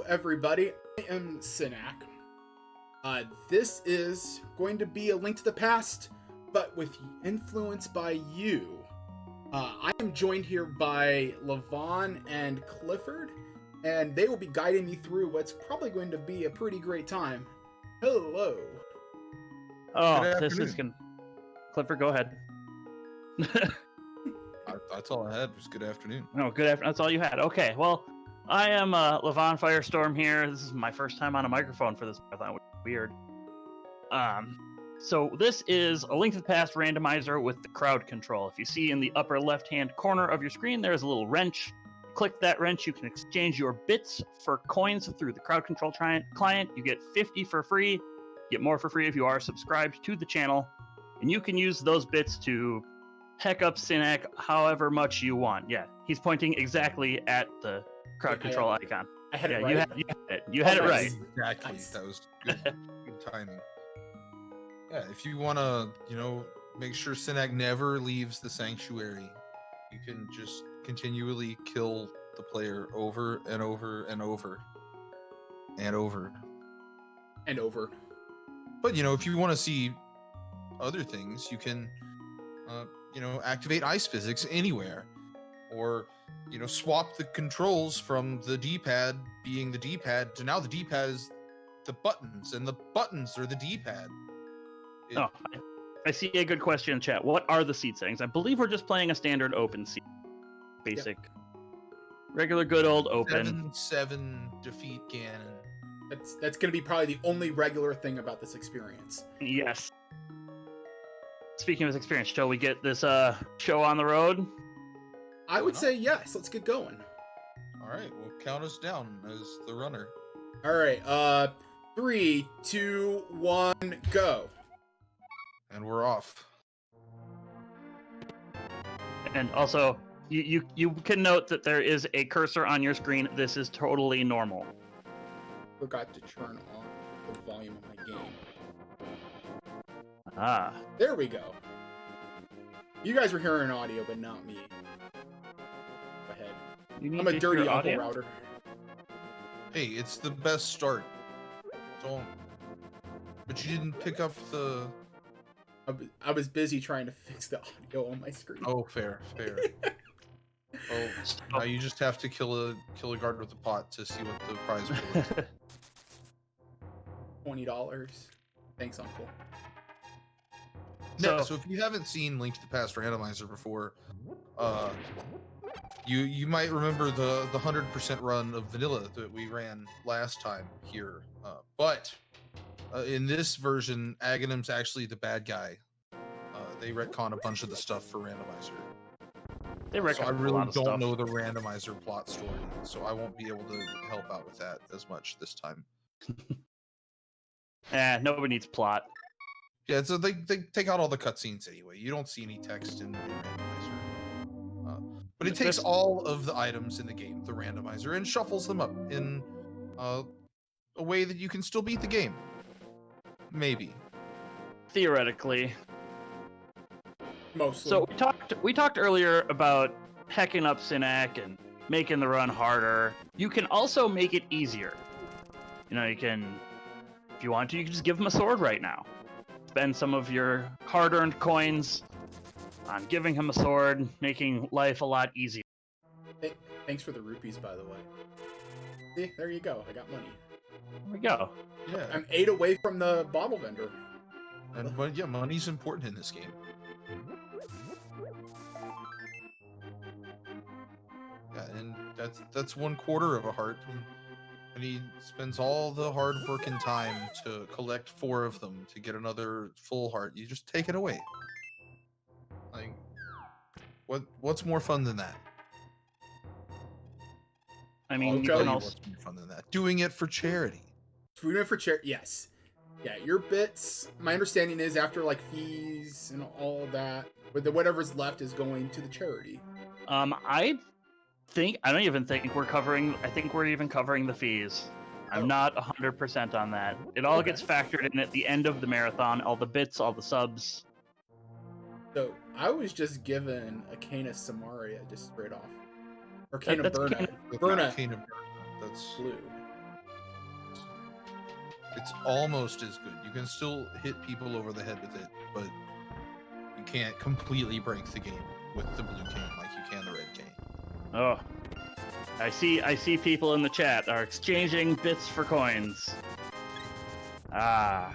Hello, everybody. I am Synack. This is going to be a link to the past, but with influence by you. I am joined here by Levon and Clifford, and they will be guiding me through what's probably going to be a pretty great time. Hello. Oh, Good this is afternoon. Clifford, go ahead. That's all I had was good afternoon. Oh, good afternoon. That's all you had. Okay, well, I am Levon Firestorm here. This is my first time on a microphone for this marathon, which is weird. So this is a Link to the Past randomizer with the crowd control. If you see in the upper left-hand corner of your screen, there's a little wrench. Click that wrench. You can exchange your bits for coins through the crowd control client. You get 50 for free. Get more for free if you are subscribed to the channel. And you can use those bits to heck up Synack however much you want. Yeah, he's pointing exactly at the crowd control icon. I had it Yeah, right. you had it right. Exactly. Nice. That was good timing. Yeah, if you want to, make sure Synack never leaves the sanctuary, you can just continually kill the player over and over and over and over. And over. But, if you want to see other things, you can, activate ice physics anywhere. Or, swap the controls from the D-pad being the D-pad to now the D-pad is the buttons, and the buttons are the D-pad. I see a good question in chat. What are the seat settings? I believe we're just playing a standard open seat. Basic. Yep. Regular good old open. 7-7 defeat Ganon. That's going to be probably the only regular thing about this experience. Yes. Speaking of this experience, shall we get this show on the road? I would say yes. Let's get going. All right, well, count us down as the runner. All right. 3, 2, 1, go. And we're off. And also, you can note that there is a cursor on your screen. This is totally normal. Forgot to turn on the volume of my game. Ah. There we go. You guys were hearing audio, but not me. Go ahead. I'm a dirty uncle router. Hey, it's the best start. Don't. But you didn't pick up the. I was busy trying to fix the audio on my screen. Oh, fair. Oh, now you just have to kill a guard with a pot to see what the prize will be. $20. Thanks, Uncle. No, so if you haven't seen Link to the Past Randomizer before, you might remember the 100% run of vanilla that we ran last time here. But in this version, Aghanim's actually the bad guy. They retcon a bunch of the stuff for Randomizer. So I really don't know the Randomizer plot story, so I won't be able to help out with that as much this time. Nobody needs plot. Yeah, so they take out all the cutscenes anyway. You don't see any text in Randomizer. But it takes all of the items in the game, the Randomizer, and shuffles them up in a way that you can still beat the game. Maybe. Theoretically. Mostly. So we talked earlier about hacking up Synack and making the run harder. You can also make it easier. You can, if you want to, you can just give him a sword right now. Spend some of your hard-earned coins on giving him a sword, making life a lot easier. Thanks for the rupees, by the way. See, there you go. I got money. There we go. Yeah. I'm 8 away from the bottle vendor. But yeah, money's important in this game. Yeah, and that's 1/4 of a heart. And he spends all the hard work and time to collect 4 of them to get another full heart. You just take it away. Like, what's more fun than that? I mean, I'll tell you what's more fun than that. Doing it for charity. Doing it for charity, yes. Yeah, your bits, my understanding is after, like, fees and all of that, whatever's left is going to the charity. I don't even think we're covering, I think we're even covering the fees. I'm not 100% on that. It all gets factored in at the end of the marathon, all the bits, all the subs. So, I was just given a Cana Samaria just straight off. Or Cana Burna. That's blue. It's almost as good. You can still hit people over the head with it, but you can't completely break the game with the blue cane like you can the red cane. Oh, I see people in the chat are exchanging bits for coins. Ah.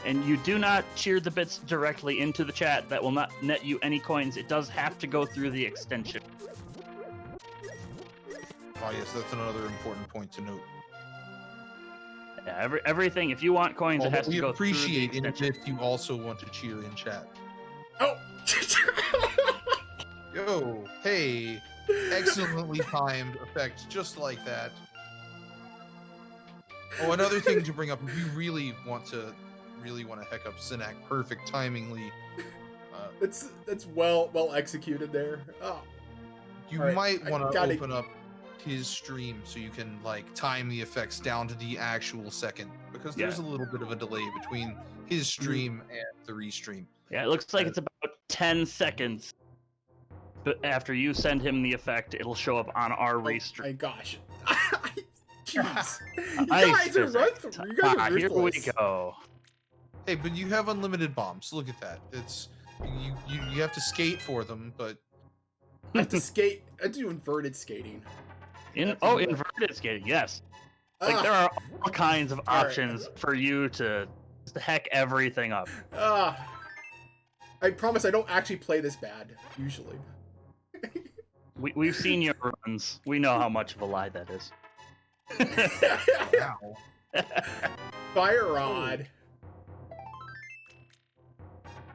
And you do not cheer the bits directly into the chat. That will not net you any coins. It does have to go through the extension. Oh yes, that's another important point to note. Yeah, everything, if you want coins, it has to We go through the appreciate in extension. if you also want to cheer in chat. Oh! Yo, hey, excellently timed effect, just like that. Oh, another thing to bring up, if you really want to heck up Synack, perfect timingly. That's well executed there. Oh. You All right, might I want to gotta- open up his stream so you can like time the effects down to the actual second, because there's a little bit of a delay between his stream and the restream. Yeah, it looks like it's about 10 seconds. But after you send him the effect, it'll show up on our Oh restream. my gosh. Jeez. You Ice guys are physics. you guys are Here we ruthless. go. Hey, but you have unlimited bombs. Look at that. It's you have to skate for them, but I have to skate. I do inverted skating. Inverted skating, yes. Like there are all kinds of All right. options for you to heck everything up. I promise I don't actually play this bad, usually. We've seen your runs. We know how much of a lie that is. wow. Fire rod.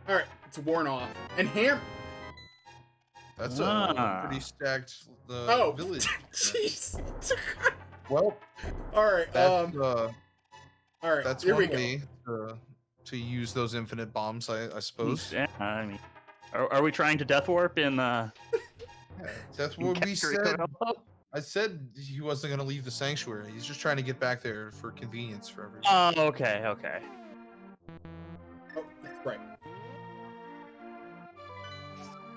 Alright, it's worn off. And hammer. That's a pretty stacked village. Jeez. Well, Alright, alright, that's here we one way to use those infinite bombs, I suppose. Yeah, I mean, are we trying to death warp in? Yeah, that's what we said. Code? I said he wasn't going to leave the sanctuary. He's just trying to get back there for convenience for everyone. Oh, okay. Oh, that's right.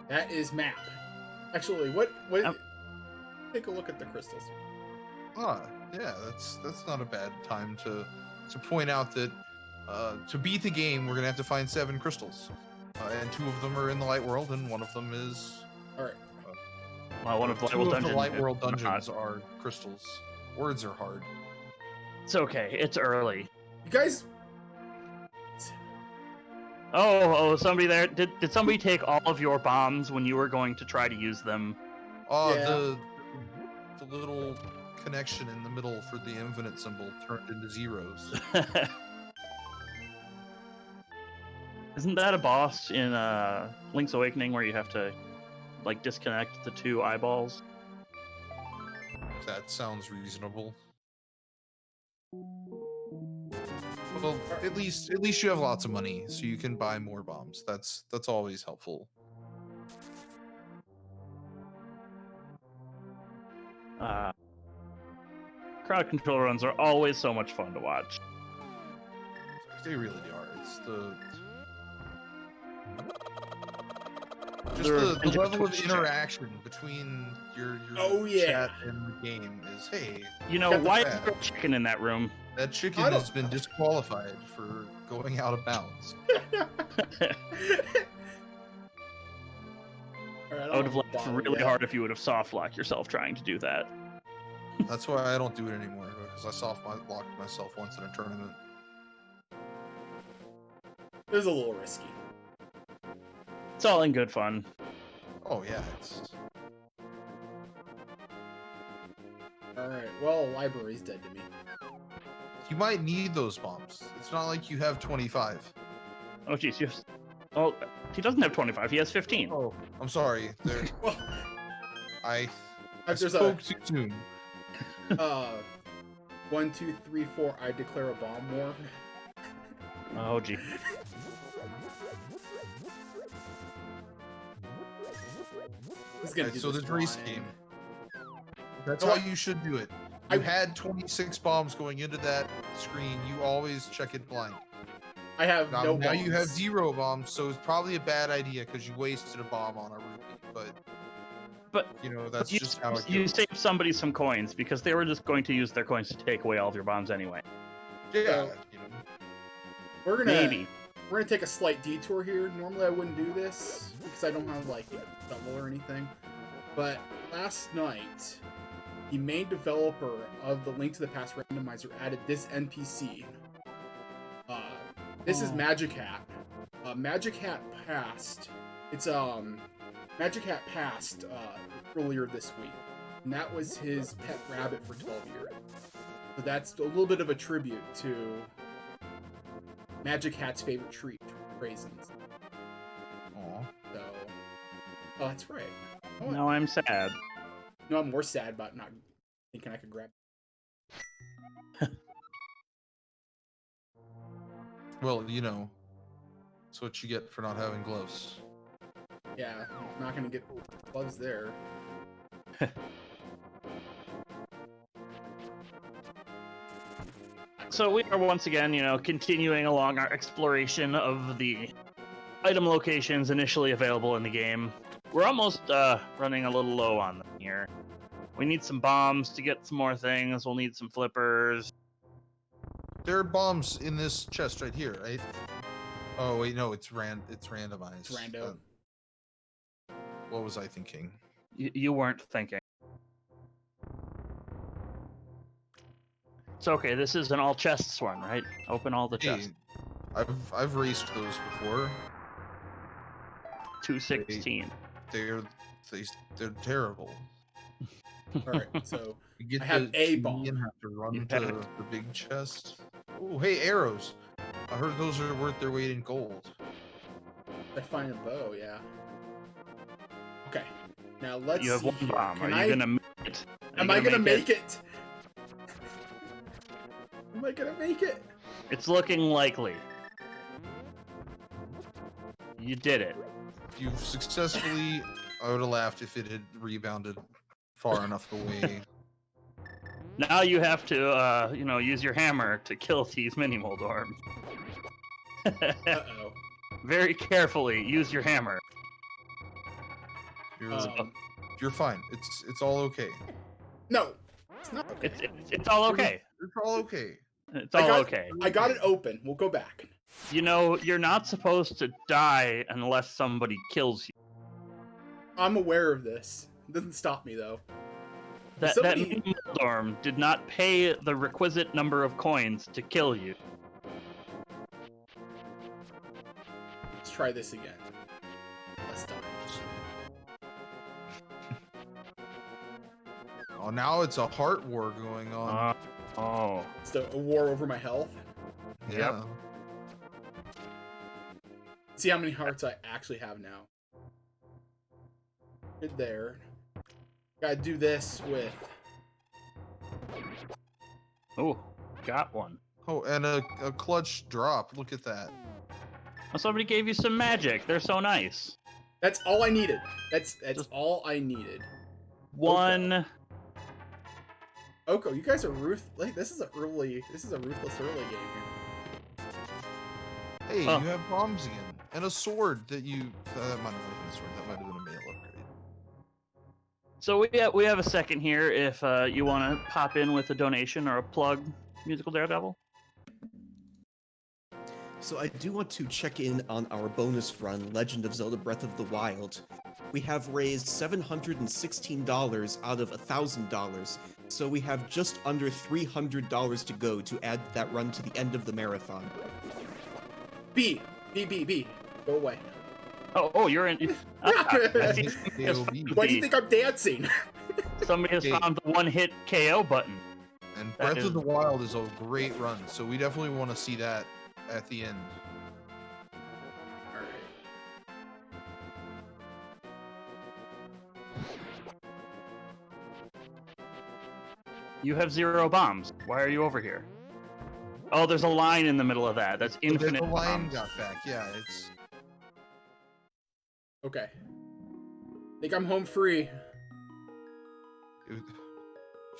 That is map. Actually, what take a look at the crystals. Ah, yeah, that's not a bad time to point out that to beat the game, we're gonna have to find 7 crystals, and 2 of them are in the light world, and one of them is. All right. Well, one of the 2 light of the light world is dungeons not. are crystals. Words are hard. It's okay. It's early. You guys. Oh, somebody there. Did somebody take all of your bombs when you were going to try to use them? Oh, Yeah. the little connection in the middle for the infinite symbol turned into zeros. Isn't that a boss in Link's Awakening where you have to like disconnect the 2 eyeballs? That sounds reasonable. Well, at least you have lots of money, so you can buy more bombs. That's always helpful. Crowd control runs are always so much fun to watch. They really are. It's the level of interaction between your chat and the game is, hey, you know, why is there a chicken in that room? That chicken has been disqualified for going out of bounds. I would have laughed really hard if you would have soft locked yourself trying to do that. That's why I don't do it anymore, because I soft locked myself once in a tournament. It was a little risky. It's all in good fun. Oh yeah, it's. Alright, well, library's dead to me. You might need those bombs. It's not like you have 25. Oh jeez, yes. Oh, he doesn't have 25. He has 15. Oh, I'm sorry. There. Well, I there's spoke too soon. 1, 2, 3, 4. I declare a bomb war. Oh gee. He's gonna So this the race blind. game. That's No, how you should do it. You I- had 26 bombs going into that screen. You always check it blind. I have Now, no now you have bombs. 0 bombs, so it's probably a bad idea because you wasted a bomb on a rupee. But you know that's just how it You goes. saved somebody some coins because they were just going to use their coins to take away all of your bombs anyway. Yeah, So, you know. Maybe. We're gonna take a slight detour here. Normally I wouldn't do this because I don't have like double or anything. But last night, the main developer of the Link to the Past Randomizer added this NPC. This is Magic Hat. Magic Hat passed. It's Magic Hat passed earlier this week, and that was his pet rabbit for 12 years. So that's a little bit of a tribute to Magic Hat's favorite treat, raisins. Aw. So, oh, that's right. Oh, Now I'm sad. no, I'm more sad about not thinking I could grab. Well, you know, that's what you get for not having gloves. Yeah, I'm not gonna get gloves there. So we are once again, continuing along our exploration of the item locations initially available in the game. We're almost running a little low on them here. We need some bombs to get some more things. We'll need some flippers. There are bombs in this chest right here, right? Oh wait, no, it's randomized. It's rando. What was I thinking? You weren't thinking. It's okay. This is an all chests one, right? Open all the chests. Hey, I've raced those before. 216. They're terrible. All right, so You get I have the a key bomb. and have to run You to have it. the big chest. Oh, hey, arrows! I heard those are worth their weight in gold. I find a bow, yeah. Okay, now let's. You have see one here. bomb. Can Are you gonna make it? Am I gonna make it? Am I gonna make it? It's looking likely. You did it. You've successfully. I would have laughed if it had rebounded far enough away. Now you have to, use your hammer to kill these mini Moldorms. Uh-oh. Very carefully, use your hammer. You're fine. It's all okay. No, it's not okay. It's all okay. It's all okay. It's all okay. I got it open. We'll go back. You're not supposed to die unless somebody kills you. I'm aware of this. It doesn't stop me, though. That Somebody- mini Moldorm did not pay the requisite number of coins to kill you. Let's try this again. Let's die. Oh, now it's a heart war going on. Oh. It's a war over my health. Yeah. See how many hearts I actually have now. Good there. Gotta do this with. Oh, got one. Oh, and a clutch drop. Look at that. Well, somebody gave you some magic. They're so nice. That's all I needed. That's all I needed. One. Oko, you guys are this is a ruthless early game here. Hey, Oh. you have bombs again. And a sword that you... that might have been a sword. That might have been a male upgrade. So we have a second here if you want to pop in with a donation or a plug, Musical Daredevil. So I do want to check in on our bonus run, Legend of Zelda Breath of the Wild. We have raised $716 out of $1,000, so we have just under $300 to go to add that run to the end of the marathon. B. Go away. Oh, you're in. I think AOB. Why do you think I'm dancing? somebody has Hey. found the one-hit KO button. And That Breath is- of the Wild is a great run, so we definitely want to see that at the end. Alright. You have 0 bombs. Why are you over here? Oh, there's a line in the middle of that. That's So there's infinite the line bombs. got back. Yeah, it's... Okay. Think I'm home free.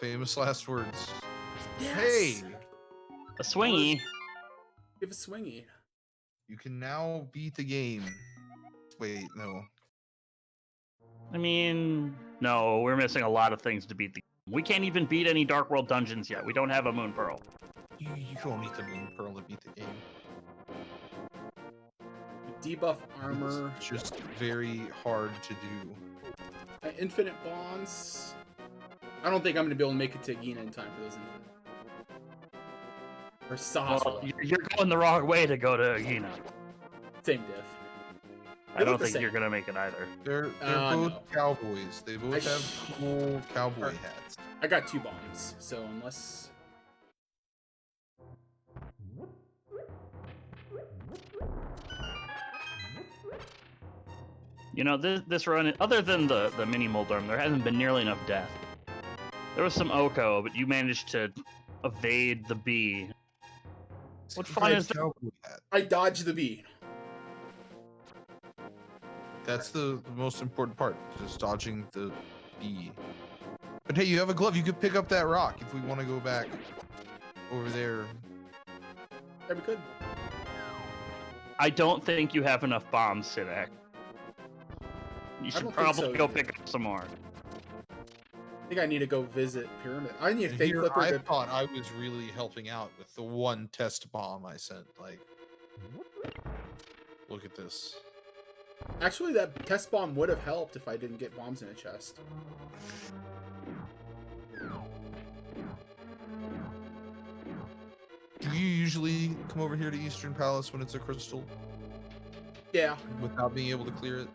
Famous last words. Yes! Hey! A swingy. Give a swingy. You can now beat the game. Wait, no. I mean, no, we're missing a lot of things to beat the game. We can't even beat any Dark World dungeons yet. We don't have a Moon Pearl. You don't need the Moon Pearl to beat the game. Debuff armor. It's just very hard to do. Infinite bombs. I don't think I'm going to be able to make it to Gina in time for those infinite. Or Sasha. Well, you're going the wrong way to go to Gina. Same diff. I don't think you're gonna make it either. They're both cowboys. They both have cool cowboy hats. I got 2 bombs, so unless... You know, this run, other than the mini Moldorm, there hasn't been nearly enough death. There was some Oko, but you managed to evade the bee. What fun is that? I dodged the bee. That's the most important part, just dodging the bee. But hey, you have a glove. You could pick up that rock if we want to go back over there. Yeah, we could. I don't think you have enough bombs, Synack. You should probably go pick up some more. I think I need to go visit Pyramid. I need a fake flipper. I thought I was really helping out with the one test bomb I sent. Like, look at this. Actually, that test bomb would have helped if I didn't get bombs in a chest. Do you usually come over here to Eastern Palace when it's a crystal? Yeah. Without being able to clear it?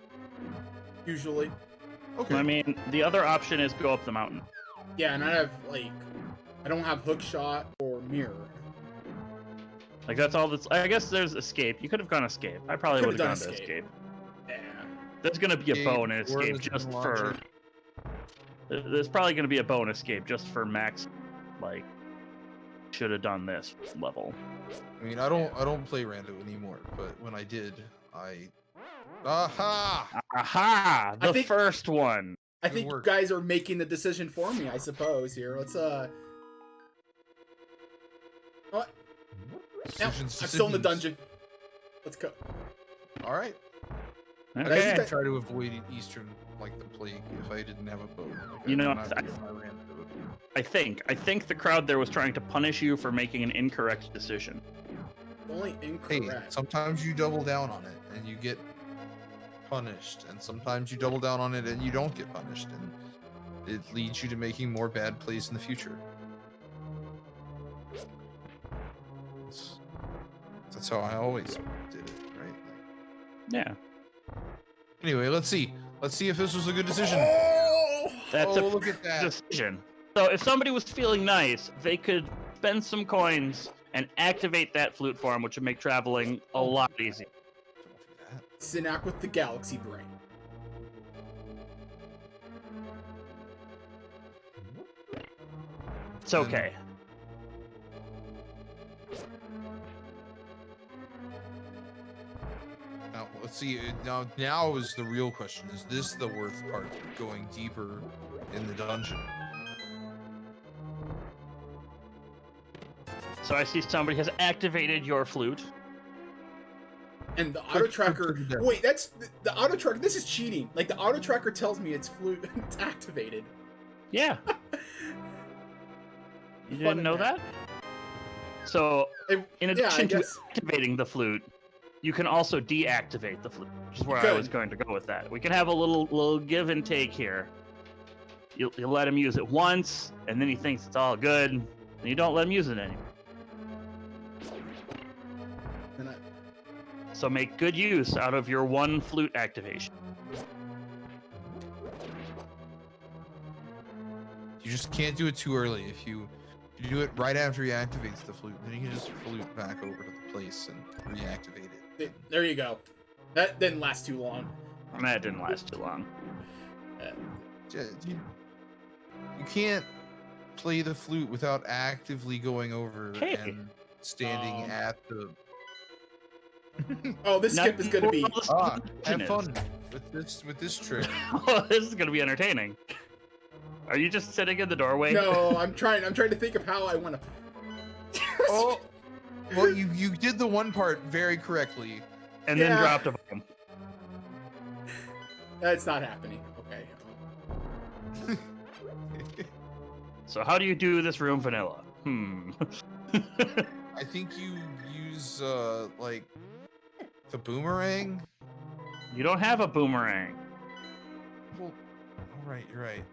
Usually. Okay. I mean, the other option is go up the mountain. Yeah, and I have, like... I don't have hook shot or mirror. Like, that's all that's... I guess there's escape. You could have gone escape. I probably would have gone to escape. Yeah. There's gonna be a bone escape just for... There's probably gonna be a bone escape just for max, like... Should have done this level. I mean, I don't play Rando anymore, but when I did, Aha! Aha! The first one! I think you guys are making the decision for me, I suppose, here. Let's, What? No, I'm still in the dungeon. Let's go. Alright. Okay. I try to avoid Eastern like the plague if I didn't have a boat. Like, you know, I think the crowd there was trying to punish you for making an incorrect decision. Only incorrect. Hey, sometimes you double down on it and you get punished, and sometimes you double down on it and you don't get punished, and it leads you to making more bad plays in the future. That's how I always did it, right? Yeah. Anyway, let's see. Let's see if this was a good decision. That's a look at that decision. So if somebody was feeling nice, they could spend some coins and activate that flute form, which would make traveling a lot easier. Synack with the galaxy brain. It's okay. Now, let's see. Now is the real question. Is this the worth part? Going deeper in the dungeon? So I see somebody has activated your flute. And the auto tracker. Wait, that's the auto tracker. This is cheating. Like the auto tracker tells me it's flute. It's activated. Yeah. You didn't know that? So, in addition to activating the flute, you can also deactivate the flute, which is where I was going to go with that. We can have a little give and take here. You let him use it once, and then he thinks it's all good, and you don't let him use it anymore. So make good use out of your one flute activation. You just can't do it too early. If you do it right after he activates the flute, then you can just flute back over to the place and reactivate it. There you go. That didn't last too long. That didn't last too long. You can't play the flute without actively going over and standing at the... Oh, this skip is gonna be... have fun with this trick. Oh, this is gonna be entertaining. Are you just sitting in the doorway? No, I'm trying to think of how I want to... Oh, well, you did the one part very correctly. And then dropped a bomb. That's not happening. Okay. So how do you do this room vanilla? I think you use like the boomerang. You don't have a boomerang. Well, all right, you're right.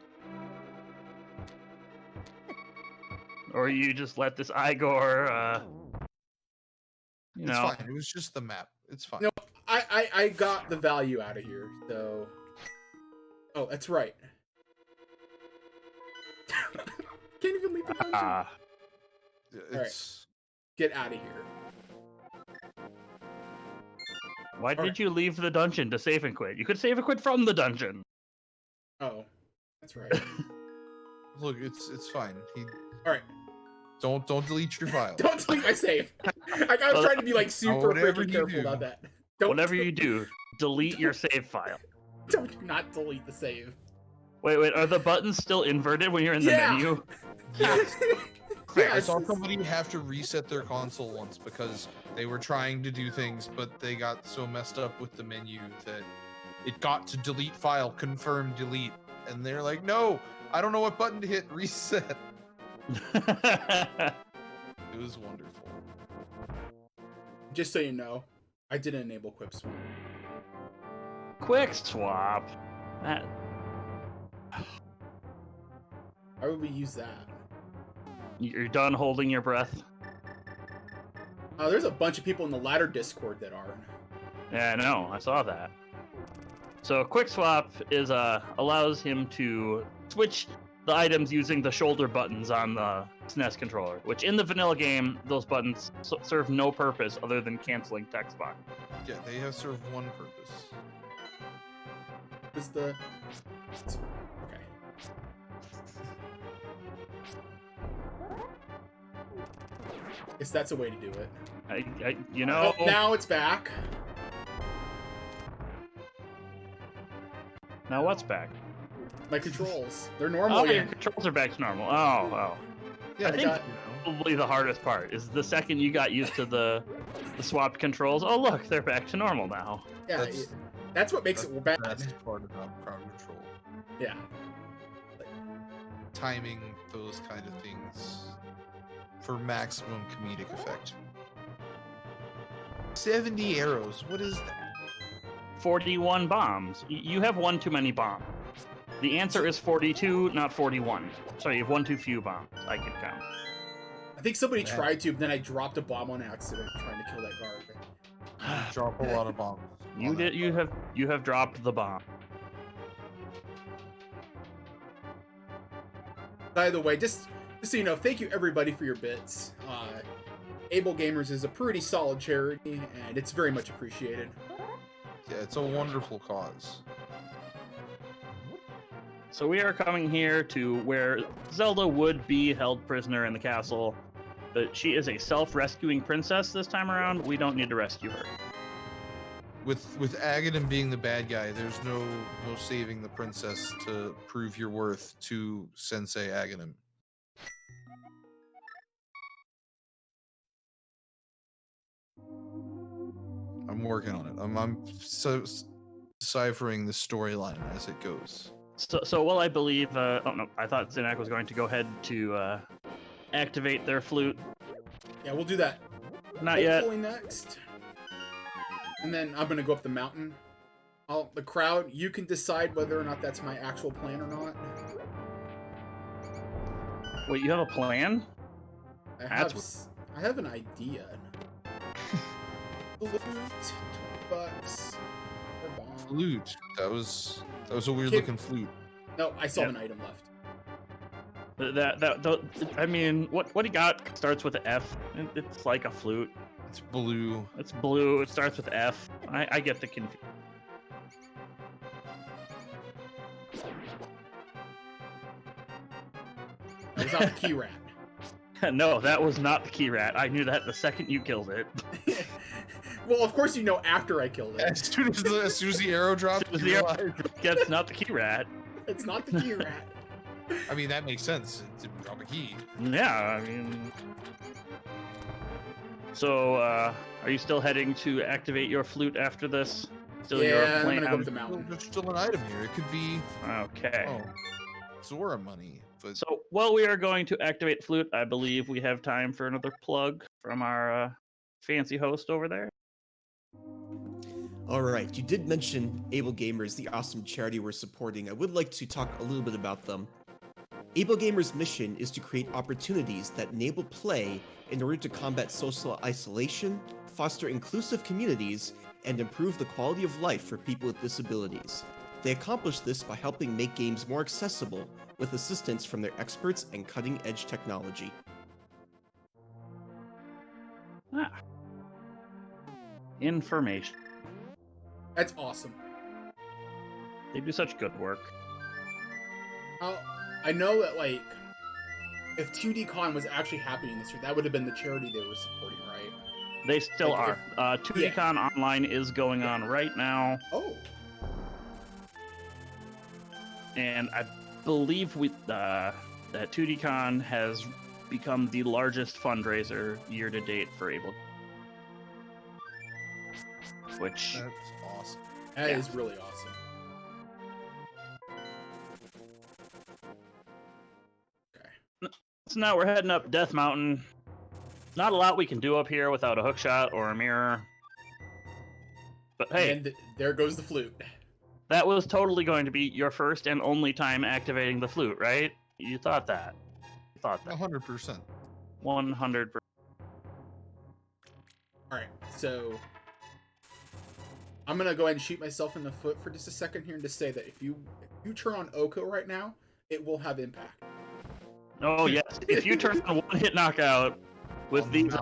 Or you just let this Igor, you It's know. fine. It was just the map. It's fine. No, I got the value out of here, so. Oh, that's right. Can't even leave the dungeon. It's Get out of here. Why All did you leave the dungeon to save and quit? You could save and quit from the dungeon. Oh, that's right. look. It's fine. All right. Don't delete your file. Don't delete my save. Like, I was trying to be like super whatever freaking you careful do. about that. Don't, Whatever you do, delete your save file. Don't not delete the save. Wait, are the buttons still inverted when you're in the Yeah. menu? Yes. Yeah, I it's saw just- somebody have to reset their console once because they were trying to do things, but they got so messed up with the menu that it got to delete file, confirm, delete, and they're like, "No, I don't know what button to hit. Reset." It was wonderful. Just so you know, I didn't enable Quip Swap. Quick swap. That Why would we use that? you're done holding your breath. There's a bunch of people in the ladder Discord that are. Yeah, I know. I saw that. So quick swap is allows him to switch the items using the shoulder buttons on the SNES controller, which in the vanilla game, those buttons serve no purpose other than canceling text box. Yeah, they have served one purpose. Is the okay? Guess that's a way to do it. You know, Oh, now it's back. now what's back? My controls. They're normal Oh, your again. controls are back to normal. Oh. Yeah, I think got- probably the hardest part is the second you got used to the swapped controls. Oh, look, they're back to normal now. Yeah, That's- that's what makes it bad. That's part about crowd control. Yeah. Timing those kind of things for maximum comedic effect. 70 arrows. What is that? 41 bombs. You have one too many bombs. The answer is 42, not 41. Sorry, you have one too few bombs. I can count. I think somebody Man. tried to, but then I dropped a bomb on accident trying to kill that guard. Drop a lot of bombs. You on did. that. You have dropped the bomb. By the way, just so you know, thank you everybody for your bits. Able Gamers is a pretty solid charity, and it's very much appreciated. Yeah, it's a wonderful cause. So we are coming here to where Zelda would be held prisoner in the castle, but she is a self-rescuing princess this time around. We don't need to rescue her. With Aghanim being the bad guy, there's no saving the princess to prove your worth to Sensei Aghanim. I'm working on it. I'm deciphering the storyline as it goes. So well, I believe. Oh no, I thought Synack was going to go ahead to activate their flute. Yeah, we'll do that. Not yet. Hopefully next. And then I'm gonna go up the mountain. The crowd, you can decide whether or not that's my actual plan or not. Wait, you have a plan? I have an idea. Flute, $20 or bomb. Flute. That was a weird Kid- looking flute. No, I still have Yeah. an item left. I mean, what do you got? Starts with an F. It's like a flute. It's blue. It's blue. It starts with F. I get the confusion. That was not the key rat. No, that was not the key rat. I knew that the second you killed it. Well, of course you know after I killed it. As soon as the arrow dropped, As soon as you the arrow- realized- That's not the key rat. It's not the key rat. I mean, that makes sense. It didn't drop a key. Yeah, I mean. So, are you still heading to activate your flute after this? Still your Yeah, I'm plan? gonna go up the Well, mountain. there's still an item here. It could be. Okay. Oh, Zora money. But So while we are going to activate flute, I believe we have time for another plug from our fancy host over there. All right, you did mention Able Gamers, the awesome charity we're supporting. I would like to talk a little bit about them. Able Gamers' mission is to create opportunities that enable play in order to combat social isolation, foster inclusive communities, and improve the quality of life for people with disabilities. They accomplish this by helping make games more accessible with assistance from their experts and cutting-edge technology. Information. That's awesome. They do such good work. I know that, like, if 2DCon was actually happening this year, that would have been the charity they were supporting, right? They still Like, are. 2DCon Online is going on right now, Oh. and I believe that 2DCon has become the largest fundraiser year to date for Able. Which that's awesome. That Yeah. is really awesome. Okay. so now we're heading up Death Mountain. Not a lot we can do up here without a hookshot or a mirror. But hey, And there goes the flute. that was totally going to be your first and only time activating the flute, right? You thought that. You thought that. 100%. 100%. Alright, so I'm gonna go ahead and shoot myself in the foot for just a second here and just say that if you turn on Oko right now, it will have impact. Oh, yes. If you turn on one-hit knockout with these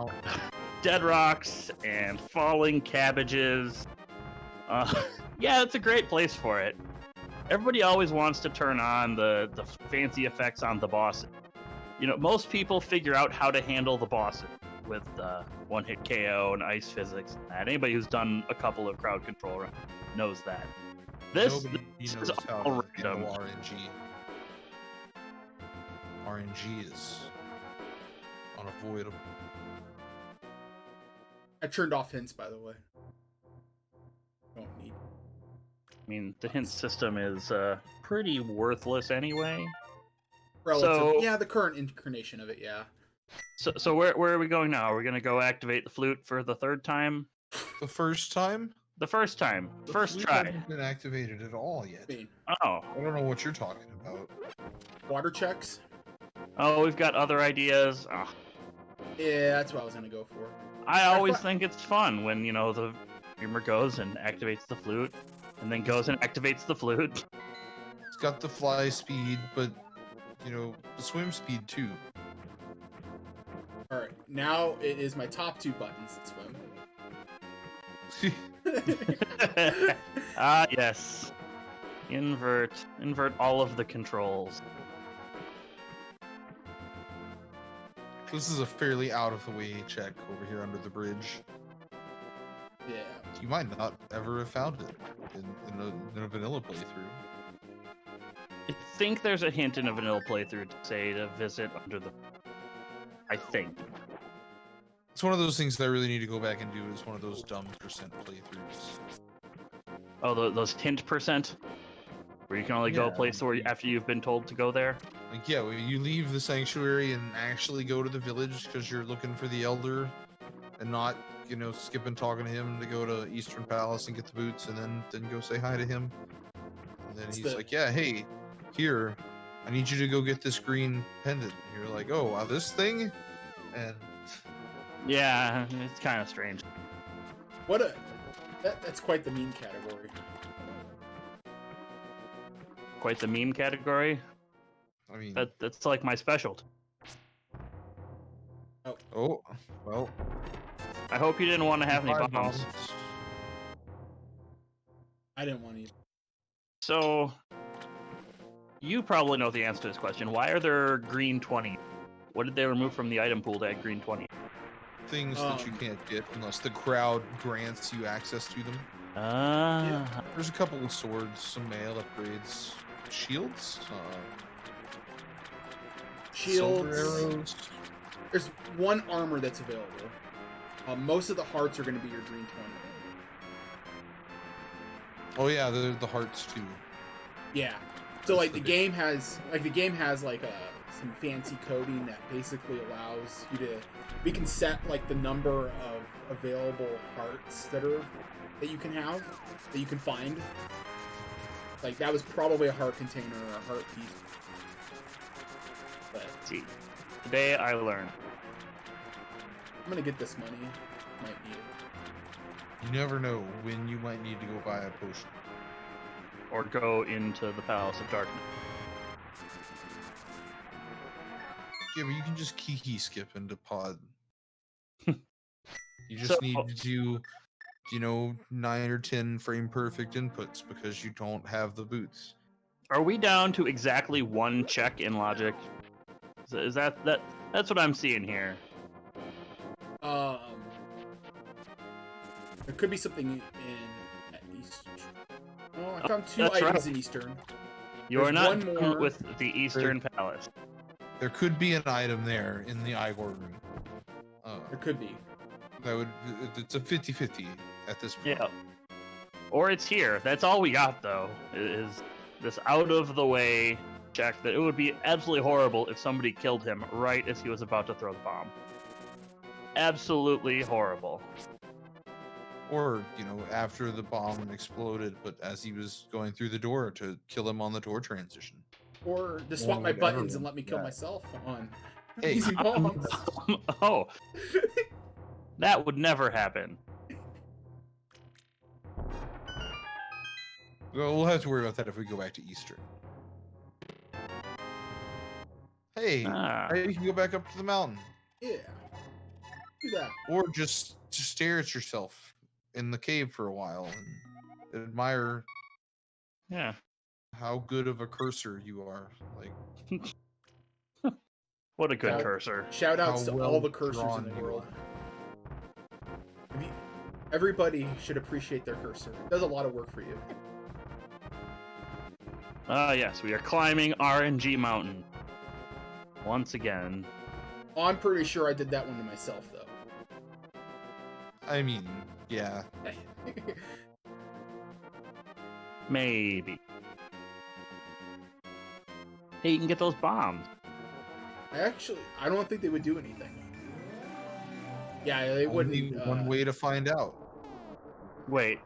dead rocks and falling cabbages, yeah, it's a great place for it. Everybody always wants to turn on the fancy effects on the bosses. You know, most people figure out how to handle the bosses with one-hit KO and ice physics and that. Anybody who's done a couple of crowd control knows that. This Nobody is knows how all to random. handle RNG. RNG is unavoidable. I turned off hints, by the way. Don't need. I mean, the hint system is pretty worthless anyway. Relative. So- Yeah, the current incarnation of it, yeah. So where are we going now? Are we going to go activate the flute for the third time? The first time? The first time. The First flute try. hasn't been activated at all yet. I mean, Oh. I don't know what you're talking about. water checks. Oh, we've got other ideas. Oh, Yeah, that's what I was gonna go for. I always think it's fun when, you know, the streamer goes and activates the flute, and then goes and activates the flute. It's got the fly speed, but, you know, the swim speed too. Alright, now it is my top two buttons that swim. Ah, yes. Invert all of the controls. This is a fairly out of the way check over here under the bridge. Yeah. You might not ever have found it in a vanilla playthrough. I think there's a hint in a vanilla playthrough to say to visit under the... I think. It's one of those things that I really need to go back and do. Is one of those dumb percent playthroughs. Oh, those hint percent? Where you can only go a Yeah. place where after you've been told to go there? Like, yeah, when you leave the sanctuary and actually go to the village because you're looking for the elder, and not, you know, skipping talking to him to go to Eastern Palace and get the boots, and then go say hi to him. And then It's he's the- like, "Yeah, hey, here, I need you to go get this green pendant." And you're like, "Oh, this thing," and Yeah, it's kind of strange. What a... That's quite the meme category. Quite the meme category. I mean, That's like my specialty. oh, well, I hope you didn't want to have any five bombs. I didn't want to... So, you probably know the answer to this question. Why are there green 20? What did they remove from the item pool to add green 20? Things that you can't get unless the crowd grants you access to them. Ah, There's a couple of swords, some mail upgrades, shields, silver Shields. arrows. There's one armor that's available. Most of the hearts are going to be your green 20. Oh yeah, the hearts too. Yeah. So like the game has like some fancy coding that basically allows you to. We can set like the number of available hearts that you can have, that you can find. Like that was probably a heart container or a heart piece. But See, today I learned. I'm gonna get this money. Might need it. You never know when you might need to go buy a potion. Or go into the Palace of Darkness. Yeah, but you can just kiki skip into pod. You just need to do, 9 or 10 frame perfect inputs because you don't have the boots. Are we down to exactly one check in logic? Is that's what I'm seeing here? There could be something at East. Oh, I found 2 That's items right. in Eastern. You are There's not one done more. with the Eastern Palace. There could be an item there in the Igor room. There could be. It's a 50-50 at this point. Yeah. Or it's here. That's all we got, though, is this out-of-the-way check that it would be absolutely horrible if somebody killed him right as he was about to throw the bomb. Absolutely horrible. Or, after the bomb exploded, but as he was going through the door to kill him on the door transition. Or to swap my buttons and let me kill myself on Hey, using bombs. Oh. That would never happen. Well, we'll have to worry about that if we go back to Eastern. Hey, you can go back up to the mountain. Yeah. Do that. Or just stare at yourself in the cave for a while and admire Yeah. how good of a cursor you are. Like, What a good Yeah. cursor. Shout outs How to well all the cursors in drawn the you world. Everybody should appreciate their cursor. It does a lot of work for you. Yes, we are climbing RNG Mountain. Once again. I'm pretty sure I did that one to myself, though. I mean, yeah. Maybe. Hey, you can get those bombs. I don't think they would do anything. Yeah, they Only wouldn't. one way to find out. Wait,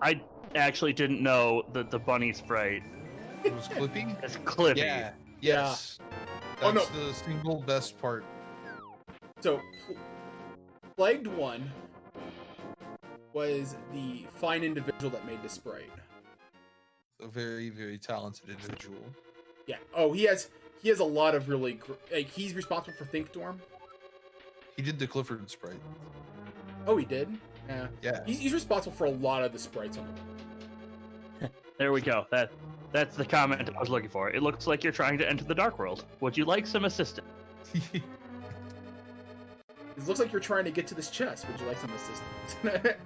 I actually didn't know that the bunny sprite It was Clippy? is Clippy. Yeah. Yes. Oh, That's no. the single best part. So, Plagued One was the fine individual that made the sprite. A very, very talented individual. Yeah. Oh, he has a lot of really like he's responsible for Think Dorm. He did the Clifford sprite. Oh, he did. Yeah. Yeah. He's responsible for a lot of the sprites on the. There we go. That's the comment I was looking for. It looks like you're trying to enter the Dark World. Would you like some assistance? It looks like you're trying to get to this chest. Would you like some assistance?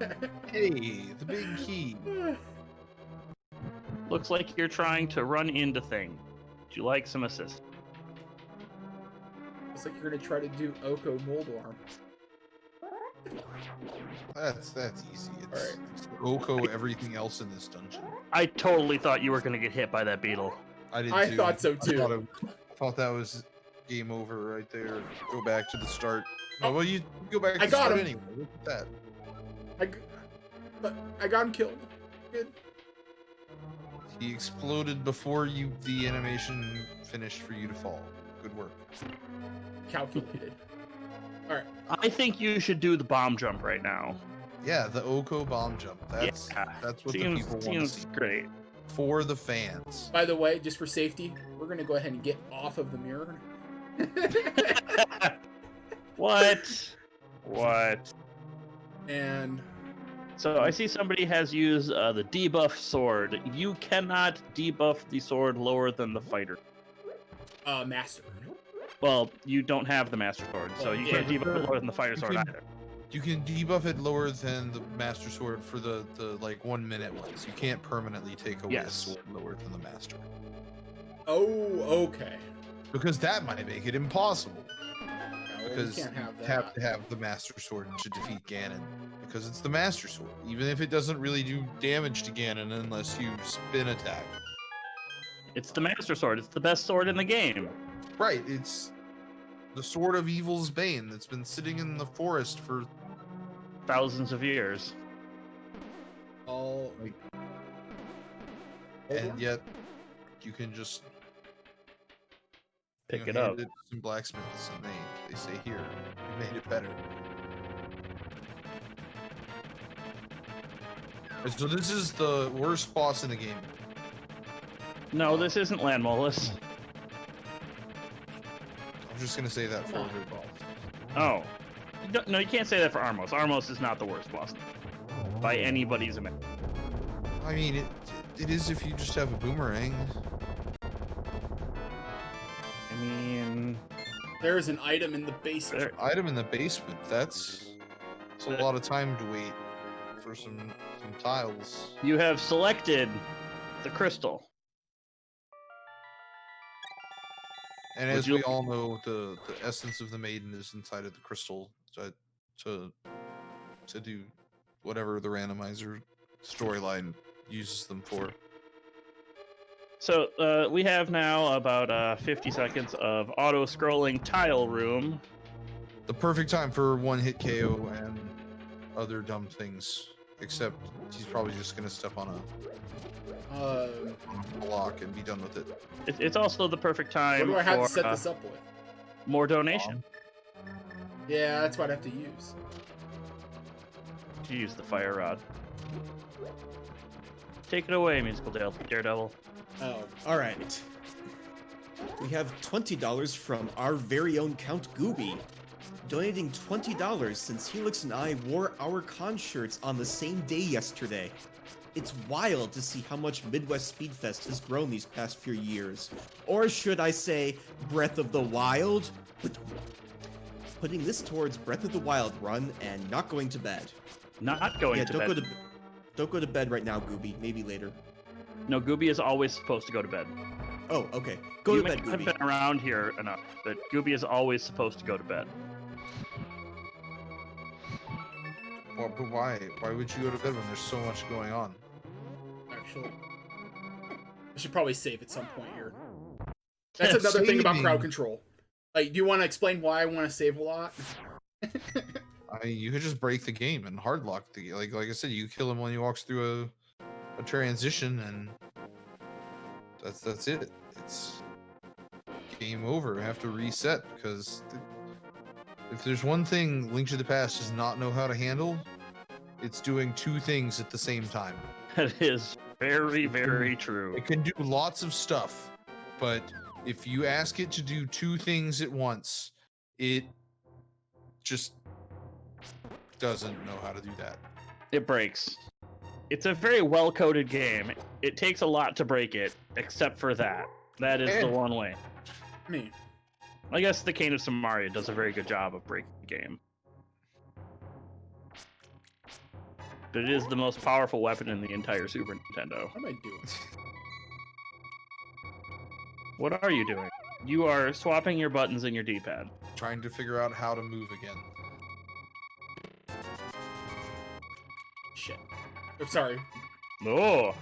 Hey, the big key. Looks like you're trying to run into things. Would you like some assistance? Looks like you're gonna try to do Oko Moldorm. That's easy. It's, Alright. it's Oko everything else in this dungeon. I totally thought you were going to get hit by that beetle. I did I too. thought so, too. I thought that was game over right there. Go back to the start. No, Oh, well, you go back to I the got start him. anyway. Look at that. But I got him killed. Good. He exploded before the animation finished for you to fall. Good work. Calculated. All right. I think you should do the bomb jump right now. Yeah, the Oko bomb jump. That's Yeah. what the Seems people want to see. great. For the fans. By the way, just for safety, we're gonna go ahead and get off of the mirror. What? What? And So I see somebody has used the debuff sword. You cannot debuff the sword lower than the fighter. master. Well, you don't have the master sword, so you Yeah, can't debuff it lower than the fighter you sword can- either. You can debuff it lower than the Master Sword for the like 1 minute ones. You can't permanently take away Yes. a sword lower than the Master. Oh, okay. Because that might make it impossible. No, Because we can't have you that. have to have the Master Sword to defeat Ganon. Because it's the Master Sword. Even if it doesn't really do damage to Ganon unless you spin attack. It's the Master Sword. It's the best sword in the game. Right, it's the Sword of Evil's Bane that's been sitting in the forest for Thousands of years. All. Like- Hold and on. yet you can just Pick it hand up. it to some blacksmiths and they say, here, you made it better. And so this is the worst boss in the game. No, this isn't Landmolus. I'm just gonna say that for Come on. every boss. Oh. No, you can't say that for Armos. Armos is not the worst boss by anybody's image. I mean, it is if you just have a boomerang. I mean, There is an item in the basement. Item in the basement. That's a lot of time to wait for some tiles. you have selected the crystal. And Would as you- we all know, the essence of the maiden is inside of the crystal to do whatever the randomizer storyline uses them for. So we have now about 50 seconds of auto-scrolling tile room. The perfect time for one hit KO and other dumb things. Except he's probably just gonna step on a block and be done with it. It's also the perfect What time do I have for to set this up with? more donation. Yeah, that's what I have to use. To use the fire rod. Take it away, musical Daredevil. Oh, All right. We have $20 from our very own Count Gooby, donating $20 since Helix and I wore our con shirts on the same day yesterday. It's wild to see how much Midwest Speedfest has grown these past few years. Or should I say, Breath of the Wild? Putting this towards Breath of the Wild run and not going to bed. Not going Yeah, to don't bed. don't go to bed right now, Gooby. Maybe later. No, Gooby is always supposed to go to bed. Oh, okay. Go you to bed, may have Gooby. been around here enough, but Gooby is always supposed to go to bed. Well, but why? Why would you go to bed when there's so much going on? actually. I should probably save at some point here. That's another thing about crowd Saving. control. Like, do you want to explain why I want to save a lot? You could just break the game and hard lock the like I said, you kill him when he walks through a transition, and that's it. It's game over. We have to reset because if there's one thing Link to the Past does not know how to handle, it's doing two things at the same time. That is very, very true. It can do lots of stuff, but if you ask it to do two things at once, it just doesn't know how to do that. It breaks. It's a very well-coded game. It takes a lot to break it, except for that. That is the And- one way. I mean, I guess the Cane of Samaria does a very good job of breaking the game. But it is the most powerful weapon in the entire Super Nintendo. what am I doing? What are you doing? You are swapping your buttons in your D-pad. Trying to figure out how to move again. Shit. I'm sorry. Oh,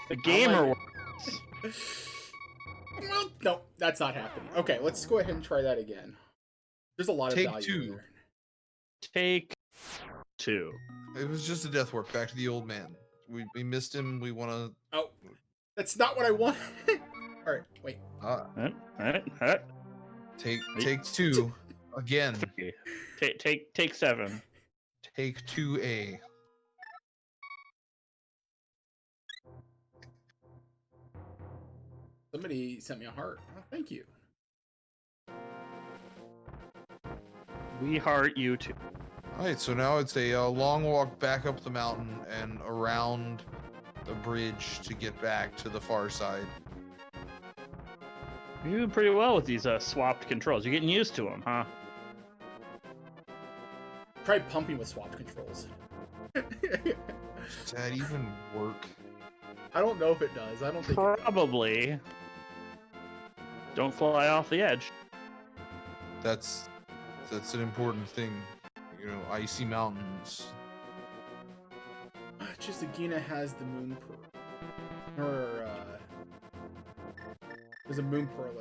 the gamer like- works. Well, no, that's not happening. Okay, let's go ahead and try that again. There's a lot of Take value two. there. Take two. It was just a death work. Back to the old man. We missed him. We want to. Oh, that's not what I want. All right, wait. Take two again. Take 7. Take 2A. Somebody sent me a heart. Oh, thank you. We heart you too. All right, so now it's a long walk back up the mountain and around the bridge to get back to the far side. You're doing pretty well with these swapped controls. You're getting used to them, huh? Try pumping with swap controls. Does that even work? I don't know if it does. I don't think. Probably. Don't fly off the edge. That's an important thing. You know, icy mountains. Chisagina has the moon her There's a moon pearl.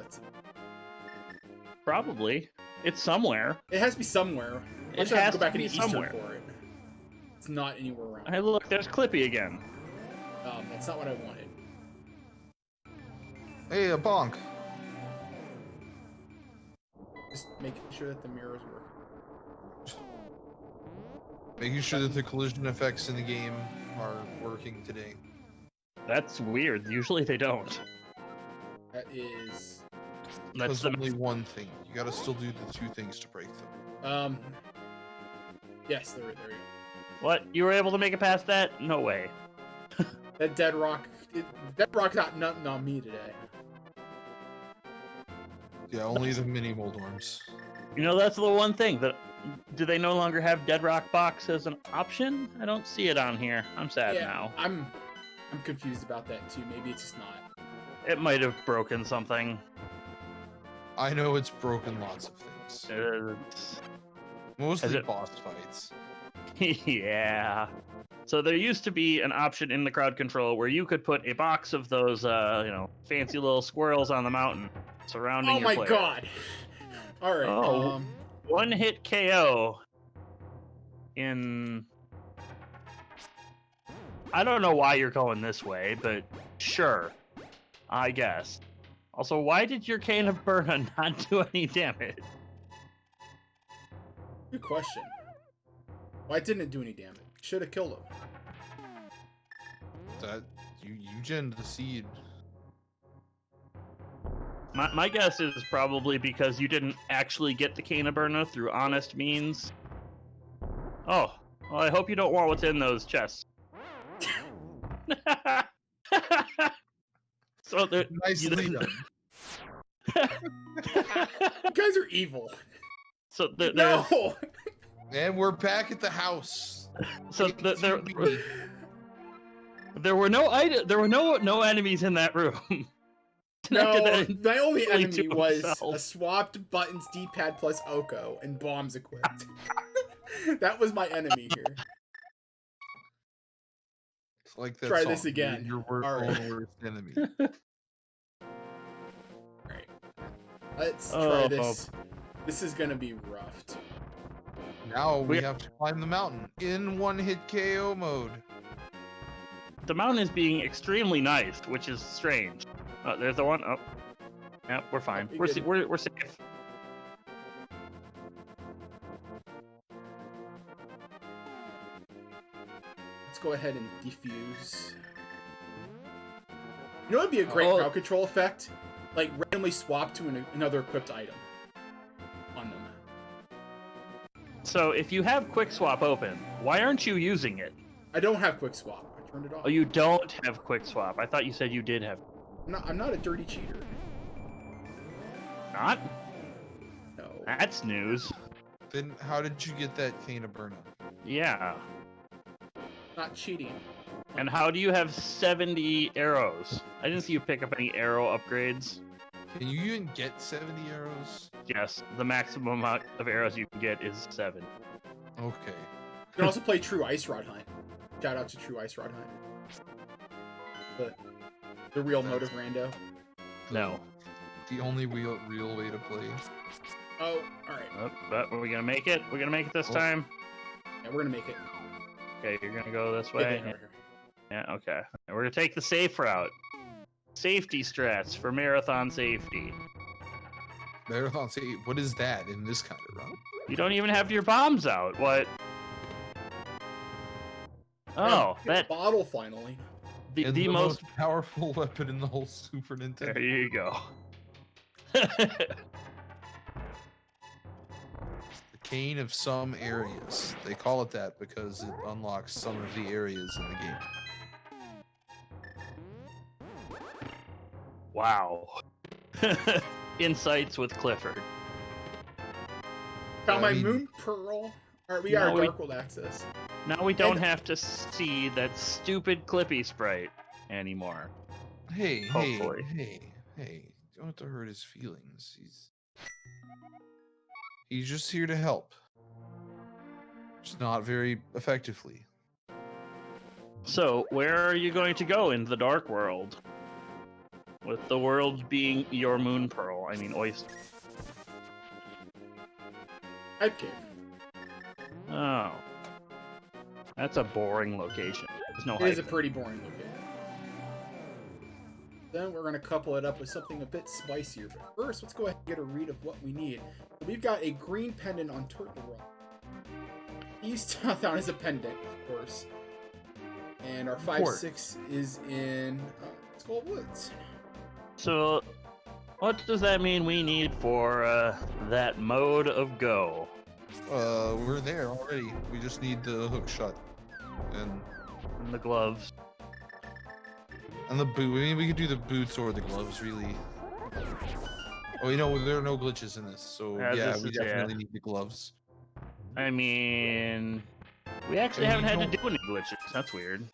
Probably. It's somewhere. It has to be somewhere. I It should have has to go back to be into Eastern somewhere. for it. It's not anywhere around. Hey, look, there's Clippy again. That's not what I wanted. Hey, a bonk. Just making sure that the mirrors work. Making sure that the collision effects in the game are working today. That's weird. Usually they don't. That is. That's That's only one thing. You gotta still do the two things to break them. Yes, there you go. What? You were able to make it past that? No way. That Dead Rock got nothing on me today. Yeah, only the mini Moldorms. You know, that's the one thing that. Do they no longer have Dead Rock Box as an option? I don't see it on here. I'm sad now. I'm confused about that too. Maybe it's just not. It might have broken something. I know it's broken lots of things. Mostly boss fights. Yeah. So there used to be an option in the crowd control where you could put a box of those, fancy little squirrels on the mountain surrounding your player. Oh my god! All right. Oh. One hit KO in. I don't know why you're going this way, but sure, I guess. Also, why did your Cane of Burna not do any damage? Good question. Why didn't it do any damage? Should have killed him. That you gened the seed. My guess is probably because you didn't actually get the Cane of Burna through honest means. Oh, well, I hope you don't want what's in those chests. So Nicely done. You guys are evil. So No. And we're back at the house. So there were no enemies in that room. No, my only fully enemy to was himself. a swapped buttons D-pad plus Oko and bombs equipped. That was my enemy here. It's like that Try song, this again. Your All right. own worst enemy. Alright. Let's try this. This is gonna be rough. Now we have to climb the mountain in one-hit KO mode. The mountain is being extremely nice, which is strange. Oh, there's the one. Oh, yeah, we're fine. Be We're good. we're safe. Let's go ahead and defuse. You know what would be a great crowd control effect? Like randomly swap to another equipped item on them. So if you have quick swap open, why aren't you using it? I don't have quick swap. I turned it off. Oh, you don't have quick swap. I thought you said you did have. I'm not a dirty cheater. Not? No. That's news. Then how did you get that Cane of Burna? Yeah. Not cheating. And how do you have 70 arrows? I didn't see you pick up any arrow upgrades. Can you even get 70 arrows? Yes, the maximum amount of arrows you can get is 7. Okay. You can also play True Ice Rod Hunt. Shout out to True Ice Rod Hunt. The real mode of Rando. No. The only real way to play. Oh, alright. Oh, but are we gonna make it? We're gonna make it this time? Yeah, we're gonna make it. Okay, you're gonna go this Yeah, way? right here. Yeah, okay. We're gonna take the safe route. Safety strats for marathon safety. Marathon say, what is that in this kind of run? You don't even have your bombs out. What? Oh, Yeah, that bottle finally. And the most. powerful weapon in the whole Super Nintendo. There you go. The cane of some areas. They call it that because it unlocks some of the areas in the game. Wow. Insights with Clifford. Found I my mean- moon pearl. Alright, we got our No, we- Dark World access. Now we don't And- have to see that stupid Clippy sprite anymore. Hey, Hopefully. hey. Don't have to hurt his feelings. He's just here to help. Just not very effectively. So, where are you going to go in the Dark World? with the world being your moon pearl. I mean, oyster. Hype cave. Oh. That's a boring location. There's no It is a hype. pretty boring location. Then we're going to couple it up with something a bit spicier. But first, let's go ahead and get a read of what we need. We've got a green pendant on Turtle Rock. East Town is a pendant, of course. And our 5-6 is in Skull Woods. So, what does that mean we need for that mode of go? We're there already. We just need the hook shot. And And the gloves. the boot. I mean, we could do the boots or the gloves, really. Oh, you know, there are no glitches in this, so Yeah, we definitely need the gloves. I mean, we actually haven't had to do any glitches. That's weird.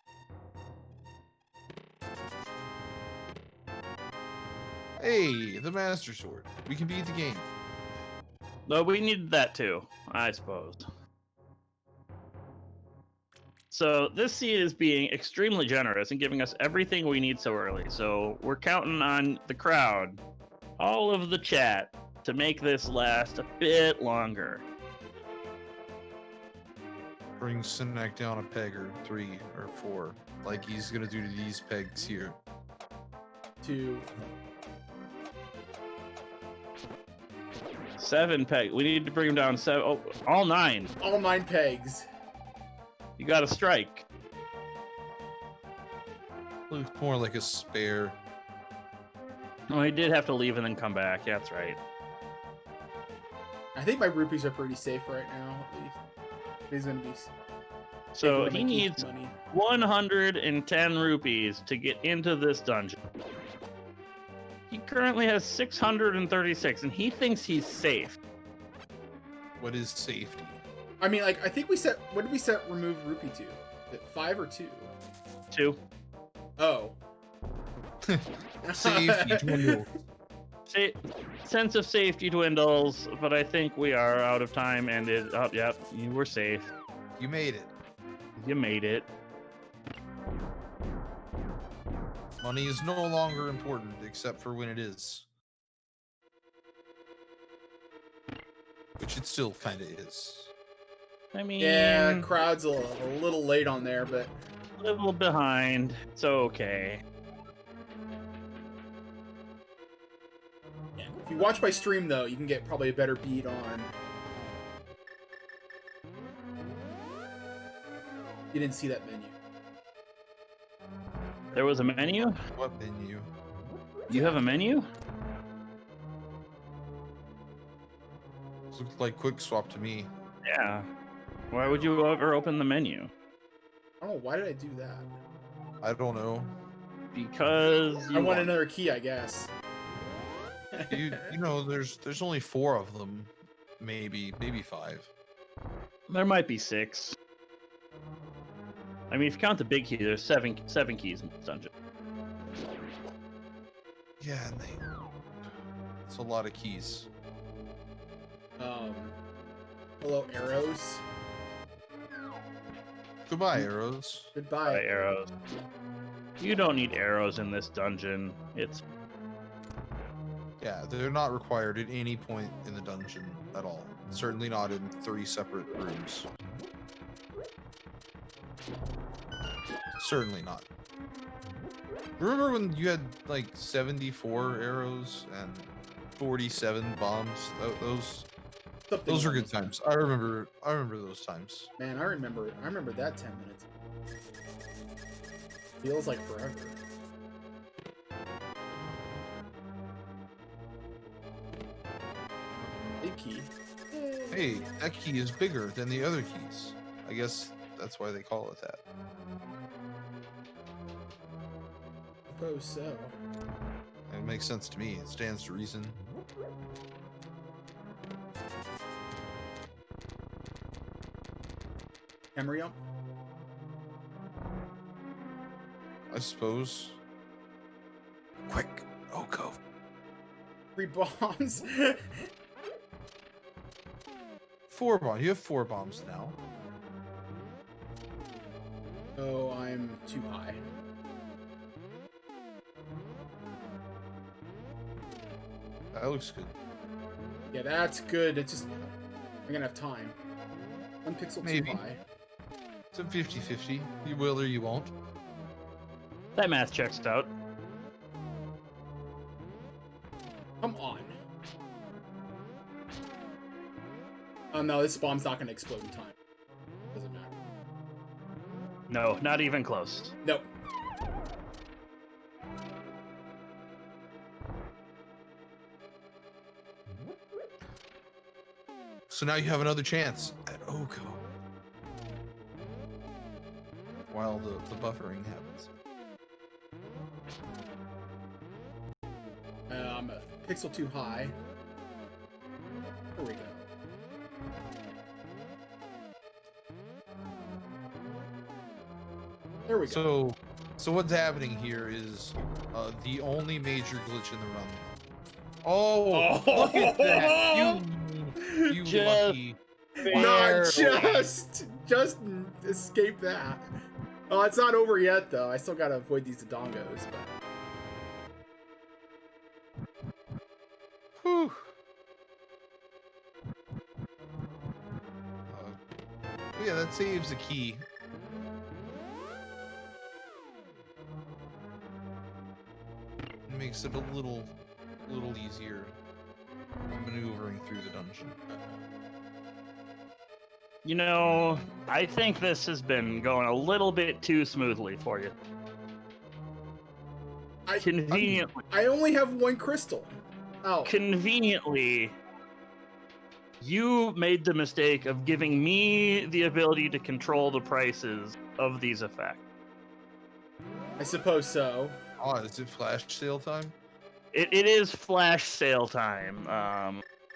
Hey, the Master Sword. We can beat the game. No, we needed that too, I suppose. So this seed is being extremely generous and giving us everything we need so early. So we're counting on the crowd, all of the chat, to make this last a bit longer. Bring Synack down a peg or 3 or 4, like he's gonna do to these pegs here. 2. 7 peg. We need to bring him down 7. Oh, all 9. All 9 pegs. You got to strike. Looks more like a spare. Oh, he did have to leave and then come back. Yeah, that's right. I think my rupees are pretty safe right now, at least. He's going to be... So taking he my needs money. 110 rupees to get into this dungeon. He currently has 636, and he thinks he's safe. What is safety? I mean, like, I think we set... What did we set remove rupee to? 5 or 2? 2. Oh. Safety dwindles. Sense of safety dwindles, but I think we are out of time, and yep, you were safe. You made it. You made it. Money is no longer important, except for when it is. Which it still kind of is. I mean, Yeah, crowd's a little late on there, but... a little behind. It's okay. Yeah. If you watch my stream, though, you can get probably a better beat on... You didn't see that menu. There was a menu? What menu? You have a menu? This looked like quick swap to me. Yeah. Why would you ever open the menu? I don't know, why did I do that? I don't know. Because I want another key, I guess. You know, there's only 4 of them, maybe 5. There might be 6. I mean, if you count the big key, there's 7 keys in this dungeon. Yeah, and it's a lot of keys. Hello, arrows. Goodbye, arrows. Goodbye. By arrows. You don't need arrows in this dungeon. It's Yeah, they're not required at any point in the dungeon at all. Certainly not in 3 separate rooms. Certainly not. Remember when you had like 74 arrows and 47 bombs? Those were good times. I remember those times. Man, I remember that 10 minutes. Feels like forever. Big key. Hey, that key is bigger than the other keys. I guess that's why they call it that. Suppose so. It makes sense to me. It stands to reason. Emryo? I suppose. Quick, Oko. 3 bombs? 4 bombs. You have 4 bombs now. Oh, I'm too high. That looks good. Yeah, that's good. It's just I'm gonna have time. 1 pixel Maybe. too high. It's a 50-50. You will or you won't. That math checks out. Come on. Oh no, this bomb's not gonna explode in time. Doesn't matter. No, not even close. Nope. So now you have another chance at Oko. While the buffering happens. A pixel too high. There we go. There we go. So what's happening here is the only major glitch in the run. Oh, look at that! You Just lucky. Not barely. just escape that. Oh, it's not over yet though. I still gotta avoid these dongos. But... Whew. Yeah, that saves the key. It makes it a little easier maneuvering through the dungeon. You know, I think this has been going a little bit too smoothly for you. Conveniently. I only have 1 crystal. Oh. Conveniently, you made the mistake of giving me the ability to control the prices of these effects. I suppose so. Oh, is it flash sale time? It is flash sale time.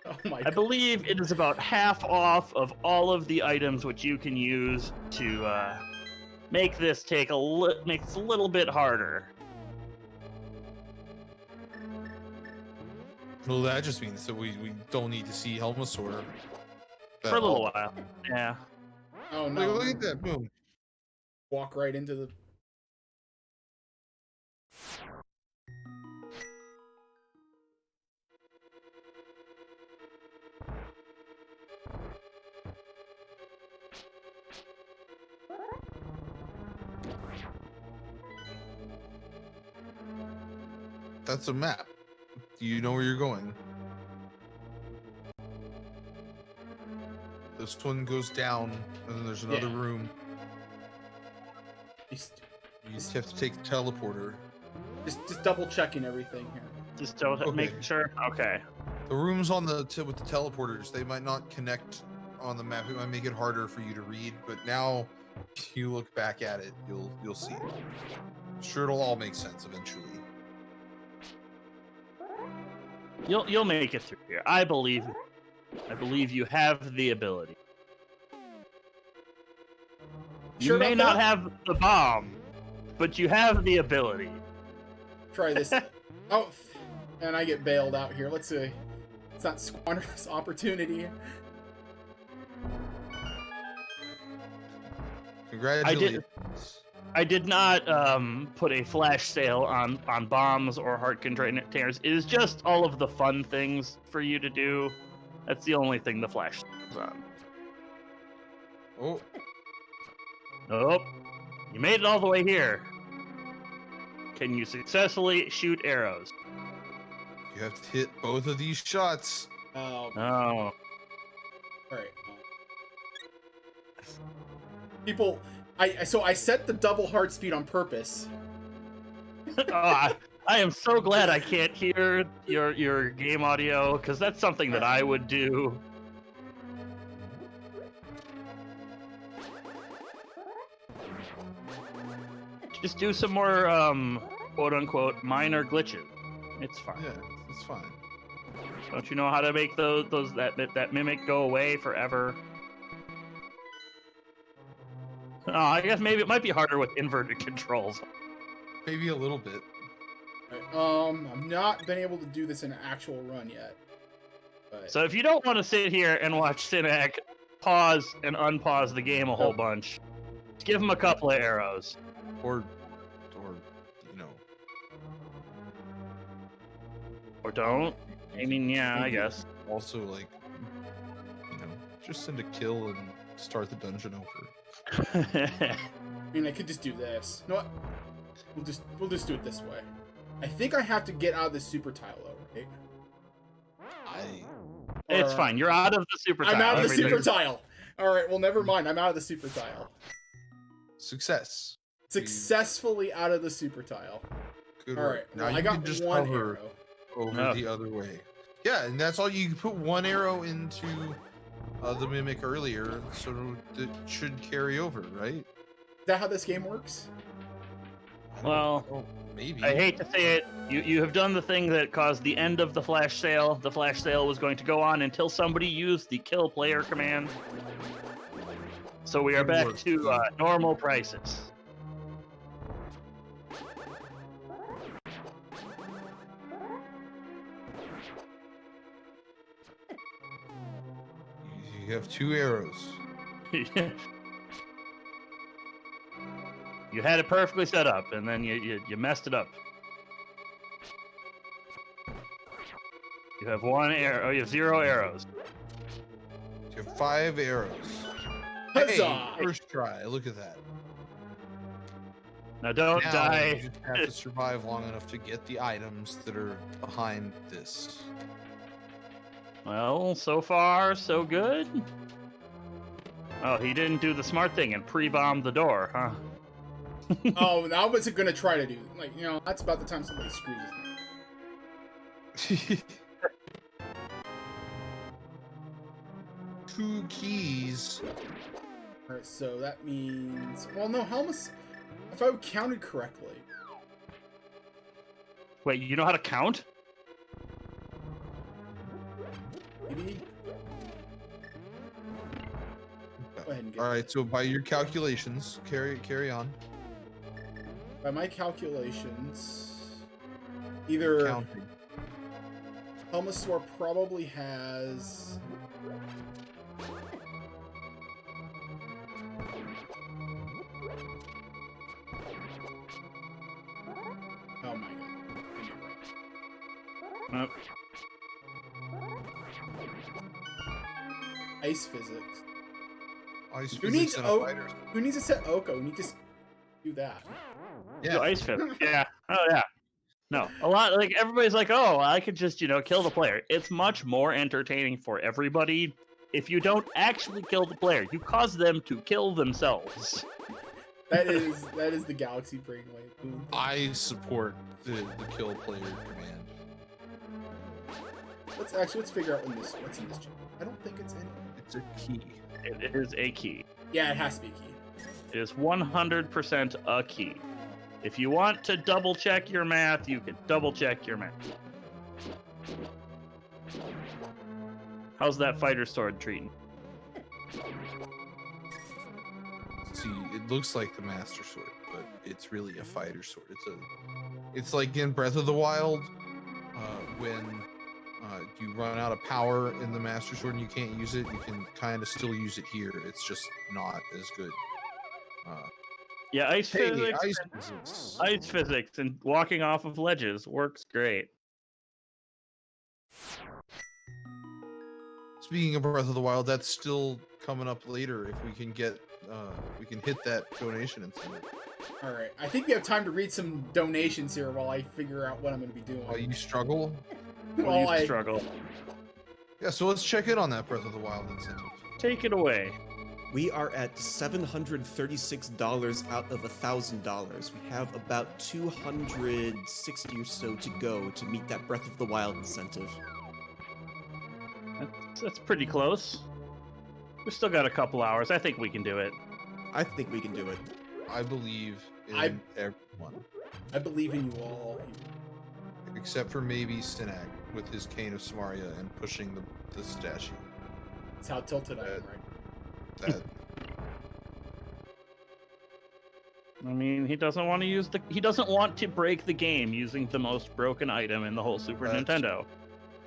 Oh my I god. believe it is about half off of all of the items which you can use to make this take makes a little bit harder. Well, that just means that we don't need to see Helmasaur. For a little while. Yeah. Oh no. Look at that, boom. Walk right into the... That's a map. Do you know where you're going? This one goes down, and then there's another Yeah. room. Just You just have to take the teleporter. double checking everything here. Just don't Okay. make sure. Okay. The rooms on the with the teleporters, they might not connect on the map. It might make it harder for you to read. But now, if you look back at it, you'll see. Sure, it'll all make sense eventually. You'll make it through here. I believe you have the ability. You Sure may about not that? have the bomb, but you have the ability. Try this. Oh, and I get bailed out here. Let's see. Let's not squander this opportunity. Congratulations. I did not put a flash sale on bombs or heart containers. It is just all of the fun things for you to do. That's the only thing the flash sale's on. Oh, Nope. You made it all the way here. Can you successfully shoot arrows? you have to hit both of these shots. Oh, Oh. all right. People, so I set the double heart speed on purpose. I am so glad I can't hear your game audio, because that's something that I would do. Just do some more quote-unquote minor glitches. It's fine. Yeah, it's fine. Don't you know how to make that mimic go away forever? Oh, I guess maybe it might be harder with inverted controls. Maybe a little bit. I've not been able to do this in an actual run yet. But So if you don't want to sit here and watch Synack pause and unpause the game a whole bunch, just give him a couple of arrows. Or you know, Or don't. I mean, yeah, I guess. Also, like, just send a kill and start the dungeon over. I mean, I could just do this. You know what? We'll just do it this way. I think I have to get out of the super tile, though, right? It's fine. You're out of the super tile. I'm out of the super Everything's- tile. All right. Well, never mind. I'm out of the super tile. Success. Successfully out of the super tile. Good All work. right. Now Well, I you got can just one hover arrow. over the other way. Yeah, and that's all. You put one arrow into the mimic earlier, so it should carry over, right? Is that how this game works? Well, maybe. I hate to say it, you have done the thing that caused the end of the flash sale. The flash sale was going to go on until somebody used the kill player command. So we are back to normal prices. You have 2 arrows. You had it perfectly set up, and then you messed it up. You have 1 arrow. Oh, you have 0 arrows. You have 5 arrows. Huzzah! Hey, first try. Look at that. Now don't Now die. You just have to survive long enough to get the items that are behind this. Well, so far, so good. Oh, he didn't do the smart thing and pre-bomb the door, huh? Oh, I wasn't gonna try to do. Like, that's about the time somebody screws with me. 2 keys. All right. So that means. Well, no, Helmus. If I counted correctly. Wait, you know how to count? Maybe. Go ahead and get All right, so by your calculations, carry on. By my calculations, either Counting. Helmasaur probably has. Oh my god. Nope. Ice physics. Ice Who physics needs and a Oak? fighter. Who needs to set Oko? We need to do that. Do ice fist. Yeah. Oh yeah. No, a lot like everybody's like, oh, I could just kill the player. It's much more entertaining for everybody if you don't actually kill the player. You cause them to kill themselves. That is the Galaxy Brainwave. Boom. I support the kill player command. Let's figure out what's in this chip. I don't think it's any. It's a key. It is a key. Yeah, it has to be a key. It is 100% a key. If you want to double check your math, you can double check your math. How's that fighter sword treating? See, it looks like the Master Sword, but it's really a fighter sword. It's like in Breath of the Wild, when you run out of power in the Master Sword and you can't use it, you can kind of still use it here. It's just not as good. Yeah, ice physics. Ice physics. Ice physics and walking off of ledges works great. Speaking of Breath of the Wild, that's still coming up later if we can get we can hit that donation incentive. All right. I think we have time to read some donations here while I figure out what I'm going to be doing. While you struggle. Well, you struggle. Yeah, so let's check in on that Breath of the Wild incentive. Take it away. We are at $736 out of $1,000. We have about 260 or so to go to meet that Breath of the Wild incentive. That's pretty close. We've still got a couple hours. I think we can do it. I think we can do it. I believe in everyone. I believe in you all. Except for maybe Synack with his Cane of Samaria and pushing the statue. That's how tilted I am, right? That I mean, he doesn't want to break the game using the most broken item in the whole Super Nintendo.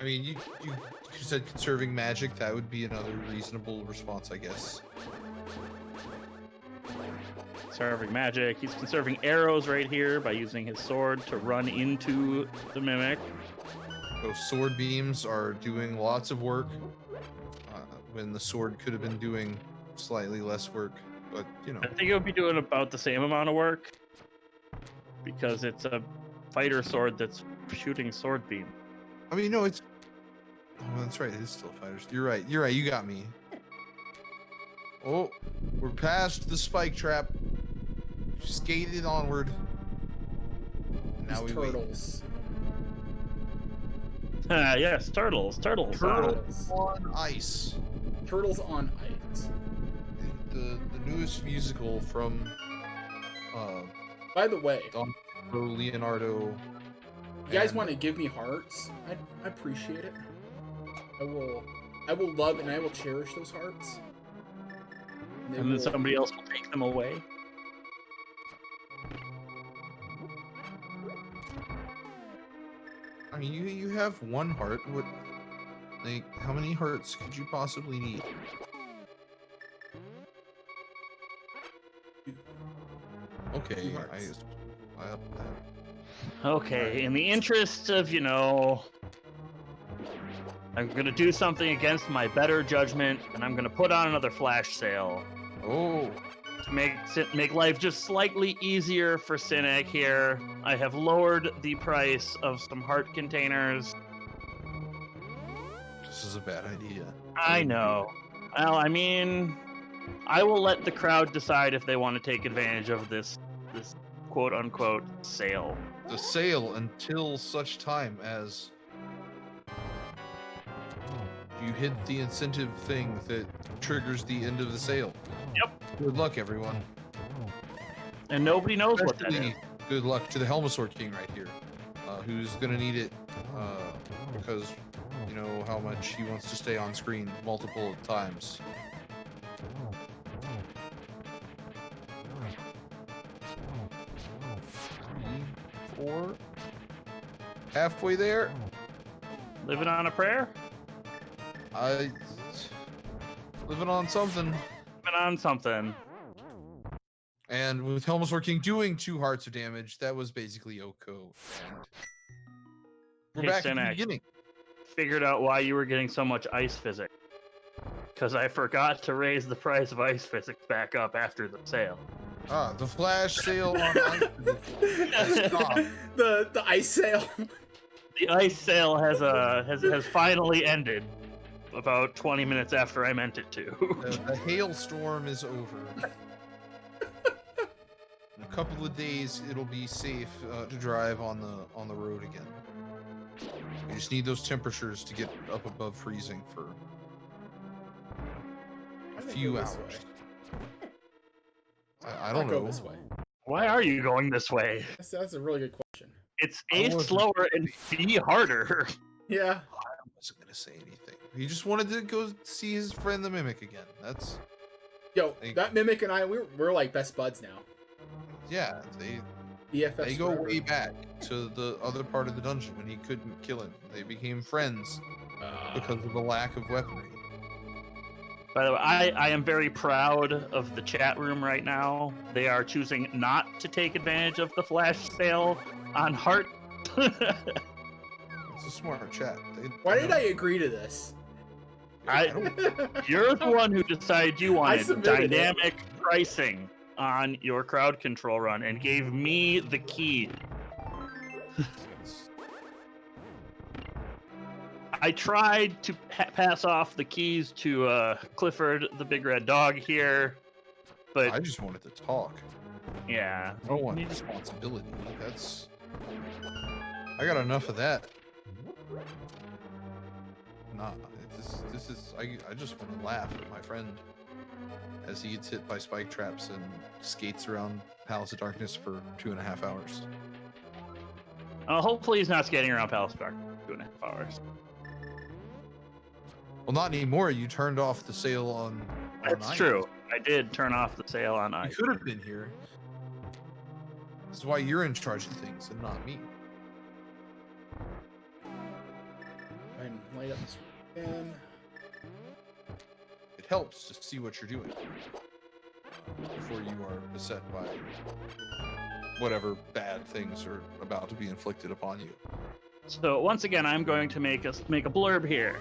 I mean, you said conserving magic. That would be another reasonable response, I guess. Conserving magic. He's conserving arrows right here by using his sword to run into the mimic. Those sword beams are doing lots of work when the sword could have been doing slightly less work. But, you know. I think it would be doing about the same amount of work because it's a fighter sword that's shooting sword beam. I mean, no, it's... Oh, that's right. It is still fighters. You're right. You're right. You got me. Oh, we're past the spike trap. Skated onward. And now we wait. Turtles. Yes, turtles. Turtles on Ice. Turtles on Ice. The newest musical from By the way, Leonardo. you guys want to give me hearts? I appreciate it. I will love and I will cherish those hearts. And then somebody else will take them away. I mean, you have one heart. What? Like, how many hearts could you possibly need? Okay, I up that. Okay, in the interest of, you know, I'm gonna do something against my better judgment, and I'm gonna put on another flash sale Oh, to make life just slightly easier for Synack here. I have lowered the price of some heart containers. this is a bad idea. I know. Well, I mean, I will let the crowd decide if they want to take advantage of this quote-unquote sale. The sale until such time as you hit the incentive thing that triggers the end of the sale. Yep. Good luck, everyone. And nobody knows what that is. Especially good luck to the Helmasaur King right here, who's gonna need it because you know how much he wants to stay on screen multiple times. 3, 4, halfway there. Living on a prayer? I living on something. Living on something. And with Helmasaur King doing 2 hearts of damage, that was basically Oko. And we're Hey, back at the Synack. beginning. Figured out why you were getting so much ice physics. Because I forgot to raise the price of ice physics back up after the sale. Ah, the flash sale on ice. Stop. the ice sale. The ice sale has finally ended about 20 minutes after I meant it to. The hailstorm is over. In a couple of days, it'll be safe to drive on the road again. We just need those temperatures to get up above freezing for a few hours. I don't Go know. this way. Why are you going this way? That's a really good question. It's I A, wasn't- slower and B, harder. Yeah. I wasn't gonna say anything. He just wanted to go see his friend the Mimic again. That's Yo, that Mimic and I, we're like best buds now. yeah. They BFFs go forever. way back to the other part of the dungeon when he couldn't kill him. They became friends because of the lack of weaponry. By the way, I am very proud of the chat room right now. They are choosing not to take advantage of the flash sale on Heart. It's a smart chat. Why did I agree to this? You're the one who decided you wanted submitted it. dynamic pricing on your crowd control run and gave me the key. I tried to pass off the keys to Clifford, the big red dog here, but I just wanted to talk. yeah. I don't want responsibility. That's. I got enough of that. Nah, this is. I just want to laugh at my friend as he gets hit by spike traps and skates around Palace of Darkness for 2.5 hours. Hopefully he's not skating around Palace Park for 2.5 hours. Well, not anymore. You turned off the sale on That's ice. true. I did turn off the sale on You ice. could have been here. This is why you're in charge of things and not me. And light up this again. It helps to see what you're doing before you are beset by whatever bad things are about to be inflicted upon you. So once again, I'm going to make a blurb here.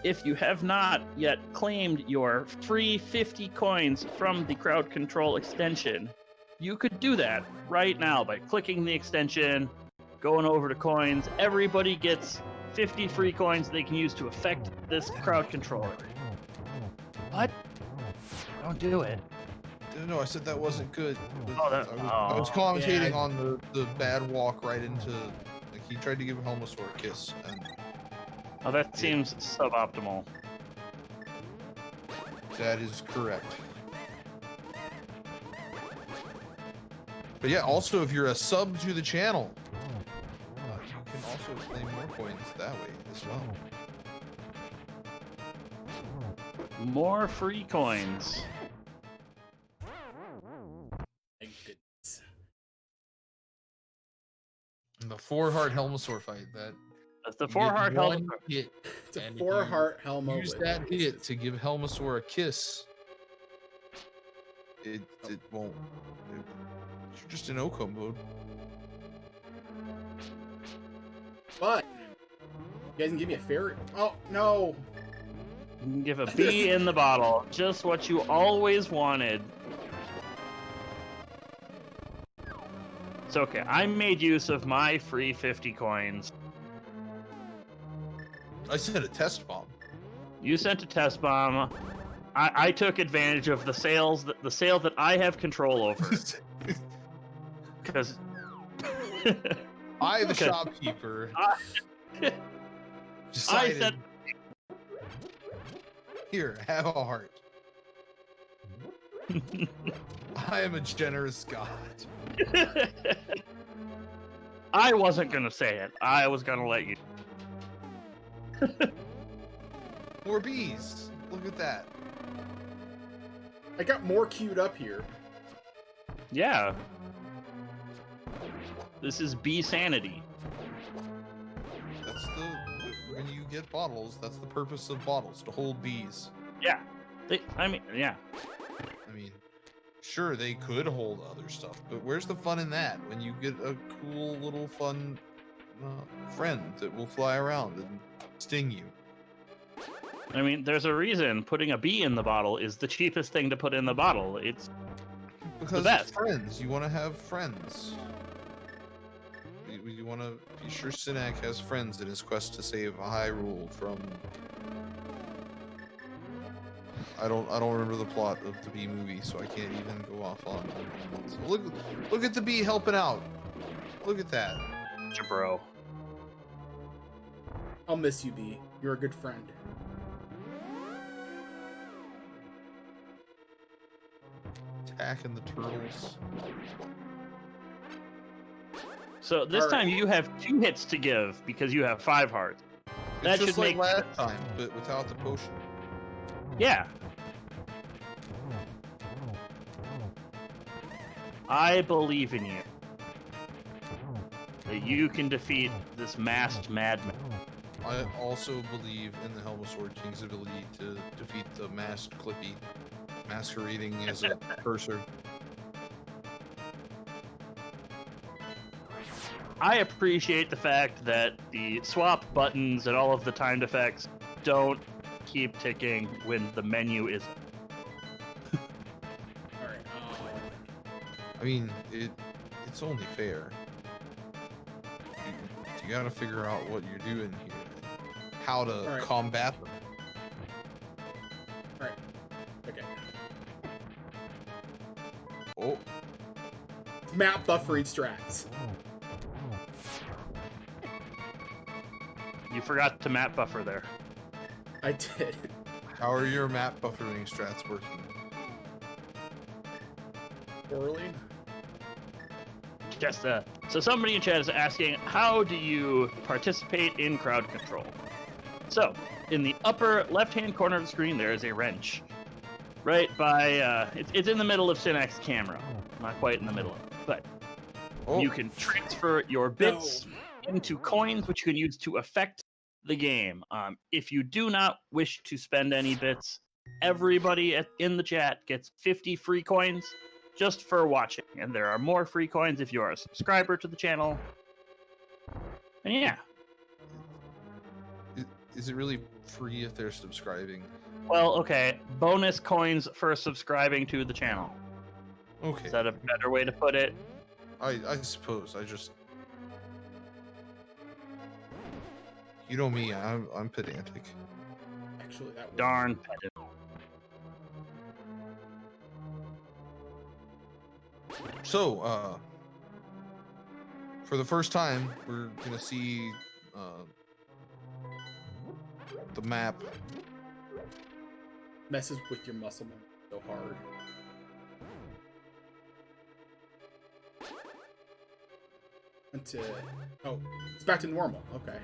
If you have not yet claimed your free 50 coins from the crowd control extension, you could do that right now by clicking the extension, going over to coins. Everybody gets 50 free coins they can use to affect this crowd controller. What? Don't do it. No, I said that wasn't good. Oh, I was commentating yeah. on the bad walk right into. Like he tried to give Helmasaur a kiss, and Oh, that seems suboptimal. that is correct. But yeah, also if you're a sub to the channel, you can also claim more coins that way as well. More free coins. Thank goodness. And the 4-heart Helmasaur fight, That's the you 4-heart get one Helmasaur. hit, It's a and if 4-heart you Helmo. use with that hit kisses. to give Helmasaur a kiss. It won't. You're just in Oko mode. But you guys can give me a fairy. Oh no! You can give a bee in the bottle. Just what you always wanted. It's okay. I made use of my free 50 coins. I sent a test bomb. You sent a test bomb. I took advantage of the sale that I have control over. Because I, the shopkeeper, I decided. said, Here, have a heart. I am a generous god. I wasn't gonna say it. I was gonna let you. More bees. Look at that. I got more queued up here. Yeah. This is bee sanity. That's when you get bottles, that's the purpose of bottles, to hold bees. Yeah. Yeah. I mean, sure, they could hold other stuff, but where's the fun in that when you get a cool little fun friend that will fly around and sting you? I mean, there's a reason putting a bee in the bottle is the cheapest thing to put in the bottle. It's Because best. it's friends. You want to have friends. You want to be sure Synack has friends in his quest to save Hyrule from. I don't remember the plot of the Bee movie, so I can't even go off on. So look at the bee helping out. Look at that. bro. I'll miss you, B. You're a good friend. Attacking the turtles. So this All right. time you have 2 hits to give because you have 5 hearts. That It's just should like make last sense. time, but without the potion. Yeah. I believe in you. That you can defeat this masked madman. I also believe in the Helmasaur King's ability to defeat the masked Clippy, masquerading as a cursor. I appreciate the fact that the swap buttons and all of the timed effects don't keep ticking when the menu is. All right. I mean, it's only fair. You gotta figure out what you're doing here, how to Alright. combat them. All right. Okay. Oh, Map buffering strats. You forgot to map buffer there. I did. how are your map buffering strats working? Poorly. Just so somebody in chat is asking, how do you participate in crowd control? So, in the upper left-hand corner of the screen, there is a wrench. Right by, it's in the middle of Synack's camera. Not quite in the middle of it, but Oh, you can transfer your bits into coins, which you can use to affect the game. If you do not wish to spend any bits, everybody in the chat gets 50 free coins just for watching. And there are more free coins if you are a subscriber to the channel. And yeah, is it really free if they're subscribing? Well, okay. Bonus coins for subscribing to the channel. Okay. Is that a better way to put it? I suppose. I just, you know me, I'm pedantic. Actually, that would... Darn pedant. So, for the first time, we're gonna see the map. messes with your muscle memory so hard. Until... Oh, it's back to normal. Okay.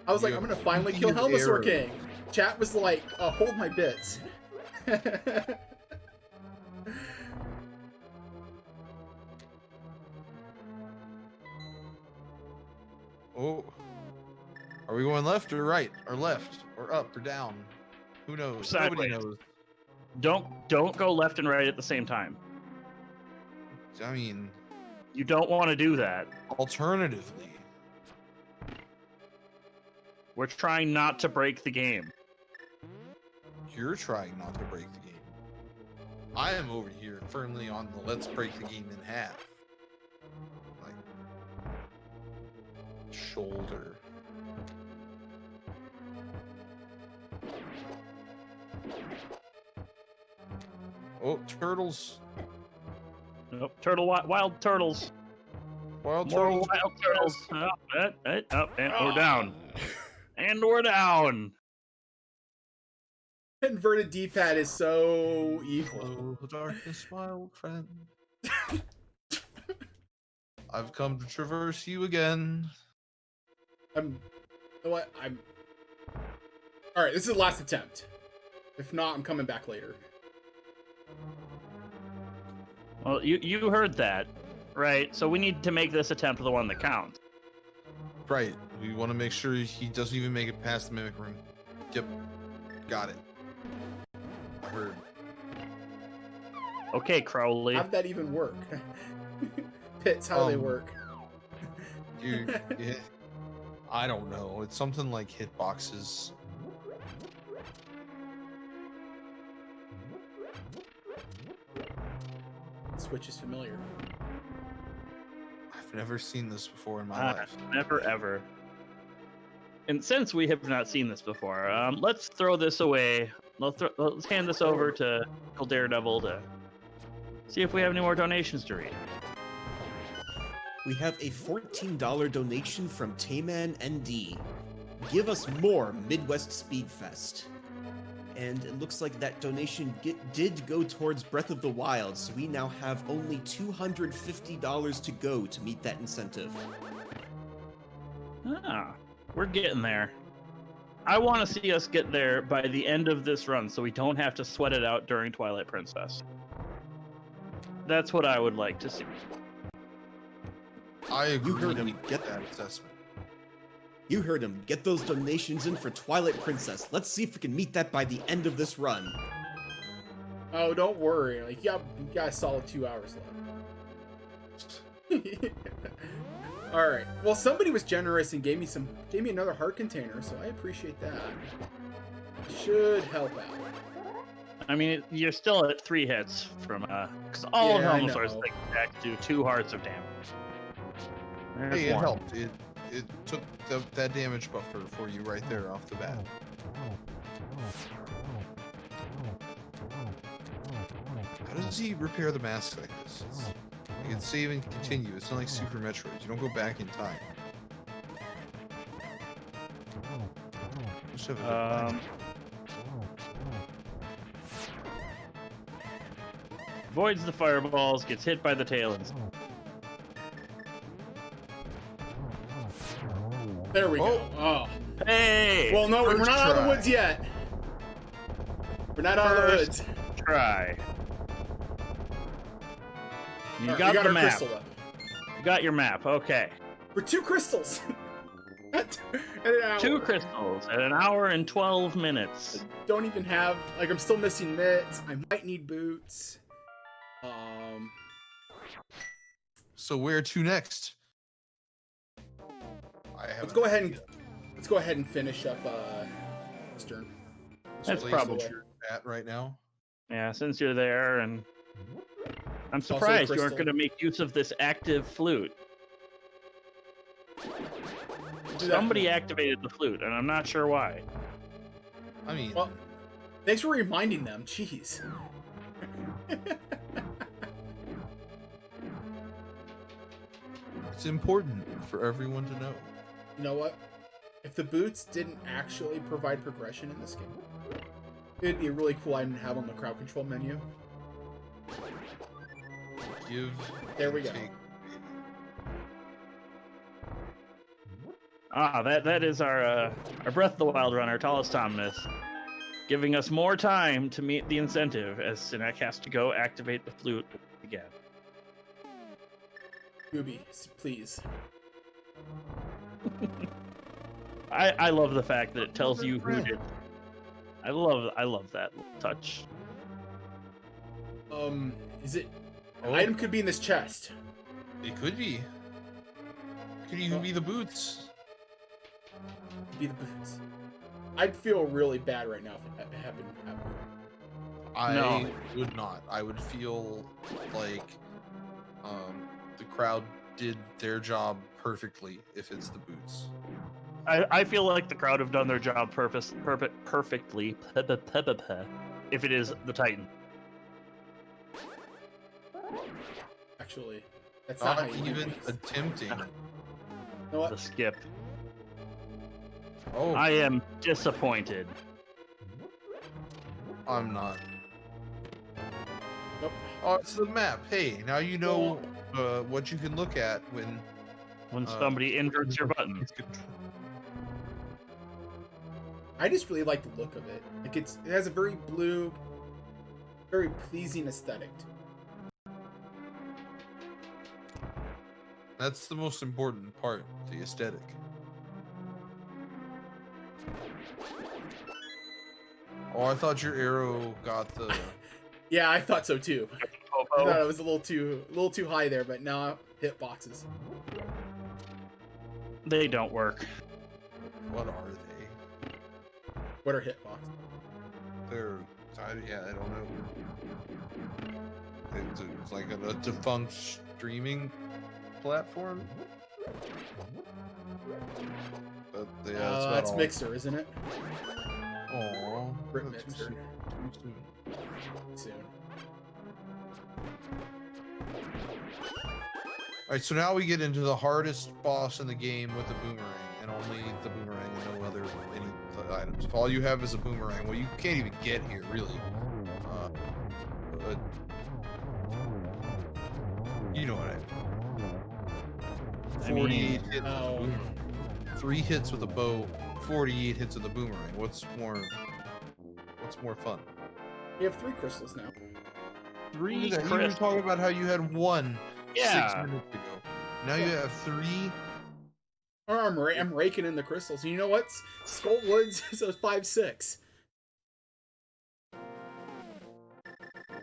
I was like, I'm gonna finally kill Helmasaur King. Chat was like, hold my bits. Oh, are we going left or right or left or up or down? Who knows? Nobody Sideways. knows. Don't go left and right at the same time. I mean, You don't want to do that. alternatively, We're trying not to break the game. you're trying not to break the game. I am over here firmly on the let's break the game in half. Like, shoulder. Oh, turtles. Nope. Wild turtles. Wild More turtles. wild turtles. And we're down. And we're down. Inverted D-pad is so evil. Oh, darkness, my old friend. I've come to traverse you again. You know what? Alright, this is the last attempt. If not, I'm coming back later. Well, you heard that, right? So we need to make this attempt the one that counts. Right. We want to make sure he doesn't even make it past the mimic room. Yep. Got it. I heard. Okay, Crowley. How'd that even work? Pits, how they work. You, yeah, I don't know. It's something like hitboxes. Switch is familiar. I've never seen this before in my life. Never ever. And since we have not seen this before, let's throw this away. Let's hand this over to Uncle Daredevil to see if we have any more donations to read. We have a $14 donation from Tayman ND. Give us more Midwest Speedfest. And it looks like that donation did go towards Breath of the Wild, so we now have only $250 to go to meet that incentive. Ah, we're getting there. I want to see us get there by the end of this run so we don't have to sweat it out during Twilight Princess. That's what I would like to see. I agree. You heard him. Get that assessment. You heard him. Get those donations in for Twilight Princess. Let's see if we can meet that by the end of this run. Oh, don't worry. Like, you got a solid 2 hours left. Alright. Well, somebody was generous and gave me another heart container, so I appreciate that. Should help out. I mean, you're still at 3 hits from, because all of Helmasaur's know. like attack do 2 hearts of damage. There's Hey, it one. helped. It took that damage buffer for you right there off the bat. How does he repair the mask like this? You can save and continue. It's not like Super Metroid. You don't go back in time. Just have a Avoids the fireballs, gets hit by the tails. There we go. Oh. Hey! Well, no, we're First not out of the try. woods yet. We're not out of the woods. Try. You Alright, got we the our map. crystal up. You got your map. Okay. We're 2 crystals. at an hour. 2 crystals at an hour and 12 minutes. Don't even have, like, I'm still missing mitts. I might need boots. Um, So where to next? let's go ahead and finish up Stern. That's Place probably- that you're at right now. Yeah, since you're there, and I'm also a surprised you aren't crystal. going to make use of this active flute. Do that. Somebody activated the flute, and I'm not sure why. I mean, Well, thanks for reminding them. Jeez. it's important for everyone to know. You know what? If the boots didn't actually provide progression in this game, it'd be a really cool item to have on the crowd control menu. Give. There we and go. take. That is our Breath of the Wild run, our tallest Tom myth, giving us more time to meet the incentive as Synack has to go activate the flute again. Gooby, please. I love the fact that it tells you who did. I love that touch. Is it? An Oh. item could be in this chest. It could be. Could even be the boots. Be the boots. I'd feel really bad right now if it happened. I No. would not. I would feel like the crowd did their job perfectly if it's the boots. I feel like the crowd have done their job perfectly if it is the Titan. Actually, that's not, Not how you do even things. attempting. You know what? The skip. Oh, I am disappointed. I'm not. Nope. Oh, it's the map. Hey, now you know what you can look at when When somebody inverts your button. I just really like the look of it. Like it has a very blue, very pleasing aesthetic. That's the most important part, the aesthetic. Oh, I thought your arrow got the. Yeah, I thought so too. I Popo. thought it was a little too high there, but now hit boxes. They don't work. What are they? What are hit boxes? They're. I don't know. It's like a defunct streaming platform. But yeah, that's about That's all. Mixer, isn't it? Aw, Brit that's too Mixer. soon. Too soon. Soon. Alright, so now we get into the hardest boss in the game with the boomerang, and only the boomerang and no other items. If all you have is a boomerang, well, you can't even get here, really. But you know what I mean. 48 hits with a Oh. boomerang. 3 hits with a bow, 48 hits with a boomerang. What's more fun? You have 3 crystals now. Three Look at that, you were crisp. talking about how you had 1 Yeah. 6 minutes ago. Now you have 3. Or I'm raking in the crystals. And you know what? Skull Woods is a 5-6.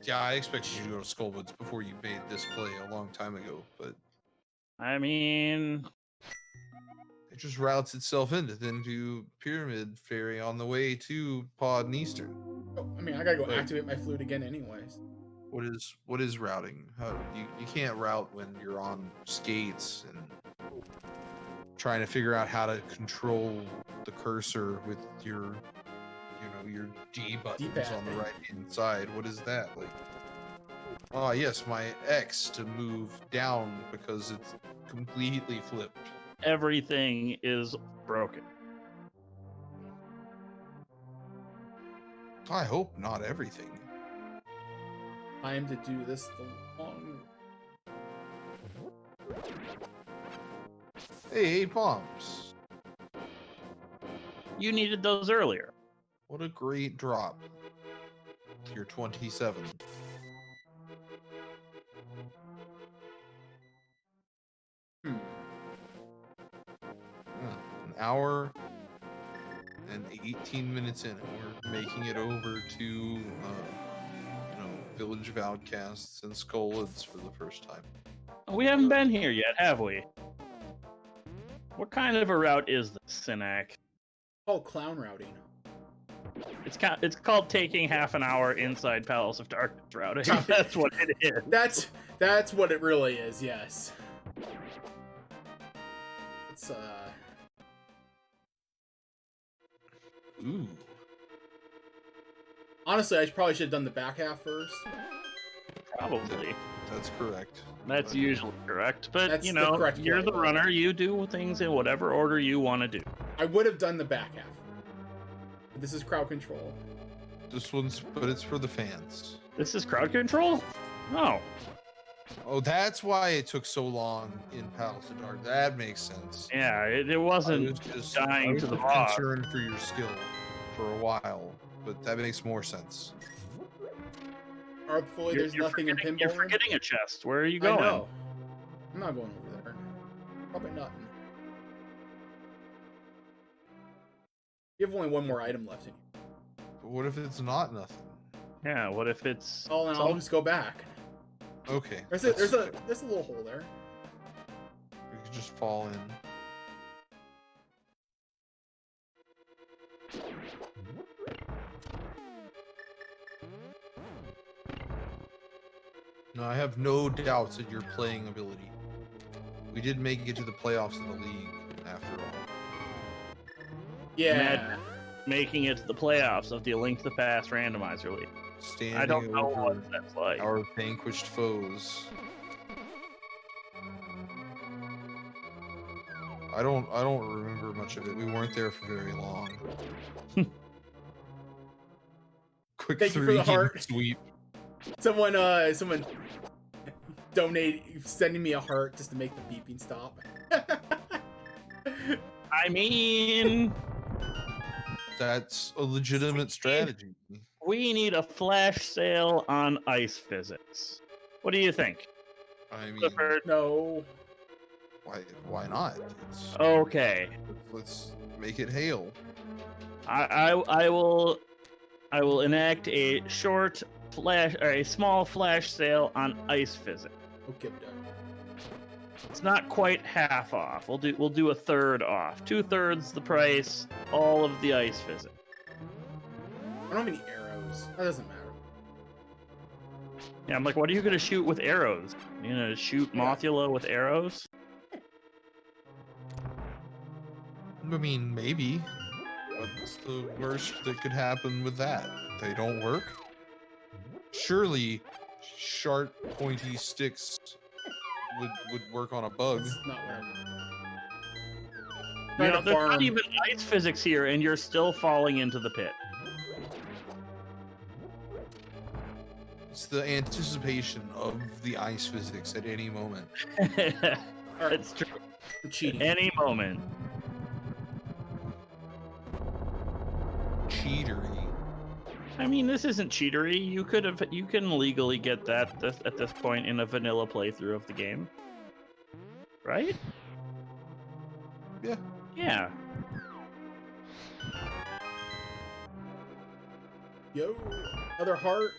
Yeah, I expected you to go to Skullwoods before you made this play a long time ago, but I mean, it just routes itself into Pyramid Fairy on the way to Pod and Eastern. Oh, I mean, I gotta go Wait. activate my flute again anyways. What is routing? How you can't route when you're on skates and trying to figure out how to control the cursor with your your D buttons D-pad. on the right hand side. What is that? Like, oh yes, my X to move down because it's completely flipped. everything is broken. I hope not everything. Time to do this the long. Hey, Palms. You needed those earlier. What a great drop. You're 27. Hmm. An hour and 18 minutes in, and we're making it over to Village of Outcasts and Skolins for the first time. We haven't been here yet, have we? What kind of a route is the Synack? Oh, clown routing. It's called taking half an hour inside Palace of Darkness routing. That's what it is. That's what it really is. Yes. It's Ooh. Honestly, I probably should have done the back half first. Probably. That's correct. That's usually correct, but That's you the know, correct you're way. the runner. You do things in whatever order you want to do. I would have done the back half. But this is crowd control. But it's for the fans. This is crowd control? Oh, Oh, that's why it took so long in Palace of Dark. That makes sense. yeah. It wasn't dying to the boss. concerned for your skill for a while, but that makes more sense. Hopefully, there's nothing in pinball. You're forgetting a chest. Where are you I going? know. I'm not going over there. Probably nothing. You have only one more item left in you. But what if it's not nothing? Yeah. What if it's? Oh, then I'll just go back. Okay. There's a little hole there. We could just fall in. No, I have no doubts at your playing ability. We did make it to the playoffs of the league, after all. Yeah. Making it to the playoffs of the Link to the Past Randomizer League. Standing I don't know over what that's like. our vanquished foes. I don't remember much of it. We weren't there for very long. Quick Thank you for 3 the heart. sweep. Someone sending me a heart just to make the beeping stop. I mean, That's a legitimate strategy. we need a flash sale on ice physics. What do you think? I mean, Clifford? No. why not? Okay, Let's make it hail. I will enact a short flash or a small flash sale on ice physics. Okay, I'm done. It's not quite half off. We'll do a third off. 2/3 the price. All of the ice physics. I don't have any arrows. That doesn't matter. Yeah, I'm like, what are you gonna shoot with arrows? You gonna shoot Mothula with arrows? I mean, maybe. What's the worst that could happen with that? They don't work? Surely sharp, pointy sticks would work on a bug. That's not what I'm... You Trying know, to there's farm. not even ice physics here, and you're still falling into the pit. It's the anticipation of the ice physics at any moment. It's true. I'm cheating. Any moment. Cheatery. I mean, this isn't cheatery. You can legally get that at this point in a vanilla playthrough of the game, right? Yeah. Yeah. Yo, another heart.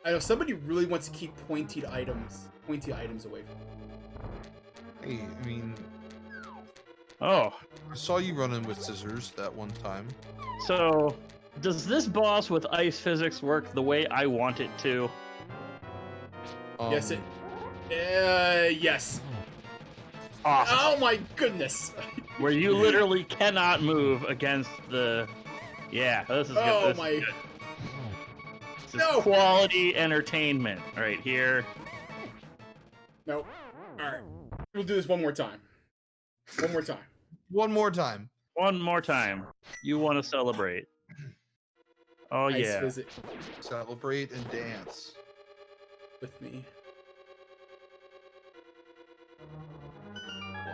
I know somebody really wants to keep pointy items away from me. Hey, I mean, Oh, I saw you running with scissors that one time. so does this boss with ice physics work the way I want it to? Yes, yes. Awesome. Oh my goodness. Where you literally cannot move against the. Yeah, this is good. Oh This is my. good. This is No. quality entertainment right here. No. Alright. We'll do this one more time. One more time. One more time. One more time. You want to celebrate? Oh Ice yeah. visit Celebrate and dance. with me.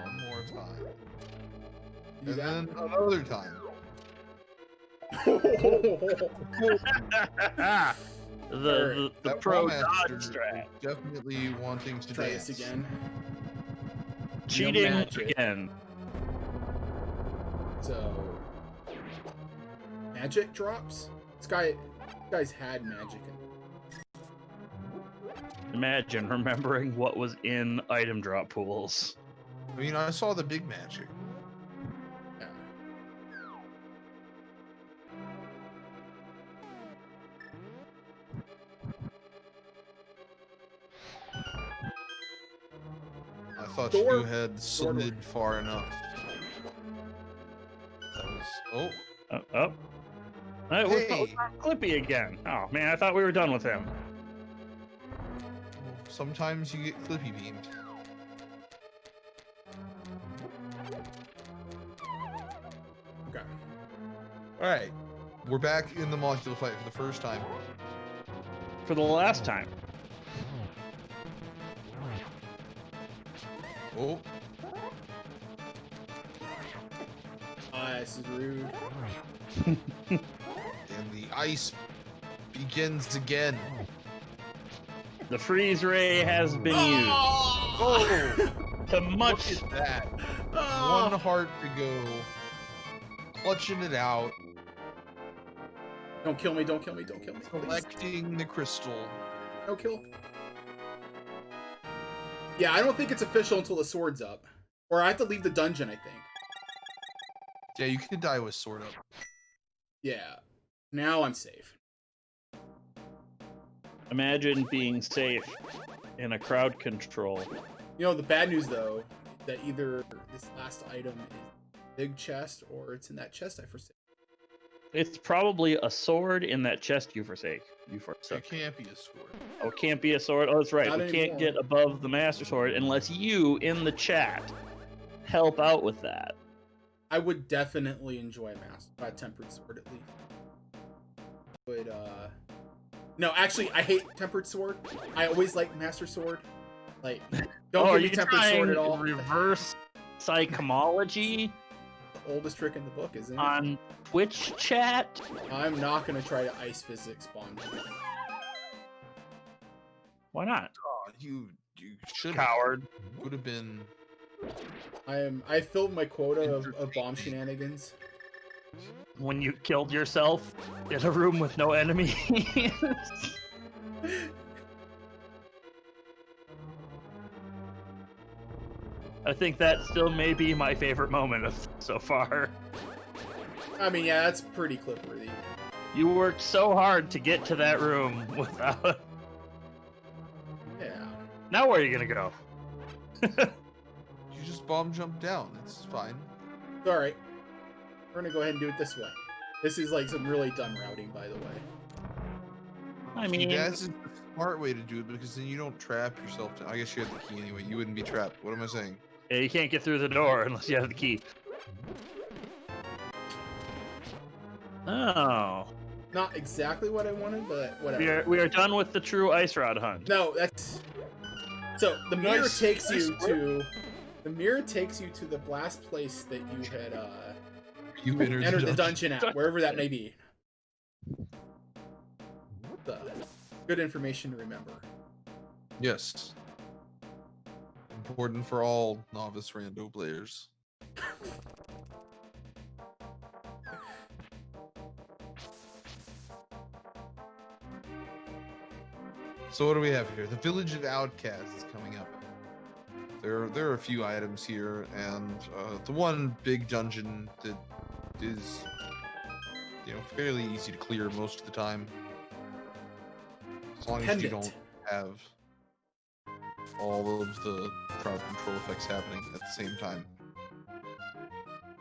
One more time. You And do then another time. the That pro Wamaster dodge is strat. definitely wanting to Try dance. this again. Cheating magic. again. So, magic drops. guy's had magic in Imagine remembering what was in item drop pools. I mean, I saw the big magic. Yeah. I thought Door- you had slid far enough. That was... Oh. Oh. It was Hey. Clippy again. Oh, man, I thought we were done with him. Sometimes you get Clippy beamed. Okay. Alright. We're back in the modular fight for the first time. For the last time. Oh. This is rude. And the ice begins again. The freeze ray has been used. Oh! To much. Look at that. Oh! One heart to go. Clutching it out. Don't kill me, don't kill me, don't kill me. Please. Collecting the crystal. No kill. Yeah, I don't think it's official until the sword's up. Or I have to leave the dungeon, I think. Yeah, you can die with sword up. Yeah. Now I'm safe. Imagine being safe in a crowd control. You know, the bad news, though, that either this last item is big chest or it's in that chest I forsake. It's probably a sword in that chest you forsake. It can't be a sword. Oh, it can't be a sword? Oh, that's right. Not We anymore. can't get above the Master Sword unless you, in the chat, help out with that. I would definitely enjoy a tempered sword at least. Would no, actually, I hate tempered sword. I always like master sword. Like, don't give me tempered sword at all. Reverse psychomology The oldest trick in the book, isn't it? on Twitch chat? I'm not gonna try to ice physics bomb. Why not? Oh, you should Coward. Would have been. I filled my quota of bomb shenanigans. When you killed yourself in a room with no enemies. I think that still may be my favorite moment of so far. I mean, yeah, that's pretty clip-worthy. You worked so hard to get to that room without... Yeah. Now where are you gonna go? You just bomb jump down. It's fine. It's alright. We're gonna go ahead and do it this way. This is like some really dumb routing, by the way. I mean, That's the smart way to do it because then you don't trap yourself. I guess you have the key anyway. You wouldn't be trapped. What am I saying? yeah, you can't get through the door unless you have the key. Oh. Not exactly what I wanted, but whatever. We are done with the true ice rod hunt. No, that's... So, the mirror Nice. takes you Nice. to... The mirror takes you to the last place that you had, You entered the dungeon at, wherever that may be. Good information to remember. Yes. Important for all novice rando players. So what do we have here? The Village of Outcasts is coming up. There are a few items here, and the one big dungeon that is, fairly easy to clear most of the time, as long as you Pendant. don't have all of the crowd control effects happening at the same time.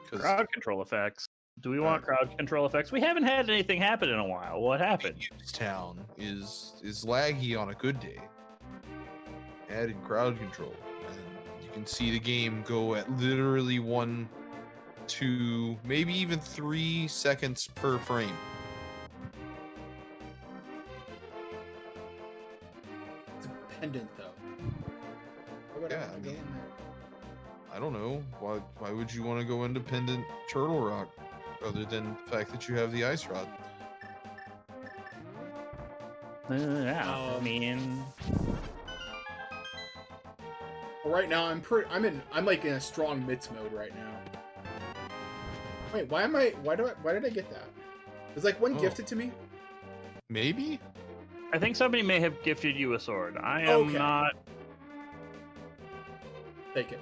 Because Crowd control effects. Do we want crowd control effects? We haven't had anything happen in a while. What happened? Town is laggy on a good day. Added crowd control, and you can see the game go at literally 1, 2, maybe even 3 seconds per frame. It's a pendant, though. Why would I Yeah, wanna I go mean- in there? I don't know why would you want to go independent Turtle Rock, other than the fact that you have the ice rod. Yeah, I mean, Well, right now, I'm like in a strong mitts mode right now. Wait, why did I get that? Was like one Oh. gifted to me? Maybe? I think somebody may have gifted you a sword. I am Okay. not. Take it.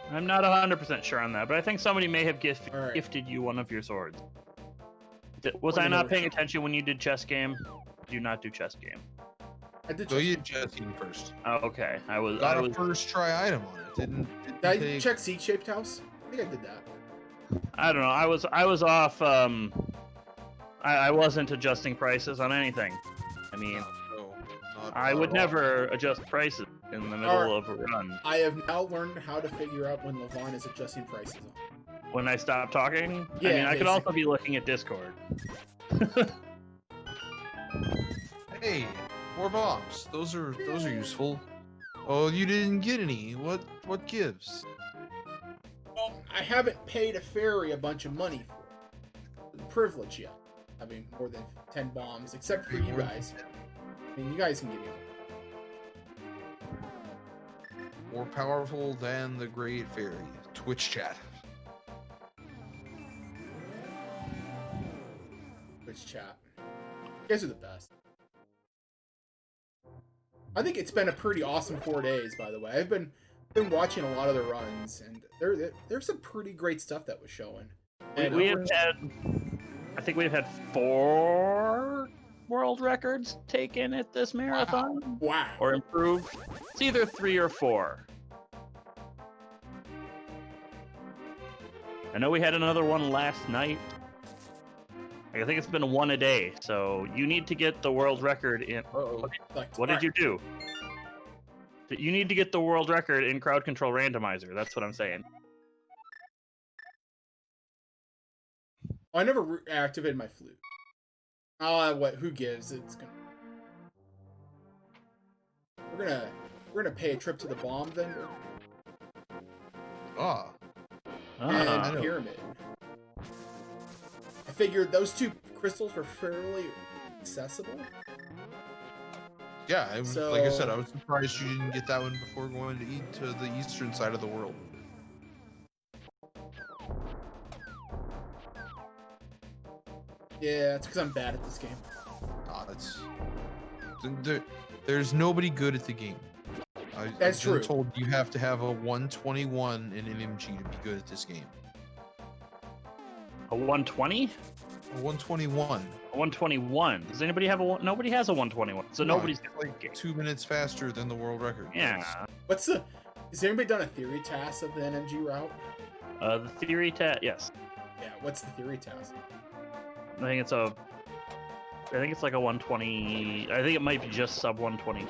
I'm not 100% sure on that, but I think somebody may have All right. gifted you one of your swords. Was We're I gonna not go- paying attention when you did chess game? Do not do chess game. I did. So Check. you just team first. Oh, okay. I was. Got a first try item on it. Didn't Did I take... check seed-shaped house? I think I did that. I don't know. I was off. I wasn't adjusting prices on anything. I mean, No, not I at would all. never adjust prices in the middle Alright. of a run. I have now learned how to figure out when Levon is adjusting prices on. When I stop talking, I Yeah, mean, I could also basically. be looking at Discord. Hey, more bombs. Those are useful. Oh, you didn't get any. What gives? Well, I haven't paid a fairy a bunch of money for the privilege yet. Having more than 10 bombs, except for you guys. I mean, you guys can give me one. More powerful than the Great Fairy. Twitch chat. Twitch chat. You guys are the best. I think it's been a pretty awesome 4 days, by the way. I've been watching a lot of the runs, and there's some pretty great stuff that was showing. And We have had, I think we've had 4 world records taken at this marathon, wow. or improved. It's either 3 or 4. I know we had another one last night. I think it's been 1 a day, so you need to get the world record in. Uh-oh. What did you do? You need to get the world record in crowd control randomizer. That's what I'm saying. I never activated my flute. What? Who gives? It's gonna. We're gonna pay a trip to the bomb vendor Ah. and Ah, know. pyramid. I figured those 2 crystals were fairly accessible. Yeah, like I said, So- I was surprised you didn't get that one before going to the eastern side of the world. Yeah, it's because I'm bad at this game. That's there's nobody good at the game. That's I've been true. told you have to have a 121 in MMG to be good at this game. a 120? A 121. A 121. Does anybody have a one? Nobody has a 121, so No, nobody's it's gonna like get. 2 minutes faster than the world record. Yeah. What's the? Has anybody done a theory task of the NMG route? The theory test. Yes, Yeah. What's the theory task? I think it's a. I think it's like a 120. I think it might be just sub 120.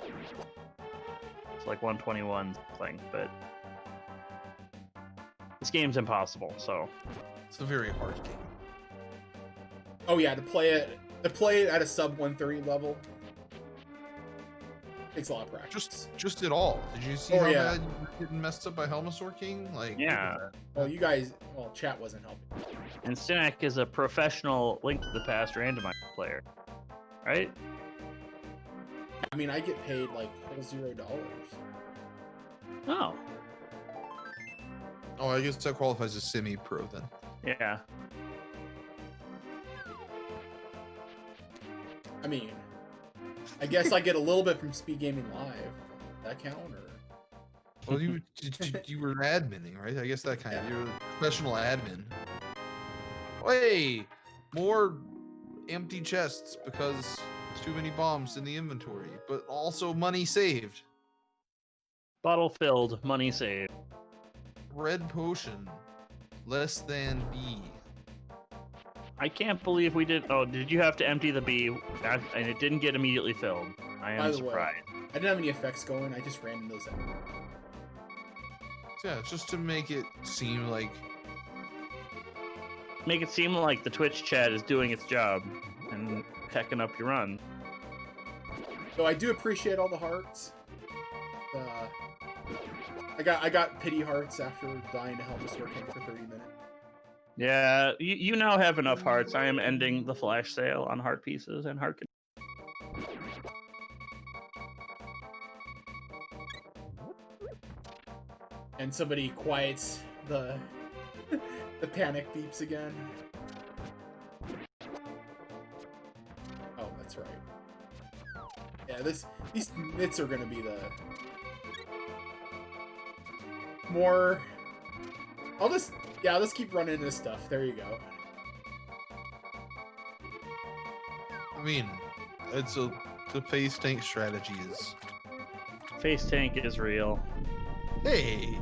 It's like 121 thing, but this game's impossible. So It's a very hard game. Oh yeah, to play it at a sub 130 level takes a lot of practice. Just at all. Did you see Oh, how yeah. bad you were getting messed up by Helmasaur King? Like, yeah. Well, you guys, chat wasn't helping. And Synack is a professional Link to the Past randomizer player, right? I mean, I get paid like whole $0. Oh, Oh, I guess that qualifies as semi-pro then. yeah. I mean, I guess I get a little bit from Speed Gaming Live. That count or? Well, you were adminning, right? I guess that kind of Yeah. you're a professional admin. Hey, more empty chests because too many bombs in the inventory, but also money saved. Bottle filled, money saved. Red potion, less than B. I can't believe we did. Oh, did you have to empty the B and it didn't get immediately filled? I By am the way, surprised. I didn't have any effects going. I just ran those out. Yeah, just to make it seem like Make it seem like the Twitch chat is doing its job and pecking up your run. So I do appreciate all the hearts. I got pity hearts after dying to help us working for 30 minutes. Yeah, you now have enough hearts. I am ending the flash sale on heart pieces and heart. And somebody quiets the the panic beeps again. Oh, that's right. Yeah, these mitts are gonna be the more. I'll just keep running into stuff. There you go. I mean, it's the face tank strategy is. Face tank is real. Hey,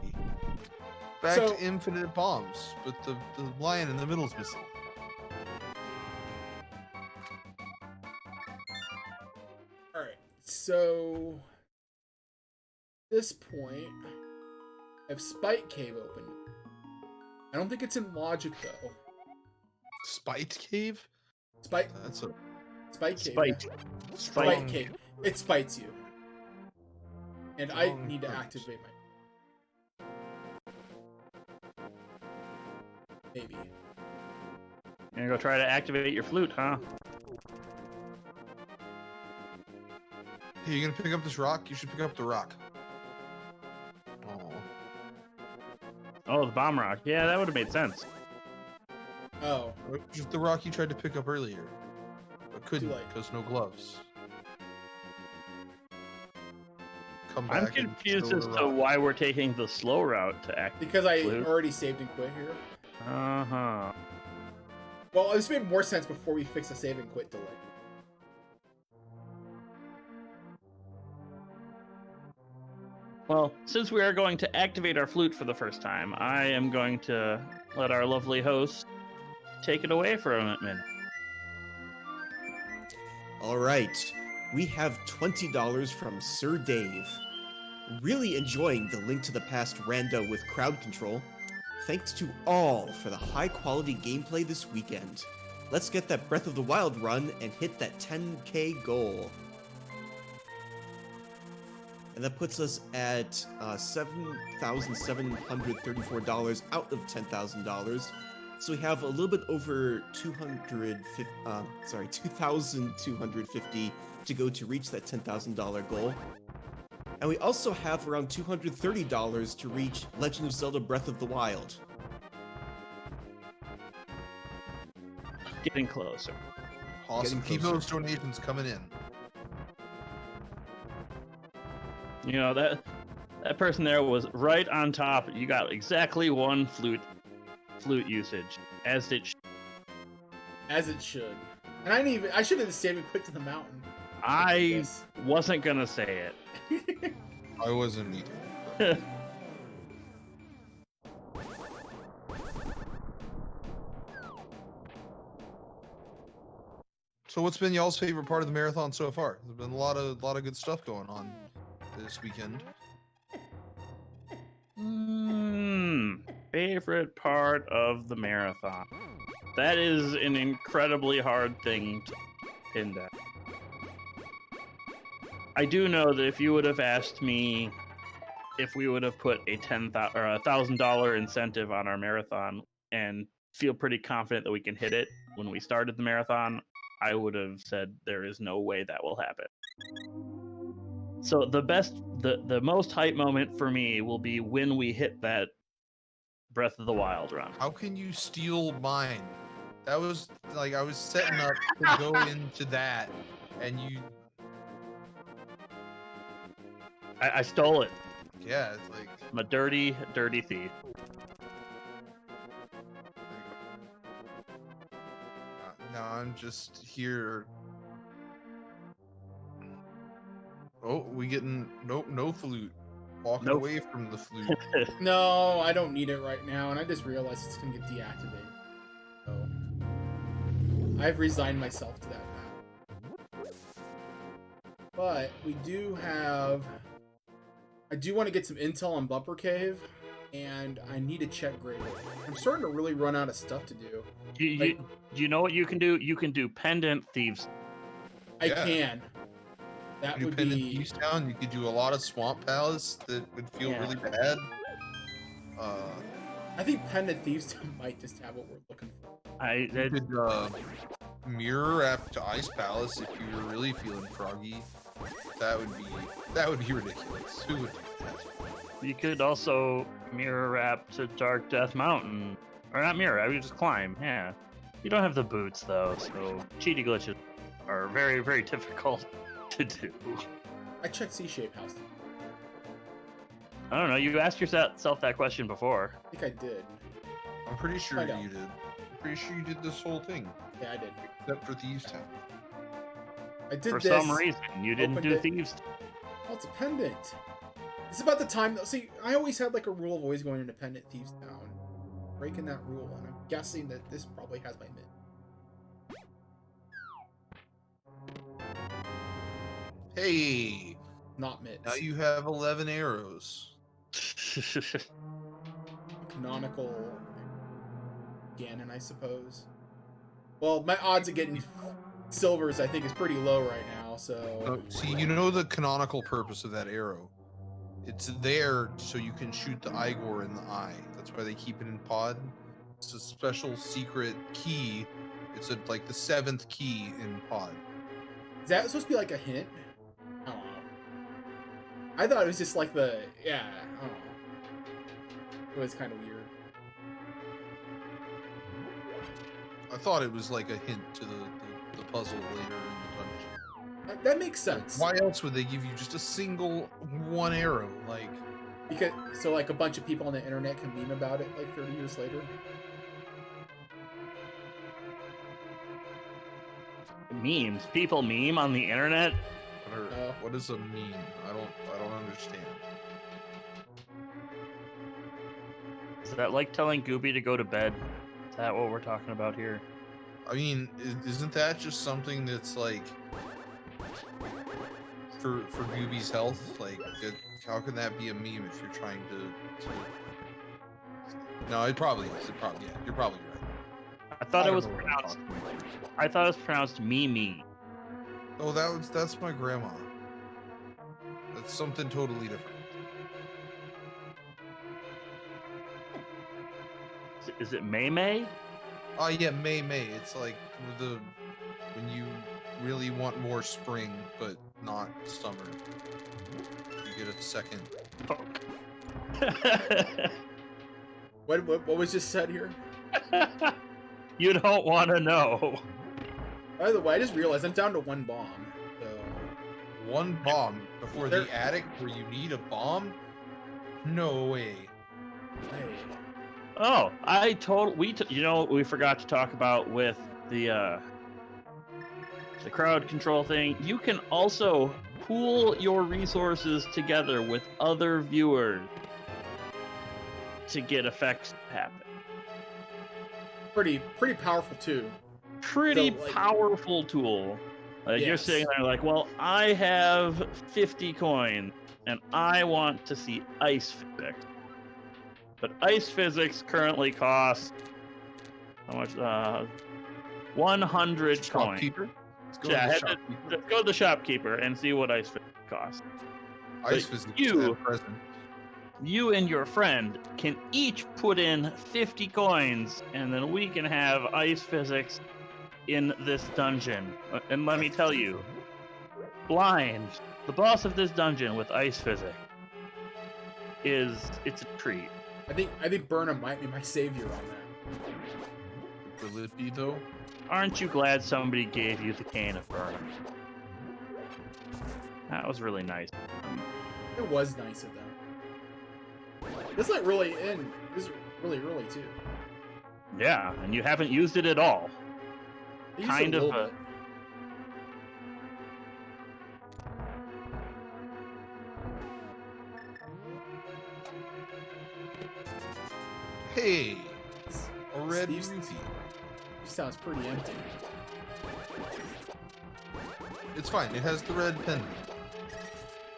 back So- to infinite bombs, but the lion in the middle is missing. All right. So at this point, I have Spite Cave open. I don't think it's in Logic though. Spite cave? Spite That's a Spite Cave. Spite. Yeah. Spite strong. Cave. It spites you. And I Strong need to approach. activate my. Maybe. You're gonna go try to activate your flute, huh? Hey, you gonna pick up this rock? You should pick up the rock. Oh, Oh, the bomb rock. Yeah, that would have made sense. Oh. just the rock you tried to pick up earlier, but couldn't late. because no gloves. Come I'm back and confused steal as the to rock. why we're taking the slow route to activate. Because I Flute. already saved and quit here. Uh-huh. Well, this made more sense before we fix the save and quit delay. Well, since we are going to activate our flute for the first time, I am going to let our lovely host take it away for a minute. All right, we have $20 from Sir Dave. Really enjoying the Link to the Past rando with crowd control. Thanks to all for the high quality gameplay this weekend. Let's get that Breath of the Wild run and hit that 10K goal. And that puts us at $7,734 out of $10,000. So we have a little bit over 2,250 to go to reach that $10,000 goal. And we also have around $230 to reach Legend of Zelda Breath of the Wild. Getting closer. Awesome. Getting Keep closer. those donations coming in. You know, that person there was right on top. You got exactly one flute usage, as it As it should. And I should have saved and quit to the mountain. I Yes. wasn't gonna say it. I wasn't needed. So what's been y'all's favorite part of the marathon so far? There's been a lot of good stuff going on this weekend. Favorite part of the marathon. That is an incredibly hard thing to pin down. I do know that if you would have asked me if we would have put a $1,000 incentive on our marathon and feel pretty confident that we can hit it when we started the marathon, I would have said there is no way that will happen. So the most hype moment for me will be when we hit that Breath of the Wild run. How can you steal mine? That was like I was setting up to go into that, and you. I stole it. Yeah, it's like. I'm a dirty, dirty thief. No, I'm just here. Oh, we getting no flute. Walking No. away from the flute. No, I don't need it right now, and I just realized it's gonna get deactivated. So I've resigned myself to that now. But we do have. I do want to get some intel on Bumper Cave, and I need to check Great Lake. I'm starting to really run out of stuff to do. You know what you can do? You can do pendant thieves. I Yeah. can. That You would could do be. East Town. You could do a lot of Swamp Palace that would feel Yeah. really bad. I think Pendant Thieves might just have what we're looking for. You could mirror wrap to Ice Palace if you were really feeling froggy. That would be ridiculous. Who would do that? You could also mirror wrap to Dark Death Mountain. Or not mirror, I would just climb, yeah. You don't have the boots though, so cheaty glitches are very, very difficult to do? I checked C-shape house. I don't know. You asked yourself that question before. I think I did. I'm pretty sure Find out. you did. I'm pretty sure you did this whole thing, Yeah, I did. except for Thieves Town. I did For this. some reason, you didn't opened do it. Thieves. Oh, it's a pendant. It's about the time. See, I always had like a rule of always going independent Thieves Town. Breaking that rule, and I'm guessing that this probably has my mid. Hey, Not mids. now you have 11 arrows. Canonical Ganon, I suppose. Well, my odds of getting silvers, I think, is pretty low right now. So See, you know the canonical purpose of that arrow. It's there so you can shoot the Igor in the eye. That's why they keep it in pod. It's a special secret key. It's like the 7th key in pod. is that supposed to be like a hint? I don't know. I thought it was just like the I don't know. It was kind of weird. I thought it was like a hint to the puzzle later in the dungeon. That makes sense. Why else would they give you just a single one arrow? Like, Because so like a bunch of people on the internet can meme about it like 30 years later. Memes. People meme on the internet. what is a meme? I don't understand. Is that like telling Gooby to go to bed? Is that what we're talking about here? I mean, isn't that just something that's like for Gooby's health? Like, how can that be a meme if you're trying to... No, it probably is. Yeah, you're probably right. I thought it don't was know what I'm pronounced. talking about. I thought it was pronounced me. Oh, that's my grandma. That's something totally different. Is it May? Oh yeah, May. It's like when you really want more spring, but not summer. You get a second. What was just said here? You don't want to know. By the way, I just realized I'm down to one bomb. So One bomb before There- the attic where you need a bomb? No way. hey. Oh, we forgot to talk about with the crowd control thing. You can also pool your resources together with other viewers to get effects to happen. Pretty powerful too. Pretty So, like- powerful tool. Like you're Yes. sitting there like, well, I have 50 coins and I want to see ice physics. But ice physics currently costs how much? 100 coins. Shopkeeper? Let's go Yeah, to the let's shopkeeper. go to the shopkeeper and see what ice physics costs. Ice but physics you- at present. You and your friend can each put in 50 coins, and then we can have ice physics in this dungeon. And let me tell you, Blind, the boss of this dungeon with ice physics, it's a treat. I think Burnham might be my savior on that. Will it be though? Aren't you glad somebody gave you the cane of burn? That was really nice. It was nice of them. It's like really in. It's really too. Yeah, and you haven't used it at all. I used it Kind a of little a- bit. Hey, a red Steve's- rupee. He sounds pretty empty. It's fine. It has the red pendant.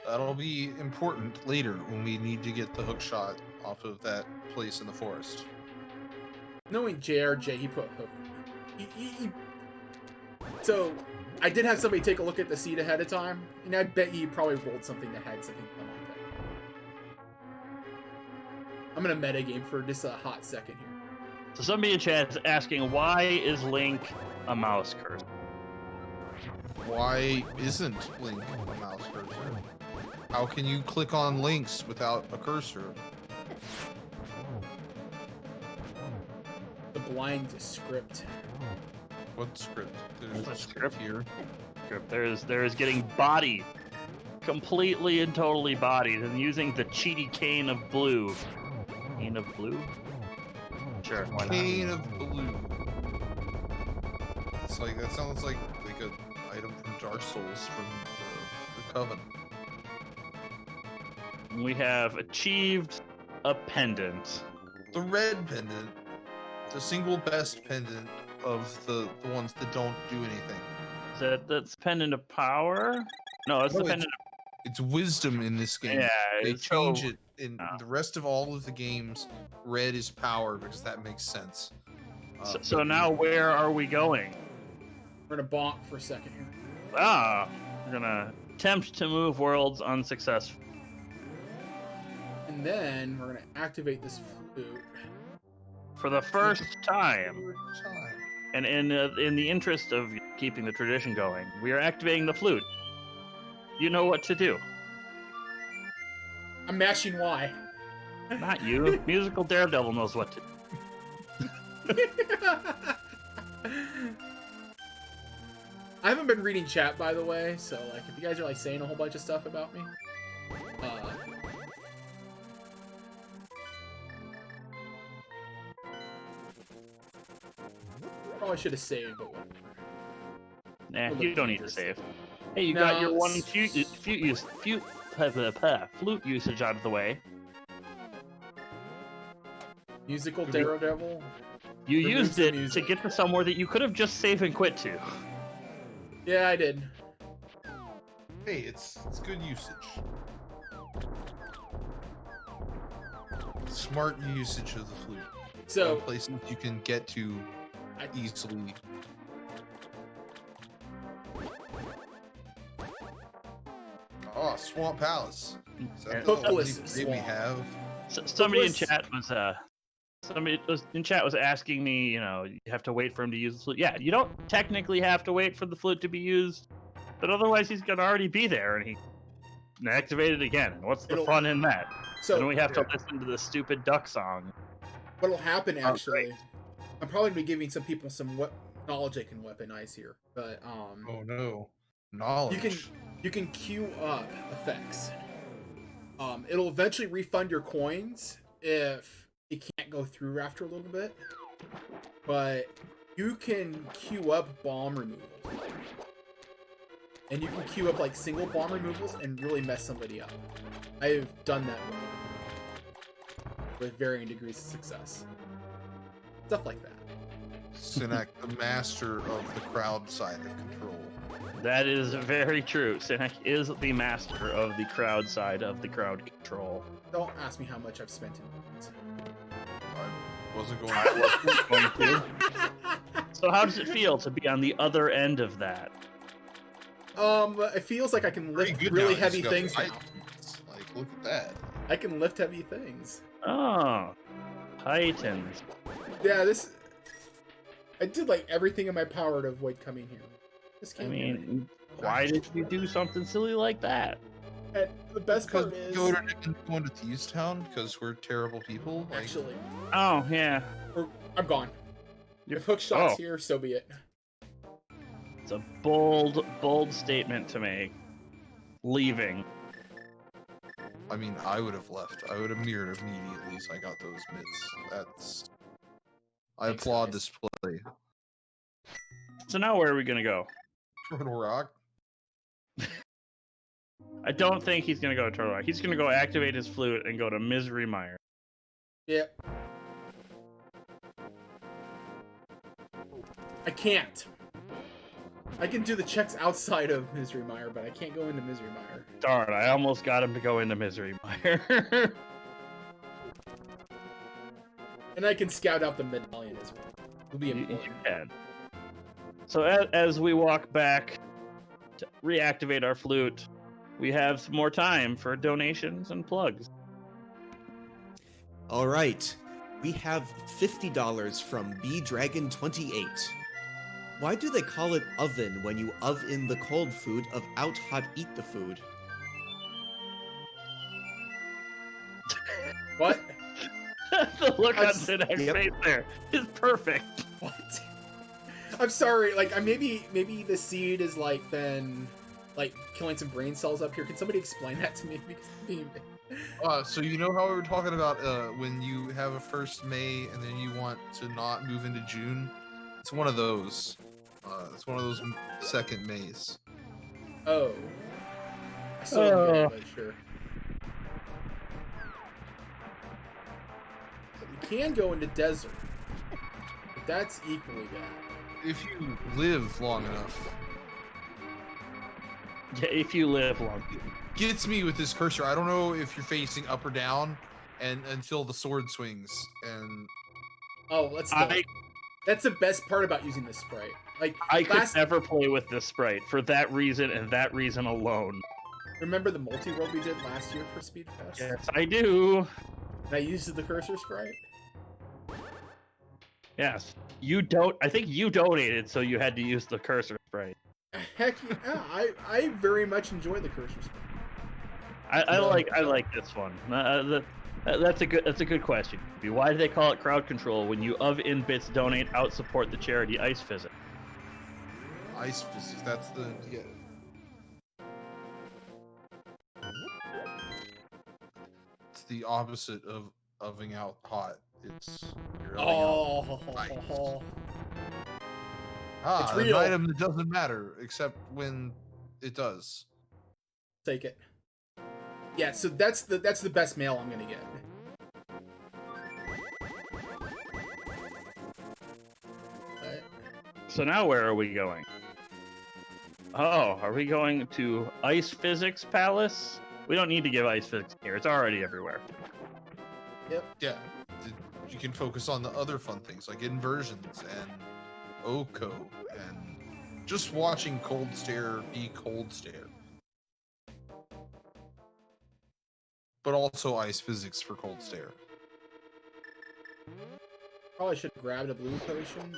That'll be important later when we need to get the hook shot off of that place in the forest. Knowing JRJ, he put hook. He... So, I did have somebody take a look at the seed ahead of time, and I bet he probably rolled something that had something come on it. I'm gonna metagame for just a hot second here. So somebody in chat is asking, why is Link a mouse cursor? Why isn't Link a mouse cursor? How can you click on links without a cursor? The blind script. What script? There's What a script here. script. There is getting bodied, completely and totally bodied, and using the cheaty cane of blue. Cane of blue? Sure, why not? Cane of blue. It's like that sounds like an item from Dark Souls from the Coven. We have achieved a pendant. The red pendant, the single best pendant of the ones that don't do anything. That's pendant of power? No, it's No, the pendant It's wisdom in this game. Yeah, They it's change so- it in the rest of all of the games. Red is power because that makes sense. So now where are we going? We're gonna bonk for a second here. We're gonna attempt to move worlds unsuccessful. And then we're gonna activate this flute. For the first time, Time. and in the interest of keeping the tradition going, we are activating the flute. You know what to do. I'm mashing Y. Not you. Musical Daredevil knows what to do. I haven't been reading chat, by the way, so like if you guys are like saying a whole bunch of stuff about me, probably should have saved, but whatever. Nah, We'll you look don't need to dangerous. save. Hey, you got your one flute usage out of the way. Musical Daredevil. You Remove used some it to music. get to somewhere that you could have just save and quit to. Yeah, I did. Hey, it's good usage. Smart usage of the flute. So Places you can get to easily. Oh, Swamp Palace. Is that And- the Hookless only thing we swamp. have? Somebody in Hookless- chat was asking me, you have to wait for him to use the flute. Yeah, you don't technically have to wait for the flute to be used, but otherwise he's gonna already be there, and he activated again. And what's the It'll- fun in that? So And we have to listen to the stupid duck song. what'll happen actually? great. I'm probably gonna be giving some people some knowledge they can weaponize here, but Oh no, knowledge. you can queue up effects. It'll eventually refund your coins if it can't go through after a little bit, but you can queue up bomb removal, and you can queue up like single bomb removals and really mess somebody up. I've done that with varying degrees of success. Stuff like that. Synack, the master of the crowd side of control. That is very true. Synack is the master of the crowd side of the crowd control. Don't ask me how much I've spent in it. I wasn't going. Going to. So how does it feel to be on the other end of that? It feels like I can Pretty lift good really now. heavy He's got things now. Titans. Like, look at that. I can lift heavy things. Oh, Titans. Yeah, I did like everything in my power to avoid coming here. Just I came here. mean, why did you do something silly like that? And the best Because part is, going to Thieves Town because we're terrible people. Like, actually, Oh, yeah. I'm gone. You're- If Hook shot's oh. here, so be it. It's a bold statement to make. Leaving. I mean, I would have left. I would have mirrored immediately, so I got those mitts. That's. I Thanks, applaud guys. this play. So now where are we gonna go? Turtle Rock. I don't think he's gonna go to Turtle Rock. He's gonna go activate his flute and go to Misery Mire. Yep. I can't. I can do the checks outside of Misery Mire, but I can't go into Misery Mire. Darn, I almost got him to go into Misery Mire. And I can scout out the medallion as well. It'll be You important. can. So as we walk back to reactivate our flute, we have some more time for donations and plugs. All right. We have $50 from BDragon28. Why do they call it oven when you oven the cold food of out hot eat the food? What? The look on I've- Synack's Yep. face there is perfect. What? I'm sorry. Like, maybe the seed is like then like killing some brain cells up here. Can somebody explain that to me? Because So you know how we were talking about when you have a first May and then you want to not move into June? It's one of those. It's one of those second Mays. oh, I still don't get it, but sure. But we can go into desert, but that's equally bad. If you live long enough. Yeah, if you live long. Gets me with this cursor. I don't know if you're facing up or down, and until the sword swings. And oh, that's the best part about using this sprite. Like I could never play with this sprite for that reason and that reason alone. Remember the multi-world we did last year for Speedfest? Yes, I do. And I used the cursor sprite. Yes, I think you donated, so you had to use the cursor sprite. Heck yeah! I very much enjoy the cursor sprite. I like this one. That's a good question. Why do they call it crowd control when you in bits donate out support the charity Ice Physics? Ice Physics. That's the It's the opposite of oving out hot. It's you're oving out ice. It's an item that doesn't matter except when it does. Take it. Yeah, so that's the best mail I'm gonna get. So now where are we going? Oh, are we going to Ice Physics Palace? We don't need to give Ice Physics here. It's already everywhere. Yep. Yeah. You can focus on the other fun things like inversions and Oko and just watching Cold Stare be Cold Stare. But also Ice Physics for Cold Stare. Probably should have grabbed a blue potion.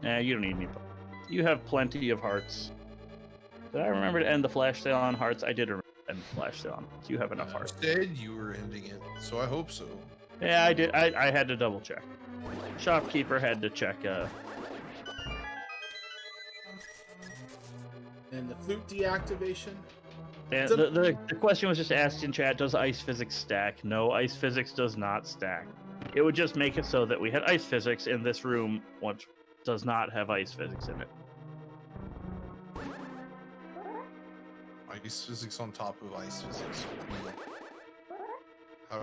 Nah, you don't need any. You have plenty of hearts. Did I remember to end the flash sale on hearts? I did remember to end the flash sale on hearts. You have enough hearts. You said you were ending it, so I hope so. Yeah, I did. I had to double check. Shopkeeper had to check. And the flute deactivation. And the question was just asked in chat, does Ice Physics stack? No, Ice Physics does not stack. It would just make it so that we had Ice Physics in this room, which does not have Ice Physics in it. Ice Physics on top of Ice Physics. How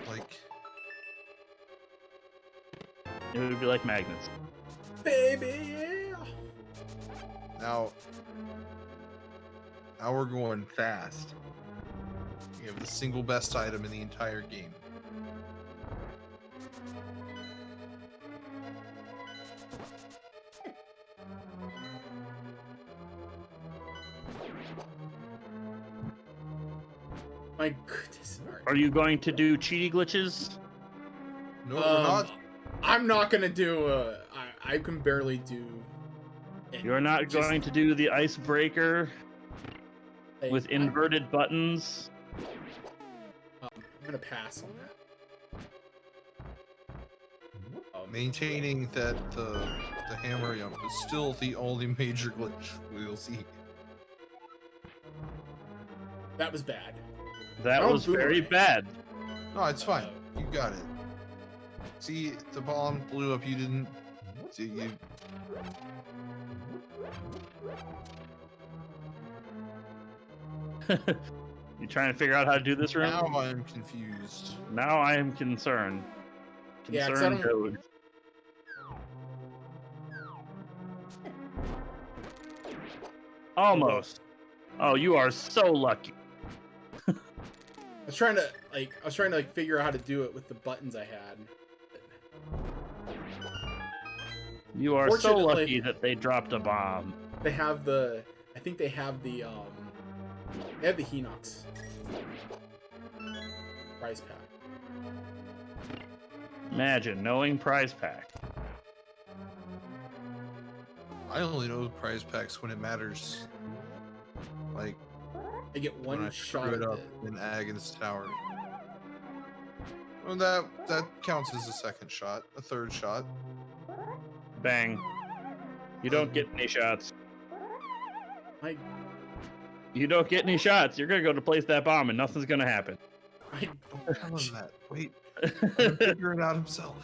like... It would be like magnets. Baby, yeah! Now we're going fast. We have the single best item in the entire game. My goodness. Are you going to do cheaty glitches? No, we're not. I'm not gonna do. I can barely do. You're not going to do the icebreaker with inverted buttons? I'm gonna pass on that. Maintaining that the hammer jump is still the only major glitch we'll see. That was bad. That was very bad. No, it's fine. You got it. See, the bomb blew up. You didn't. You. You trying to figure out how to do this room? Now I'm confused. Now I am concerned. Concerned code. Almost. Oh, you are so lucky. I was trying to figure out how to do it with the buttons I had. You are so lucky that they dropped a bomb. They have I think they have the Hinox prize pack. Imagine knowing prize pack. I only know prize packs when it matters. Like, I get one shot at it in Agon's Tower. Well, that counts as a second shot, a third shot. Bang. You don't get any shots. You don't get any shots. You're gonna go to place that bomb and nothing's gonna happen. Don't tell him that. Wait. Let him figure it out himself.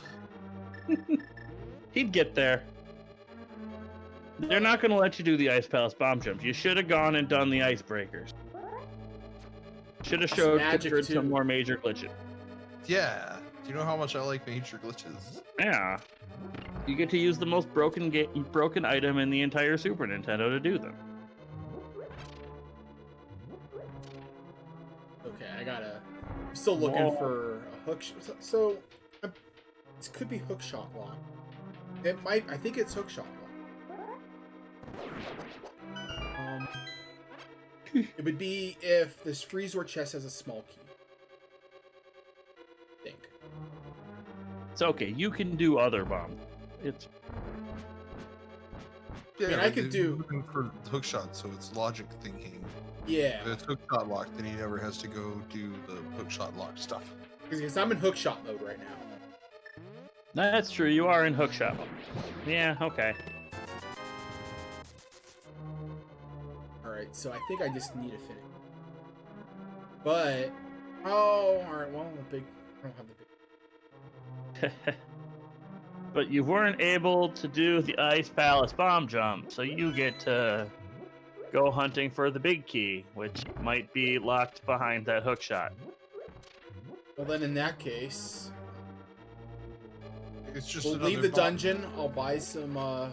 He'd get there. They're not gonna let you do the Ice Palace bomb jump. You should have gone and done the icebreakers. Should have showed Clifford some more major glitches. Yeah. Do you know how much I like major glitches? Yeah. You get to use the most broken item in the entire Super Nintendo to do them. Okay, I'm still looking for a hook. So, this could be hookshot lock. It might. I think it's hookshot lock. It would be if this freeze or chest has a small key. I think. It's okay. You can do other bombs. It's. Yeah, I mean, I could do looking for hookshot, so it's logic thinking. Yeah. If it's hookshot lock, then he never has to go do the hookshot lock stuff. Because I'm in hookshot mode right now. That's true. You are in hookshot. Yeah. Okay. All right. So I think I just need to finish. But all right. Well, I don't have the big. But you weren't able to do the Ice Palace bomb jump, so you get to go hunting for the big key, which might be locked behind that hookshot. Well, then in that case, It's just we'll leave the dungeon. I'll buy some bomb.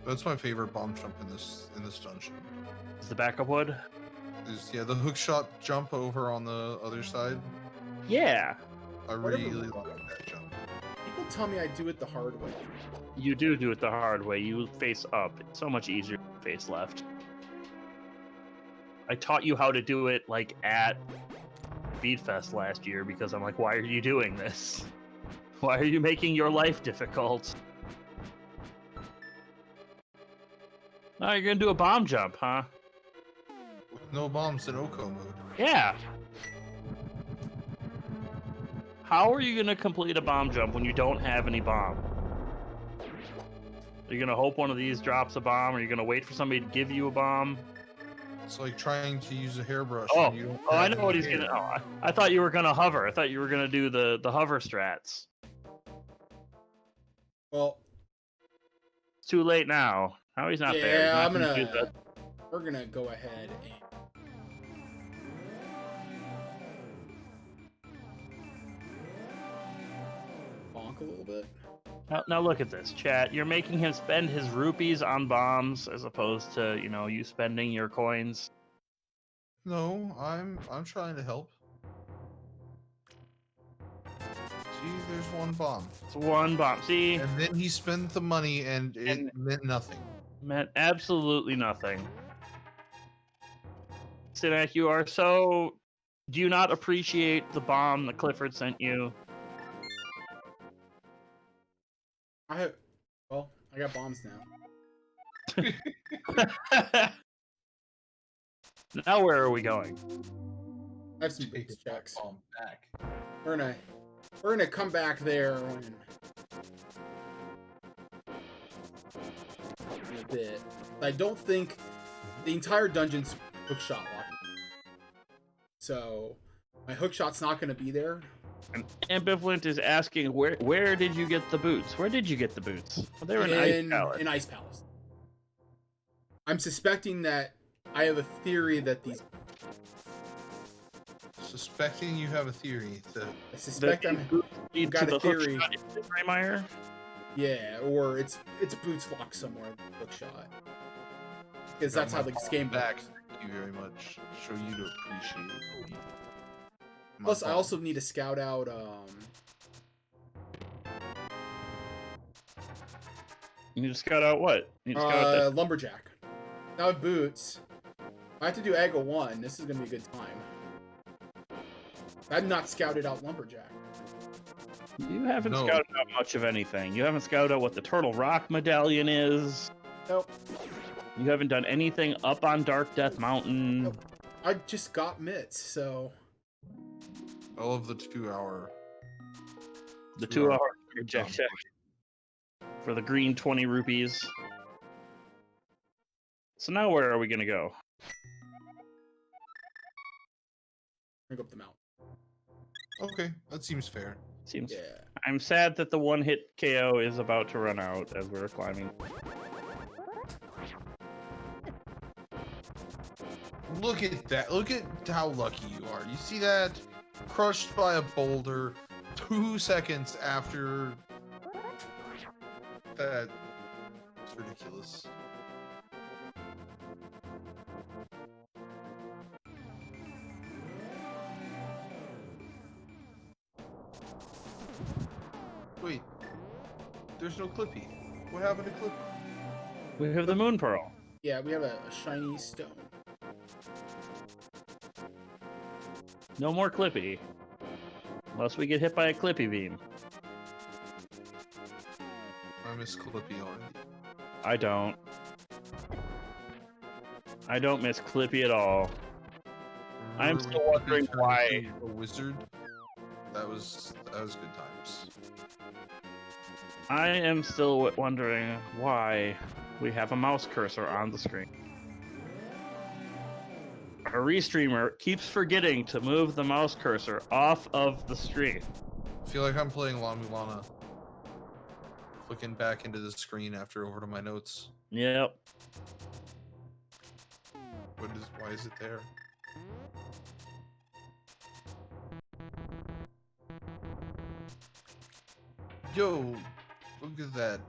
That's my favorite bomb jump in this dungeon. Is the backup wood? The hookshot jump over on the other side. Yeah. I really like that jump. People tell me I do it the hard way. You do it the hard way. You face up. It's so much easier to face left. I taught you how to do it like at Beatfest last year because I'm like, why are you doing this? Why are you making your life difficult? Oh, you're gonna do a bomb jump, huh? With no bombs in Oko mode. Yeah. How are you gonna complete a bomb jump when you don't have any bomb? Are you gonna hope one of these drops a bomb? Or are you gonna wait for somebody to give you a bomb? It's like trying to use a hairbrush. Oh, when you don't I have know what any he's hair. gonna. Oh, I thought you were gonna hover. I thought you were gonna do the hover strats. Well, It's too late now. How he's not there. He's yeah, not do that. we're gonna go ahead and. Bonk a little bit. Now look at this, chat. You're making him spend his rupees on bombs as opposed to you spending your coins. No, I'm trying to help. See, there's one bomb. It's one bomb. See, And then he spent the money and it meant nothing. meant absolutely nothing. Synack, you are so. Do you not appreciate the bomb that Clifford sent you? I got bombs now. Now where are we going? I have some Take boots that checks. bomb back. We're gonna come back there in a bit. I don't think the entire dungeon's hookshot locked. So my hookshot's not gonna be there. And Ambivalent is asking, where did you get the boots? Where did you get the boots? Well, they were in Ice Palace. In Ice Palace. I'm suspecting that I have a theory that these. Suspecting you have a theory that I suspect That I'm. these boots lead got to a the theory. hookshot in Raymire? Yeah, or it's boots locked somewhere. Hookshot. Because that's how this game back. works. Thank you very much. Show you to appreciate me. Plus, I also need to scout out. You need to scout out what? You need to scout out that. Lumberjack. Now with boots. I have to do Aga 1. This is gonna be a good time. I've not scouted out Lumberjack. You haven't No. scouted out much of anything. You haven't scouted out what the Turtle Rock medallion is. Nope. You haven't done anything up on Dark Death Mountain. Nope. I just got mitts, so all of the 2 hour. The To our 2 hour check for the green 20 rupees. So now where are we gonna go? Bring up the mountain. Okay, that seems fair. Seems. Yeah. I'm sad that the one-hit KO is about to run out as we're climbing. Look at that. Look at how lucky you are. You see that? Crushed by a boulder 2 seconds after that. It's ridiculous. Wait. There's no Clippy. What happened to Clippy? We have the Moon Pearl. Yeah, we have a shiny stone. No more Clippy. Unless we get hit by a Clippy beam. I miss Clippy already. I don't. I don't miss Clippy at all. I'm Remember still when Clippy wondering turned why. into a wizard. That was good times. I am still wondering why we have a mouse cursor on the screen. Our restreamer keeps forgetting to move the mouse cursor off of the screen. I feel like I'm playing La Mulana. Flicking back into the screen after over to my notes. Yep. Why is it there? Yo, look at that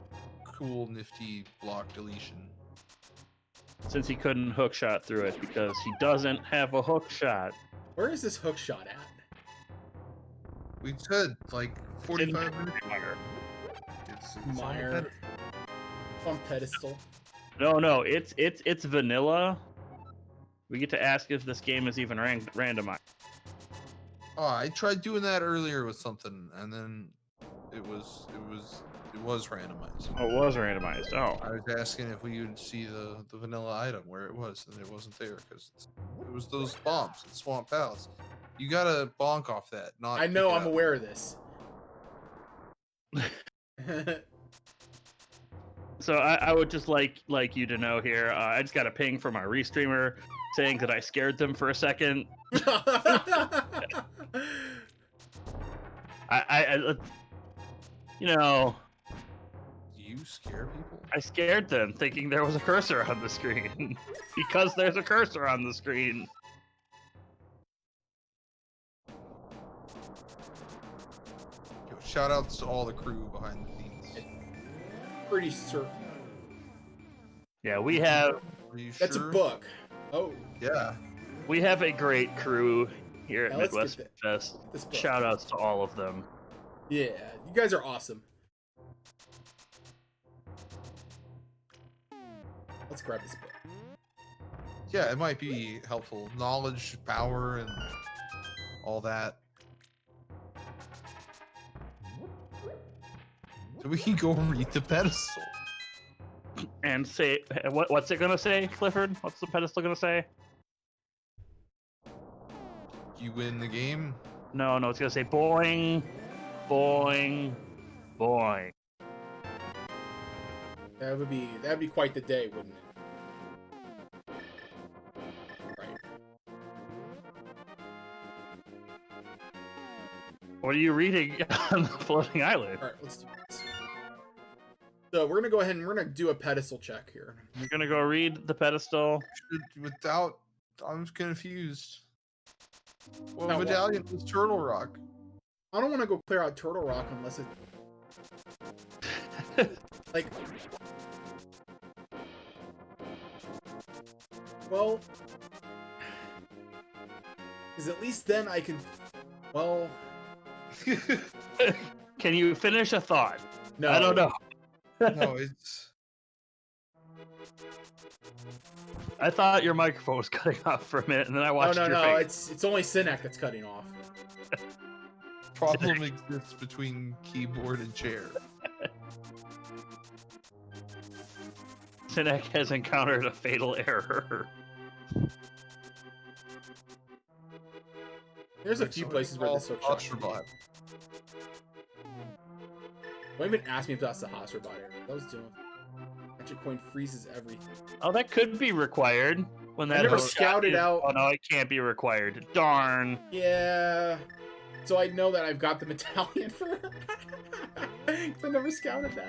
cool, nifty block deletion. Since he couldn't hook shot through it because he doesn't have a hook shot. Where is this hook shot at? We said like 45 minutes. It's on the Meyer. pedestal. On pedestal. No, it's vanilla. We get to ask if this game is even randomized. Oh, I tried doing that earlier with something, and then it was randomized. Oh, it was randomized. Oh. I was asking if we would see the vanilla item where it was, and it wasn't there because it was those bombs in Swamp Palace. You gotta bonk off that. Not. I know. pick it I'm up. aware of this. So I would just like you to know here. I just got a ping from our restreamer saying that I scared them for a second. I you know, Do you scare people? I scared them thinking there was a cursor on the screen because there's a cursor on the screen. Yo, shout outs to all the crew behind the scenes. Pretty certain. Yeah, we have Are you That's sure? a book. Oh, Yeah. a great crew here at Yeah, let's Midwest get Fest. this book. Shout outs to all of them. Yeah, you guys are awesome. Let's grab this book. Yeah, it might be helpful. Knowledge, power, and all that. So we can go read the pedestal. And say what's it gonna say, Clifford? What's the pedestal gonna say? You win the game. No, it's gonna say boing, boing, boing. That'd be quite the day, wouldn't it? Right. What are you reading on the floating island? All right, let's do this. So we're gonna go ahead and we're gonna do a pedestal check here. You're gonna go read the pedestal. I'm confused. What Now what? medallion was Turtle Rock? I don't want to go clear out Turtle Rock unless it like. Well, because at least then I can. Well, Can you finish a thought? no, I don't know. No, it's I thought your microphone was cutting off for a minute, and then I No, watched no, your no. face. It's only Synack that's cutting off. problem exists between keyboard and chair. Synack has encountered a fatal error. There's a few places where this hook I'll shot. survive. Don't even ask me if that's the house robot area. What I was doing. Magic coin freezes everything. Oh, that could be required. When that I never hook shot scouted is- out. Oh no, it can't be required. Darn. Yeah. So I know that I've got the medallion for. I never scouted that.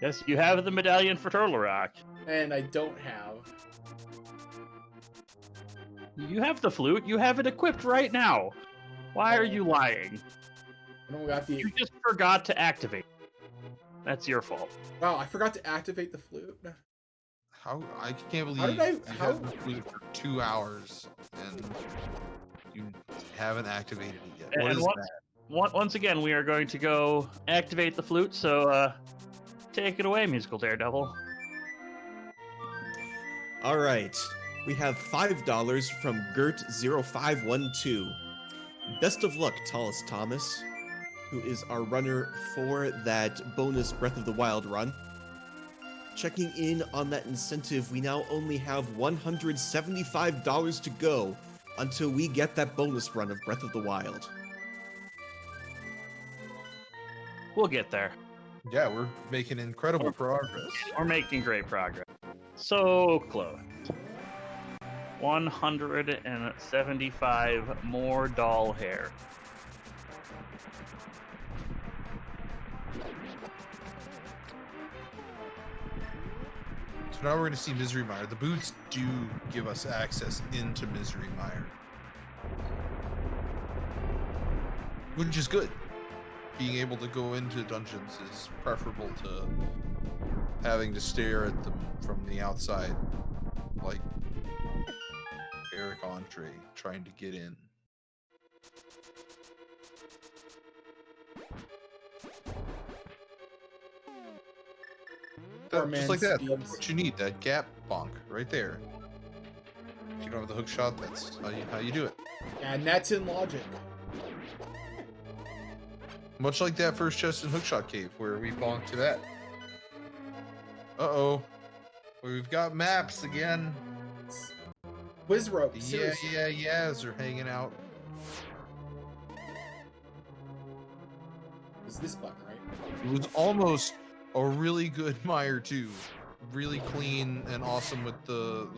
Yes, you have the medallion for Turtle Rock. And I don't have. You have the flute. You have it equipped right now. Why are you lying? I don't got the. You just forgot to activate. That's your fault. Wow, I forgot to activate the flute. How I can't believe How did I- you how- had the flute for 2 hours and you haven't activated it yet. What And is once, once again, we are going to go activate the flute. So take it away, musical daredevil. All right. We have $5 from Gert0512. Best of luck, Tallest Thomas, who is our runner for that bonus Breath of the Wild run. Checking in on that incentive, we now only have $175 to go until we get that bonus run of Breath of the Wild. We'll get there. that? Yeah, we're making incredible progress. We're making great progress. So close. 175 more doll hair. So now we're going to see Misery Mire. The boots do give us access into Misery Mire, which is good. Being able to go into dungeons is preferable to having to stare at them from the outside, like Eric Andre trying to get in. Poor Just like man's that. speeds. That's what you need. That gap bonk right there. If you don't have the hook shot, that's how you do it. And that's in logic. Much like that first chest in Hookshot Cave, where we bonked to that. Uh-oh. We've got maps again. Whiz rope. The Seriously. yeahs are hanging out. It's this button, right? It was almost a really good Mire too. Really clean and awesome with the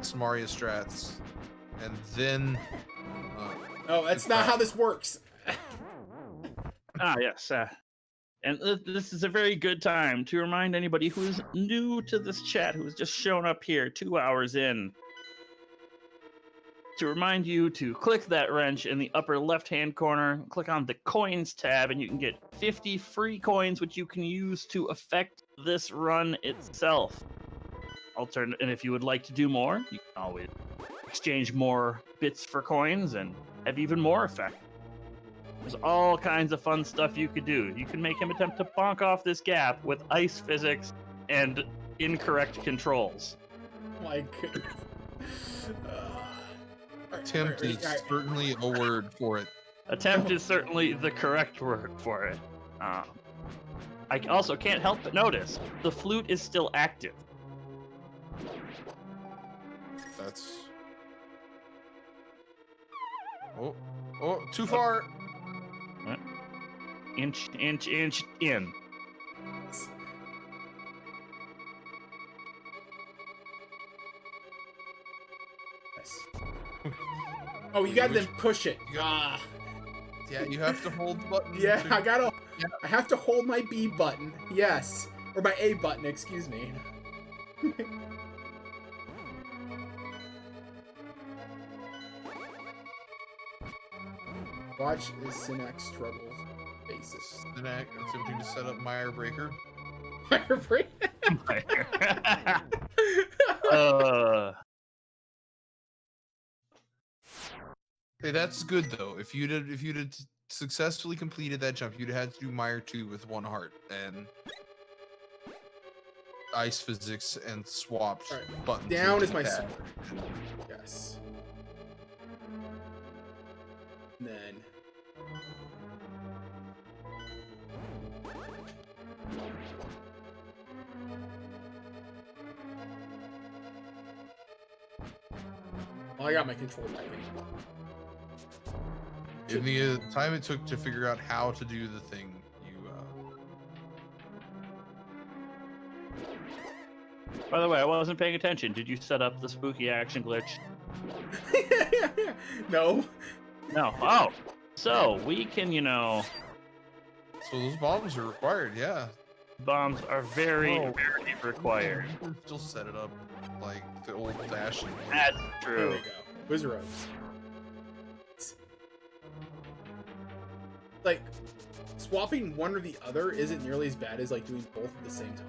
Samaria strats. And then Oh, that's not how this works. Ah, yes. And this is a very good time to remind anybody who is new to this chat, who has just shown up here 2 hours in, to remind you to click that wrench in the upper left-hand corner, click on the coins tab, and you can get 50 free coins, which you can use to affect this run itself. And if you would like to do more, you can always exchange more bits for coins and have even more effect. There's all kinds of fun stuff you could do. You can make him attempt to bonk off this gap with ice physics and incorrect controls. My goodness. attempt is certainly a word for it. Attempt is certainly the correct word for it. I also can't help but notice the flute is still active. That's... Oh, too far! Inch in. Yes. Oh, you gotta then push it. Ah. Yeah, you have to hold the button. Yeah, to- I gotta. Yeah. I have to hold my B button. Yes, or my A button. Excuse me. Watch as Synack struggles. Faces. Synack attempting to set up Mire Breaker. Fire break. Hey, that's good though. If you'd have successfully completed that jump, you'd have had to do Mire 2 with one heart and ice physics and swapped Alright, buttons. down with is the my pad. sword. Yes. And then. Oh, I got my control back in. In the time it took to figure out how to do the thing, By the way, I wasn't paying attention. Did you set up the spooky action glitch? No. No. Oh, so we can, So those bombs are required, yeah. bombs are very, Oh. very required. You can still set it up like the old-fashioned way. That's There true. we go. Wizard. Like, swapping one or the other isn't nearly as bad as like doing both at the same time.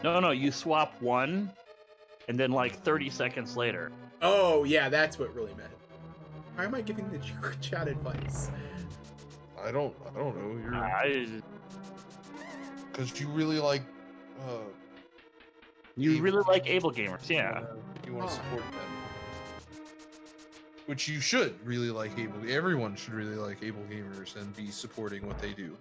No, you swap one, and then like 30 seconds later. Oh yeah, that's what really meant. Why am I giving the chat advice? I don't know. You're I, because you really like. you Able really like able gamers, yeah. You want Oh. to support them. Which you should really like able. Everyone should really like able gamers and be supporting what they do.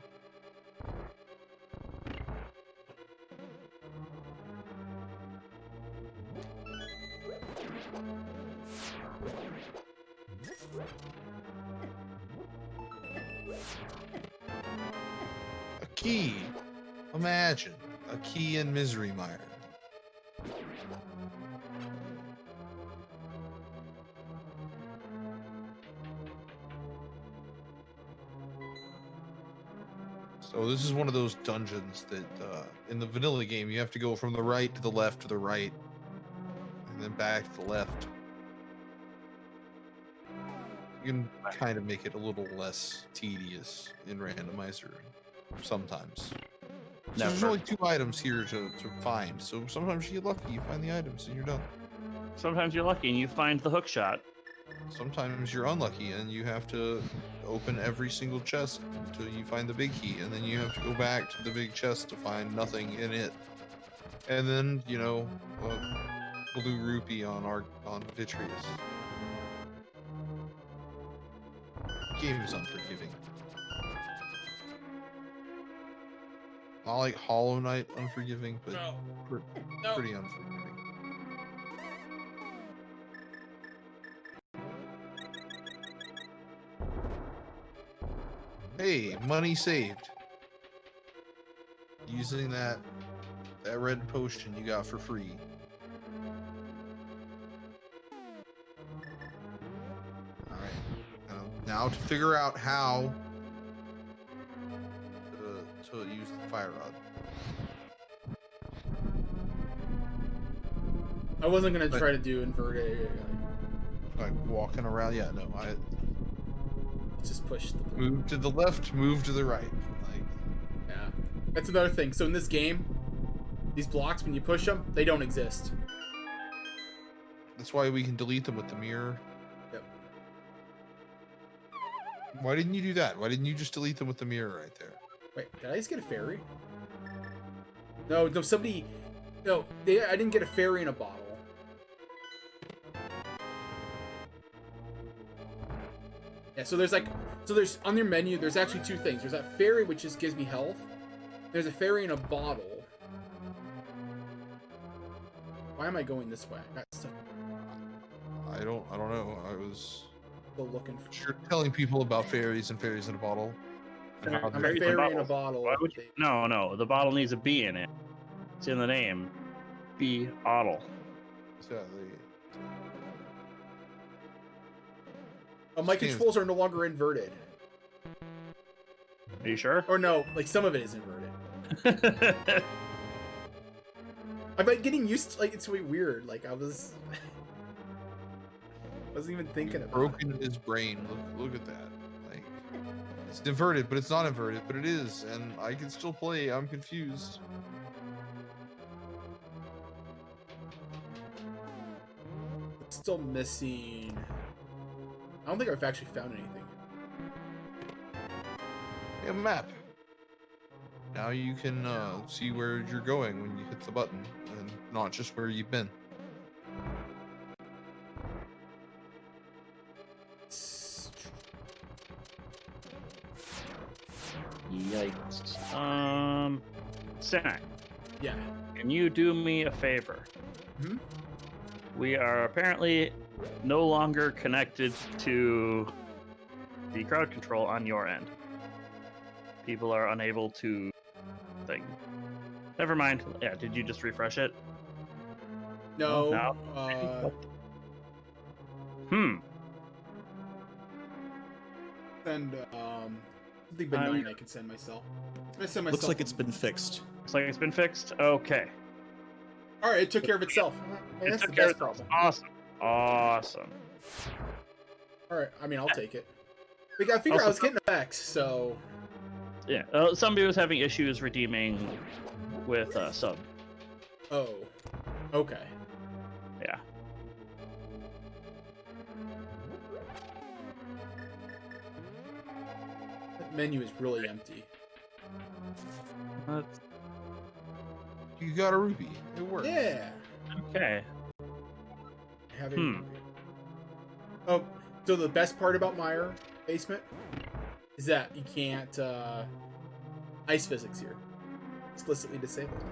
A key. Imagine a key in Misery Mire. So this is one of those dungeons that in the vanilla game you have to go from the right to the left to the right, and then back to the left. You can kind of make it a little less tedious in Randomizer sometimes. So there's Never. only 2 items here to find, so sometimes you get lucky, you find the items and you're done. Sometimes you're lucky and you find the hook shot. Sometimes you're unlucky and you have to open every single chest until you find the big key, and then you have to go back to the big chest to find nothing in it. And then, blue rupee on Vitreous. Game is unforgiving. Not like Hollow Knight unforgiving, but No. pre- No. pretty unforgiving. Hey, money saved. Using that red potion you got for free. Alright. Now to figure out how to use the fire rod. I wasn't gonna But- try to do inverted. Like walking around. Yeah, no. I Just push the. move to the left, move to the right. Like, Yeah, that's another thing. So in this game, these blocks, when you push them, they don't exist. that's why we can delete them with the mirror. Yep. Why didn't you do that? Why didn't you just delete them with the mirror right there? Wait, did I just get a fairy? No, somebody. No, I didn't get a fairy in a bottle. Yeah, so there's on your menu, there's actually 2 things. There's that fairy, which just gives me health. There's a fairy in a bottle. Why am I going this way? I got stuck I don't know. I was still looking for. sure telling people about fairies and fairies in a bottle. And how I'm a they're- Fairies in fairy in a bottles. bottle. Why would you? No, the bottle needs a B in it. It's in the name. B bottle. yeah, Oh, my Stands- controls are no longer inverted. Are you sure? Or no, like some of it is inverted. I'm like getting used to, like, it's really weird. Like I wasn't even thinking about it. broken his brain. Look at that. Like, it's inverted, but it's not inverted, but it is, and I can still play. I'm confused. It's still missing. I don't think I've actually found anything. You have a map. Now you can see where you're going when you hit the button, and not just where you've been. Yikes. Synack, Yeah. can you do me a favor? Hmm? We are apparently no longer connected to the crowd control on your end. People are unable to thing. Never mind. Yeah, did you just refresh it? No. now- Hmm. Send something benign I can send myself. I send myself. Looks like it's been fixed. Looks like it's been fixed. Okay. All right, it took care of itself. It That's took the care best of itself. problem. Awesome. All right, I mean, I'll take it. I figured I was getting effects, so Yeah. Somebody was having issues redeeming with sub. oh, okay. Yeah. That menu is really empty. You got a rupee. It works. Yeah. Okay. Having. Oh, so the best part about Meyer Basement is that you can't ice physics here. Explicitly disabled.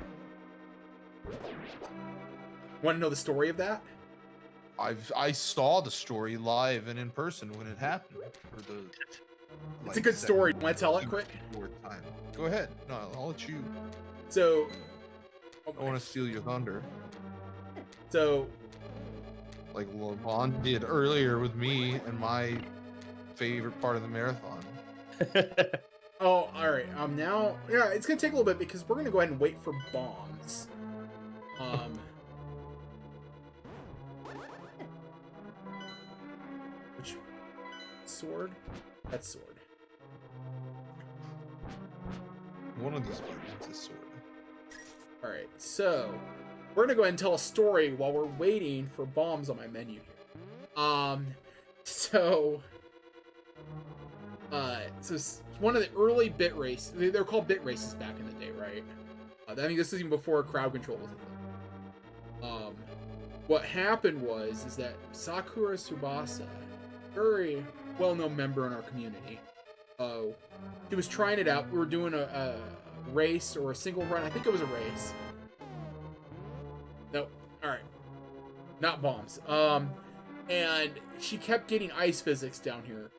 Want to know the story of that? I saw the story live and in person when it happened for the. It's a good story. Want to tell it quick? Time. Go ahead. No, I'll let you. So. I don't want to steal your thunder. So. Like Levon did earlier with me and my favorite part of the marathon. Oh, all right. Now, yeah, it's gonna take a little bit because we're gonna go ahead and wait for bombs. Which sword? That sword. One of these buttons is sword. All right, so we're gonna go ahead and tell a story while we're waiting for bombs on my menu here. So it's one of the early bit races. They're called bit races back in the day, right? I think this is even before crowd control was a thing. What happened is that Sakura Tsubasa, very well-known member in our community, he was trying it out. We were doing a race or a single run. I think it was a race. No, all right, not bombs. And she kept getting ice physics down here,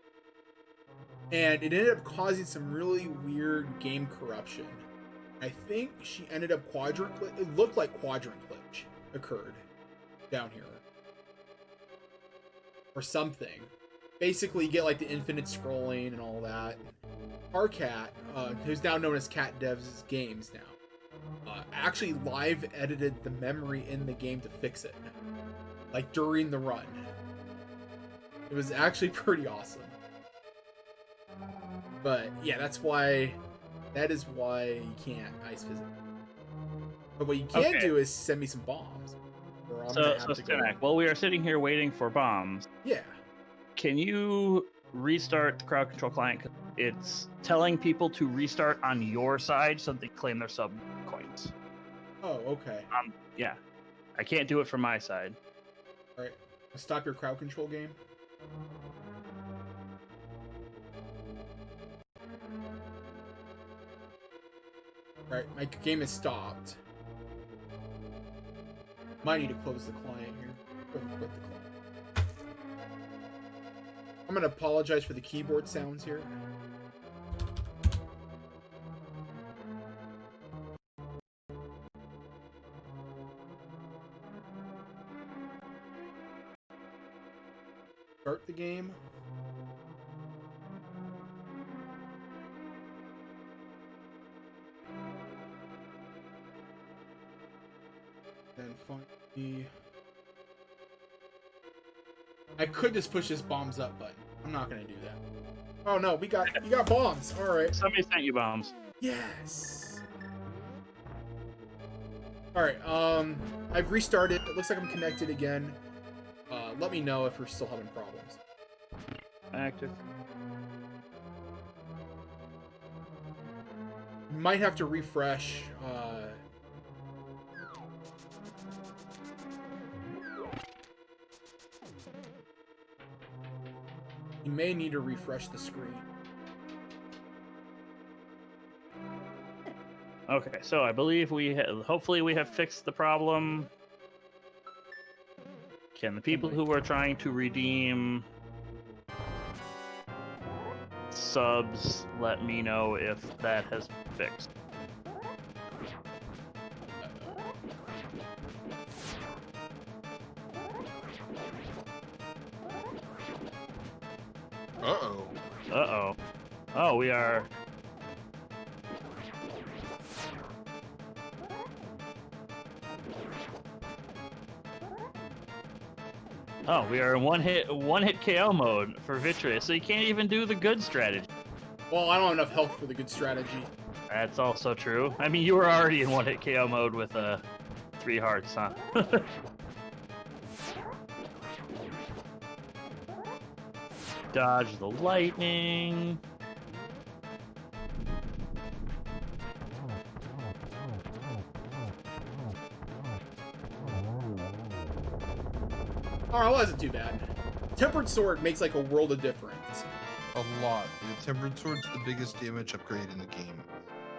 and it ended up causing some really weird game corruption. I think she ended up quadrant glitch. It looked like quadrant glitch occurred down here, or something. Basically, you get like the infinite scrolling and all that. Our cat, who's now known as Cat Devs Games now, actually live edited the memory in the game to fix it, like during the run. It was actually pretty awesome. But yeah, that is why you can't ice physics. But what you can do is send me some bombs. Or I'm gonna have to go. Synack, while we are sitting here waiting for bombs, Yeah. can you restart the crowd control client? 'Cause it's telling people to restart on your side so they claim their sub coins. Oh, okay. Yeah. I can't do it from my side. All right. Stop your crowd control game. All right, my game is stopped. Might need to close the client here. Quit the client. I'm gonna apologize for the keyboard sounds here. Start the game. Then find the. I could just push this bombs up button. I'm not gonna do that. Oh no, you got bombs. All right. Somebody sent you bombs. Yes. All right. I've restarted. It looks like I'm connected again. Let me know if we're still having problems. Active. You might have to refresh. You may need to refresh the screen. Okay, so I believe hopefully we have fixed the problem. Can the people who are trying to redeem subs let me know if that has fixed? Uh-oh. Uh-oh. Oh, we are... Oh, we are in one-hit KO mode for Vitreous, so you can't even do the good strategy. Well, I don't have enough health for the good strategy. That's also true. I mean, you were already in one-hit KO mode with 3 hearts, huh? Dodge the lightning. Oh, it wasn't too bad. Tempered Sword makes like a world of difference. A lot. The Tempered Sword's the biggest damage upgrade in the game.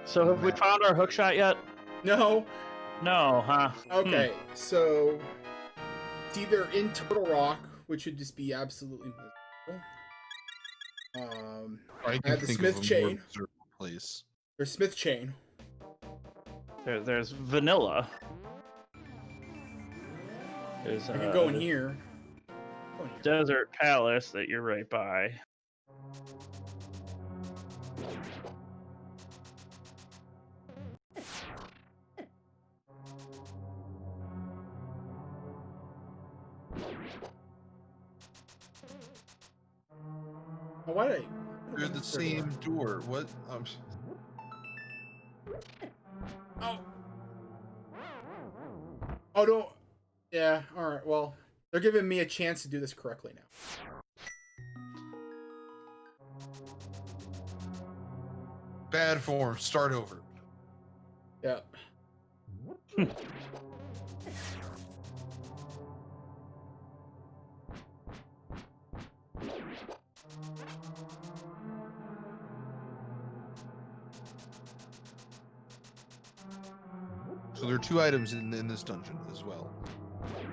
So have we found our hookshot yet? No. No, huh? Okay, so it's either in Turtle Rock, which would just be absolutely miserable. I I can have the think Smith of a chain. more miserable place. There's Smith Chain. There's vanilla. There's I can go in here. Desert Palace that you're right by. Oh, why did I? They're the same door. What? Oh. Oh, don't. Yeah, alright, well, they're giving me a chance to do this correctly now. Bad form. Start over. Yep. So there are 2 items in this dungeon as well.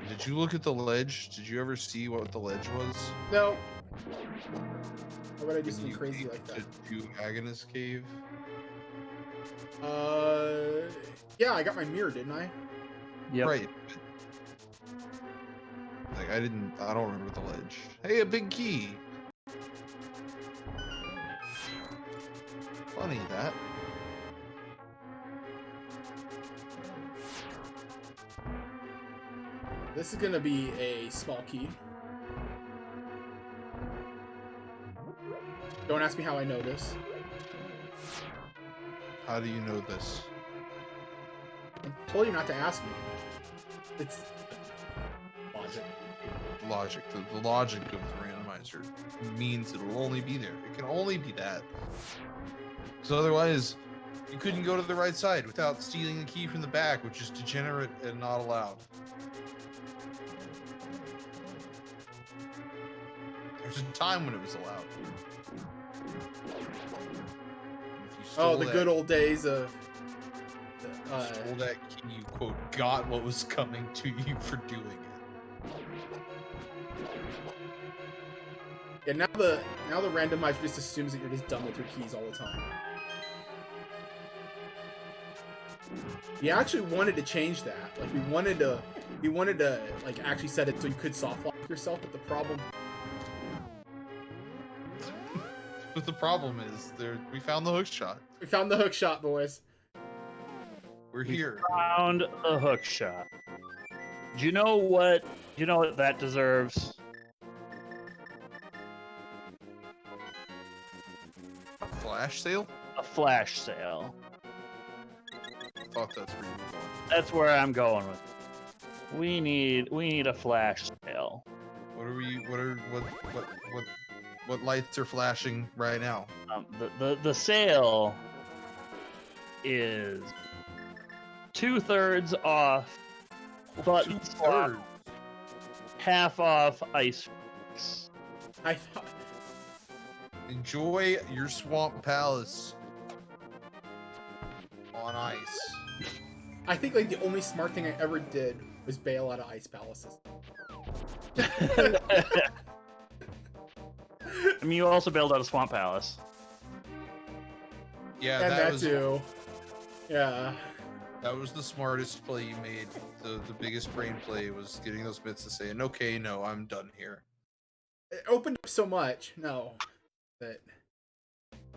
Did you look at the ledge? Did you ever see what the ledge was? No. Why would I do Can something you crazy take like that? To Agonist Cave? Yeah, I got my mirror, didn't I? Yep. Right. Like, I don't remember the ledge. Hey, a big key! Funny, that. This is gonna be a small key. Don't ask me how I know this. How do you know this? I told you not to ask me. It's logic. Logic. The logic of the randomizer means it'll only be there. It can only be that. So otherwise, you couldn't go to the right side without stealing the key from the back, which is degenerate and not allowed. There's a time when it was allowed. Oh, the good old days of. Stole that key, you quote, got what was coming to you for doing it. Yeah, now the randomizer just assumes that you're just done with your keys all the time. We actually wanted to change that. Like we wanted to like actually set it so you could soft lock yourself, but the problem. But the problem is, we found the hook shot. We found the hook shot, boys. We're here. Found the hook shot. Do you know what that deserves? A flash sale? A flash sale. I thought that's where you were going. That's where I'm going with it. We need a flash sale. What lights are flashing right now? The sale is 2/3 off button swap, 2/3. half off ice fix. I thought. Enjoy your swamp palace on ice. I think like the only smart thing I ever did was bail out of ice palaces. I mean, you also bailed out a swamp palace. Yeah, And that was too. Yeah. that was the smartest play you made. The biggest brain play was getting those bits to say, "Okay, no, I'm done here." It opened up so much. No. that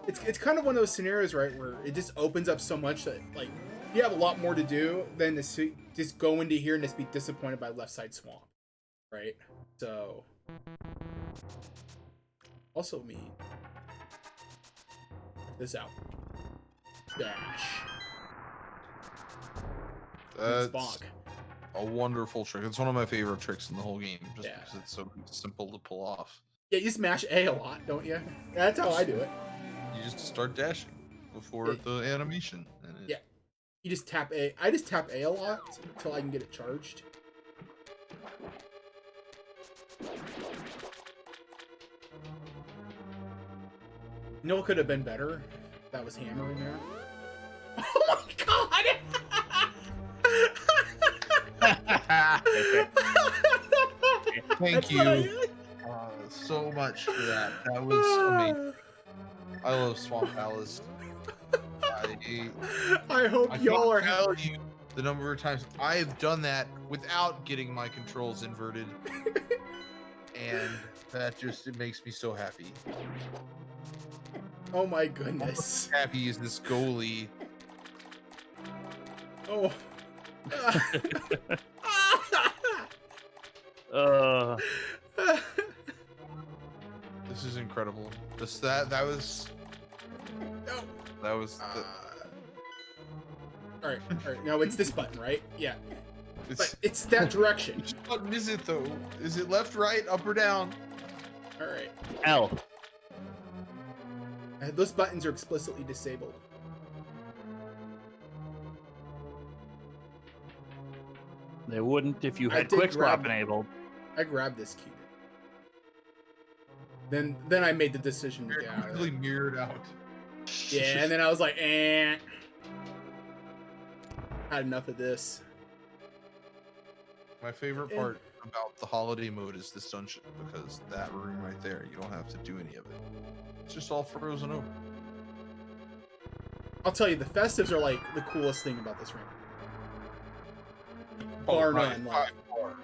it's kind of one of those scenarios, right, where it just opens up so much that like you have a lot more to do than to just go into here and just be disappointed by left side swamp, right? So also me check this out. Dash. That's Bonk. a wonderful trick. It's one of my favorite tricks in the whole game, just Yeah. because it's so simple to pull off. Yeah, you smash A a lot, don't you? That's how I do it. You just start dashing before the animation. And Yeah. You just tap A. I just tap A a lot until I can get it charged. You know what could have been better? That was Hammer in there. Oh my god! Thank That's what you so much for that. That was amazing. I love Swamp Palace. I hope I y'all are. can't tell you the number of times I've done that without getting my controls inverted, and that just it makes me so happy. Oh my goodness. Happy is this goalie. Oh. This is incredible. That was. No. That was. All right. No, it's this button, right? Yeah. But It's, it's that direction. which button is it though? Is it left, right, up, or down? All right. L. Those buttons are explicitly disabled. They wouldn't if you I had did quick swap grab- enabled. I grabbed this key. Then I made the decision to get out of Really it. mirrored out. Yeah, and then I was like, eh. Had enough of this. My favorite part about the holiday mode is this dungeon, because that room right there, you don't have to do any of it. It's just all frozen over. I'll tell you, the festives are like the coolest thing about this room. Oh, Bar by none. Like, far.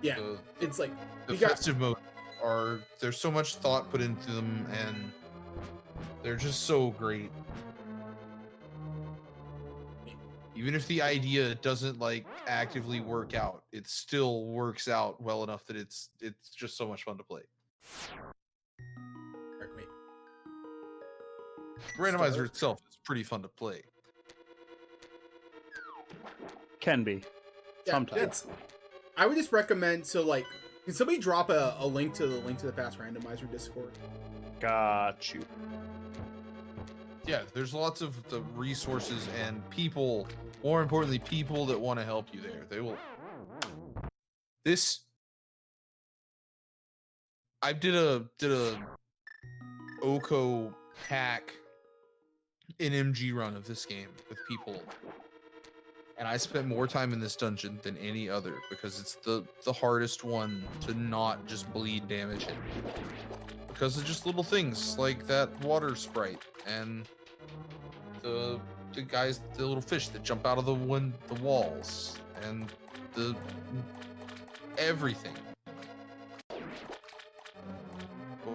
yeah, The, it's like the we got. festive mode there's so much thought put into them, and they're just so great. Even if the idea doesn't like actively work out, it still works out well enough that it's just so much fun to play. Right, wait. Randomizer Start. itself is pretty fun to play. Can be. Yeah, Sometimes. it's- I would just recommend. So, like, can somebody drop a link to the past randomizer Discord? Got you. Yeah, there's lots of the resources and people, more importantly, people that want to help you there. They will. I did a Oko hack in MG run of this game with people, and I spent more time in this dungeon than any other because it's the hardest one to not just bleed damage in, because of just little things like that water sprite and the guys, the little fish that jump out of the walls, and the everything.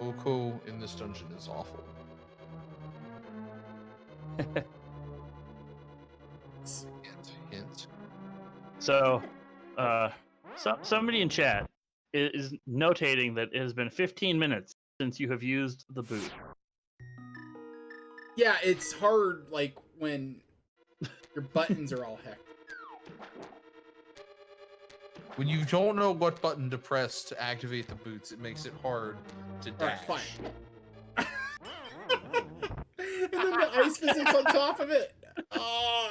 Oko in this dungeon is awful. Hint. So, somebody in chat is notating that it has been 15 minutes since you have used the boot. Yeah, it's hard, like, when your buttons are all hecked. When you don't know what button to press to activate the boots, it makes it hard to dash. Alright, fine. And then the ice physics on top of it. Oh.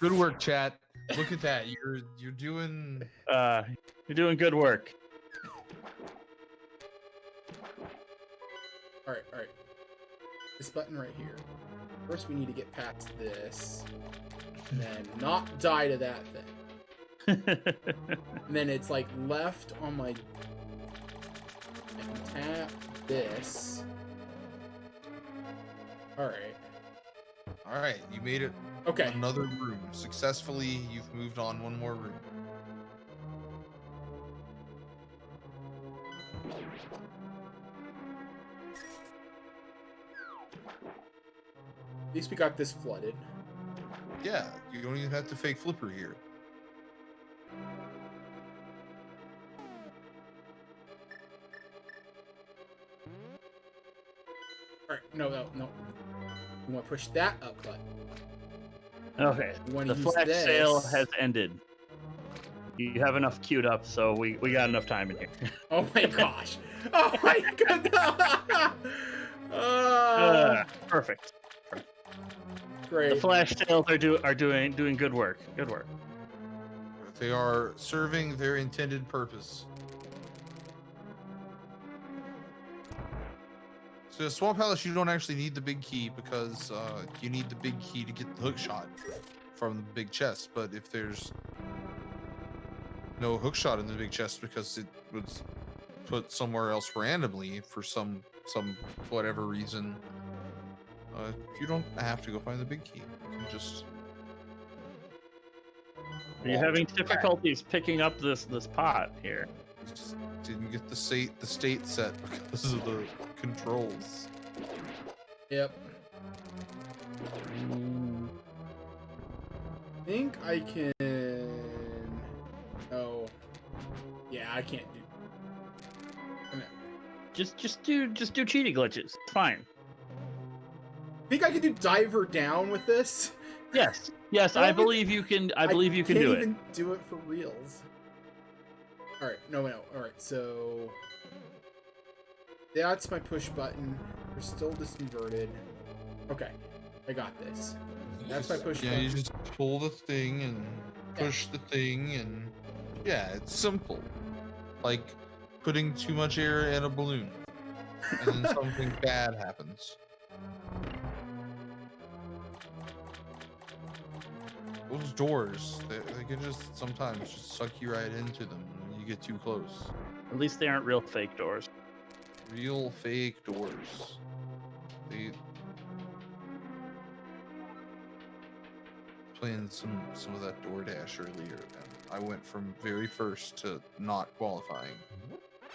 Good work, chat. Look at that. You're doing. You're doing good work. Alright. This button right here. First we need to get past this. And then not die to that thing. And then it's like left on my... And tap this. Alright. Alright, you made it. Okay. Another room. Successfully, you've moved on one more room. At least we got this flooded. Yeah, you don't even have to fake flipper here. Alright, no. We want to push that up, but Okay, we want the to use flash this. sale has ended. You have enough queued up, so we got enough time in here. Oh my gosh! Oh my god! Perfect. Great. The flash sales are doing good work. Good work. They are serving their intended purpose. So Swamp Palace, you don't actually need the big key because you need the big key to get the hook shot from the big chest. But if there's no hook shot in the big chest because it was put somewhere else randomly for some whatever reason, you don't have to go find the big key. You can just. Are you having difficulties picking up this pot here? Just didn't get the state set because of the controls. Yep. I think I can. Oh. Yeah, I can't do. Just do cheaty glitches. It's fine. Think I can do diver down with this? Yes, I believe you can. I believe you can do can't it. even do it for reals. All right, no. All right, so that's my push button. We're still disinverted. Okay, I got this. That's my push button. Yeah, you just pull the thing and push the thing, and yeah, it's simple. Like putting too much air in a balloon, and then something bad happens. Those doors, they can just sometimes just suck you right into them when you get too close. At least they aren't real fake doors. Real fake doors. They playing some of that DoorDash earlier, and I went from very first to not qualifying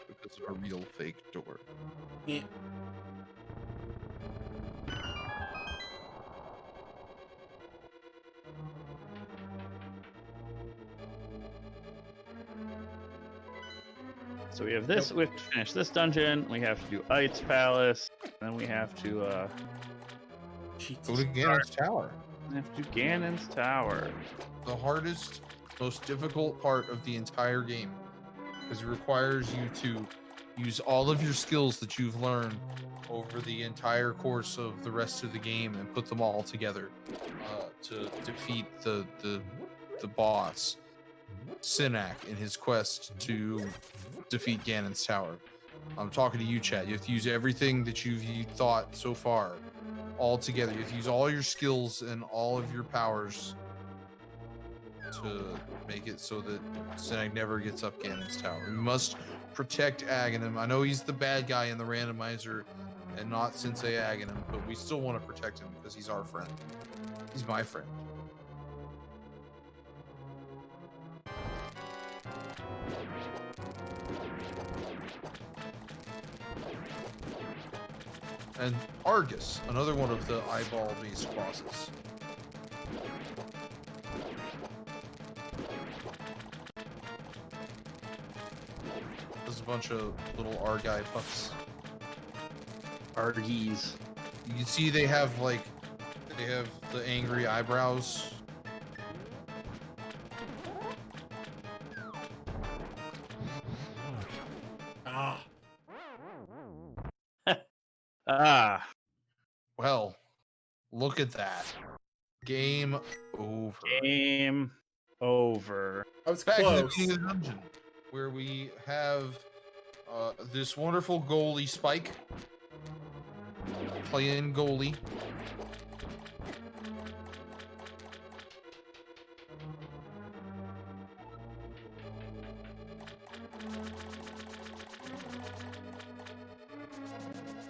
because of a real fake door. Yeah. So we have this. We have to finish this dungeon. We have to do Ite's Palace. Then we have to Go to Ganon's Tower. we have to do Ganon's Tower. The hardest, most difficult part of the entire game, because it requires you to use all of your skills that you've learned over the entire course of the rest of the game and put them all together to defeat the boss, Synack, in his quest to defeat Ganon's Tower. I'm talking to you, Chad. You have to use everything that you've thought so far all together. You have to use all your skills and all of your powers to make it so that Synack never gets up Ganon's Tower. We must protect Aghanim. I know he's the bad guy in the randomizer and not Sensei Aghanim, but we still want to protect him because he's our friend. He's my friend. And Argus, another one of the eyeball-based bosses. There's a bunch of little Argai puffs. Argies. You can see they have the angry eyebrows. Ah. Ah. Well, look at that. Game over. Game over. I was Back to the close. beginning of the dungeon, where we have this wonderful goalie Spike playing goalie.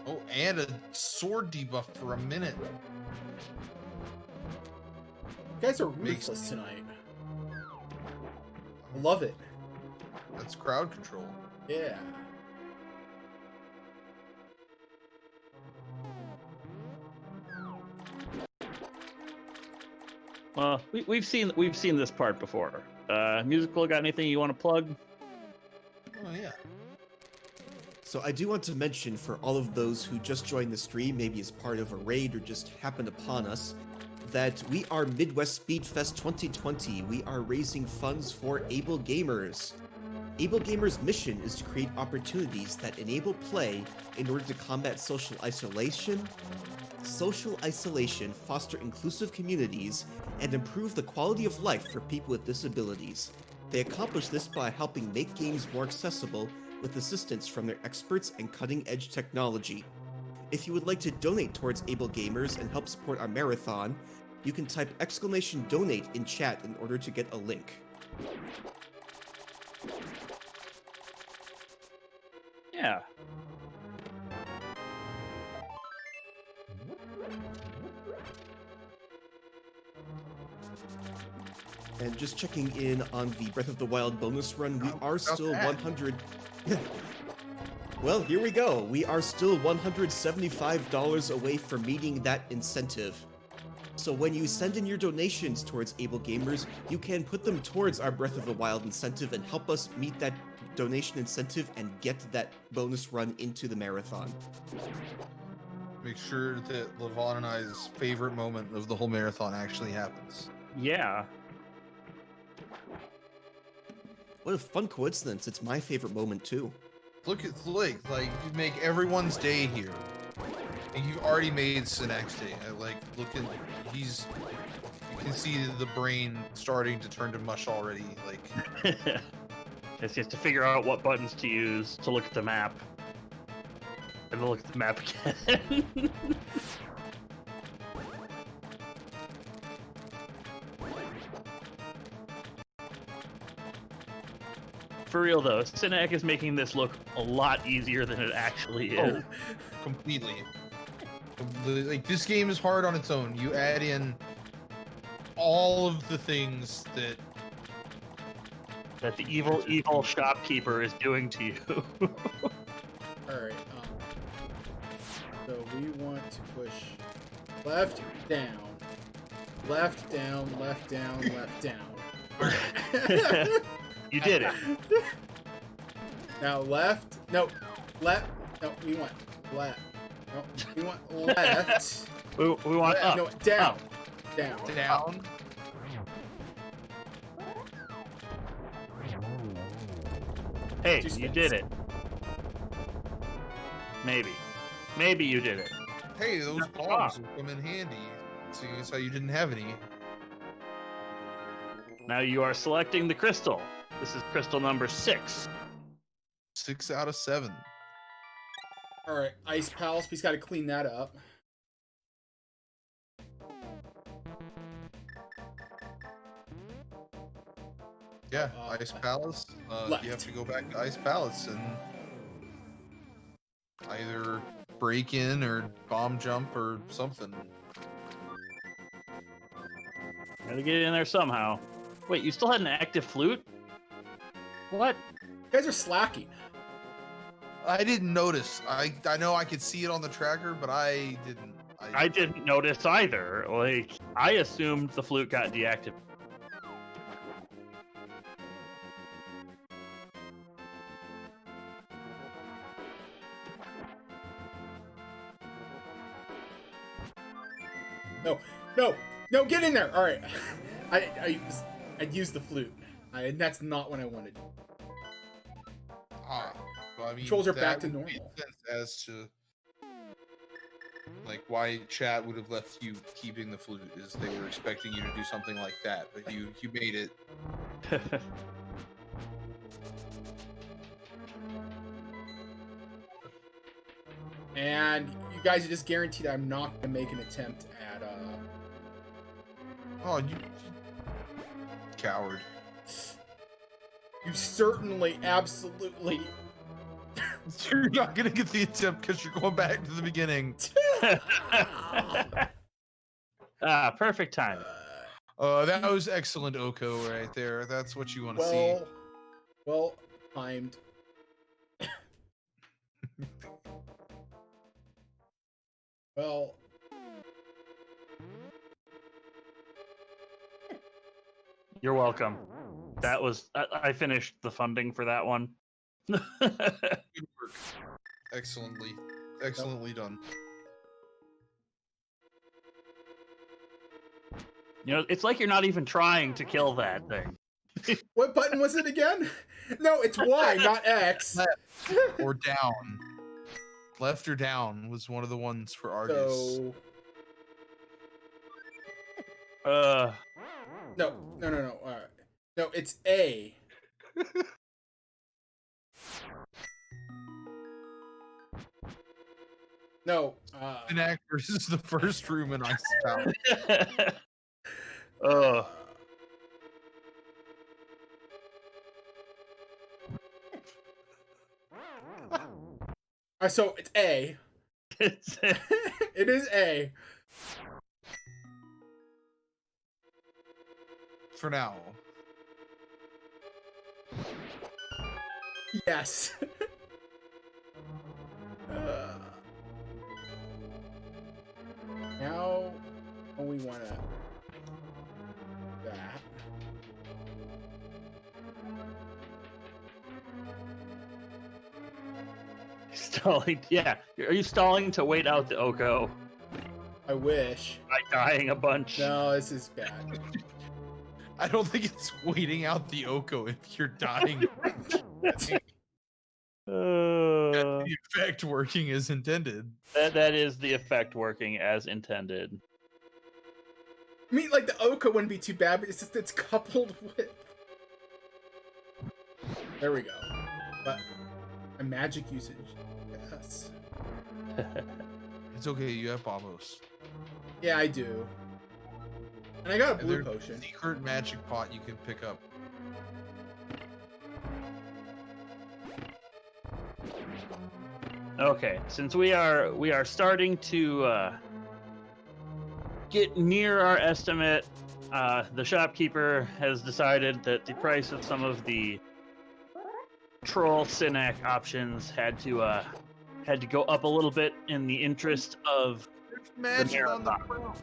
Oh, and a sword debuff for a minute. You guys are ruthless tonight. I love it. That's crowd control. Yeah. Well, we've seen this part before. Musical, got anything you want to plug? Oh yeah. So I do want to mention for all of those who just joined the stream, maybe as part of a raid or just happened upon us, that we are Midwest Speed Fest 2020. We are raising funds for Able Gamers. Able Gamers' mission is to create opportunities that enable play in order to combat social isolation, foster inclusive communities, and improve the quality of life for people with disabilities. They accomplish this by helping make games more accessible with assistance from their experts and cutting-edge technology. If you would like to donate towards Able Gamers and help support our marathon, you can type !donate in chat in order to get a link. Yeah. And just checking in on the Breath of the Wild bonus run, we are still 100... Well, here we go. We are still $175 away from meeting that incentive. So when you send in your donations towards Able Gamers, you can put them towards our Breath of the Wild incentive and help us meet that donation incentive and get that bonus run into the marathon. Make sure that Levon and I's favorite moment of the whole marathon actually happens. Yeah. What a fun coincidence. It's my favorite moment too. Look at like you make everyone's day here. And you've already made Synack's day. Look at you can see the brain starting to turn to mush already. Like It's just to figure out what buttons to use to look at the map. And then look at the map again. For real though, Synack is making this look a lot easier than it actually is. Oh, completely. Like this game is hard on its own. You add in all of the things That the evil shopkeeper is doing to you. Alright, so we want to push left, down, left, down, left, down, left, down. You did it. Now left, no, we want left. No, we want left. We want left, up. no, down, Up. down. down. Hey, Two you spins. did it. Maybe you did it. Hey, those bombs will come in handy. Seeing as how you didn't have any. Now you are selecting the crystal. This is crystal number 6. 6 out of 7. Alright, Ice Palace, he's got to clean that up. Yeah, Ice Palace. You have to go back to Ice Palace and either break in or bomb jump or something. Gotta get in there somehow. Wait, you still had an active flute? What? You guys are slacking. I didn't notice. I know I could see it on the tracker, but I didn't. I didn't notice either. Like, I assumed the flute got deactivated. No, get in there. All right, I used the flute, and that's not what I wanted. Well, I mean, Controls are back to that would make normal. sense as to like why chat would have left you keeping the flute, is they were expecting you to do something like that, but you made it. And you guys are just guaranteed I'm not gonna make an attempt at Oh, you coward! You certainly, absolutely. You're not gonna get the attempt because you're going back to the beginning. Perfect time. That was excellent, Oko, right there. That's what you want to see. Well timed. Well, You're welcome. That was I finished the funding for that one. Good work. Excellently done. You know, it's like you're not even trying to kill that thing. What button was it again? No, it's Y, not X. Left or down. Left or down was one of the ones for Argus. So Uh, no. No, it's A. No. Synack versus the first room in Icebound. oh, So it's A. it's It is A. For now. Yes. Now we want to that. stalling. Yeah, are you stalling to wait out the Oko I wish. by dying a bunch? No, this is bad. I don't think it's waiting out the Oko if you're dying. Uh, The effect working as intended. that is the effect working as intended. I mean, like, the Oka wouldn't be too bad, but it's just it's coupled with... There we go. But a magic usage. Yes. It's okay, you have Bombos. Yeah, I do. And I got a And blue there's a potion. secret magic pot you can pick up. Okay, since we are starting to get near our estimate, the shopkeeper has decided that the price of some of the troll Synack options had to go up a little bit in the interest of There's magic on the marathon. ground.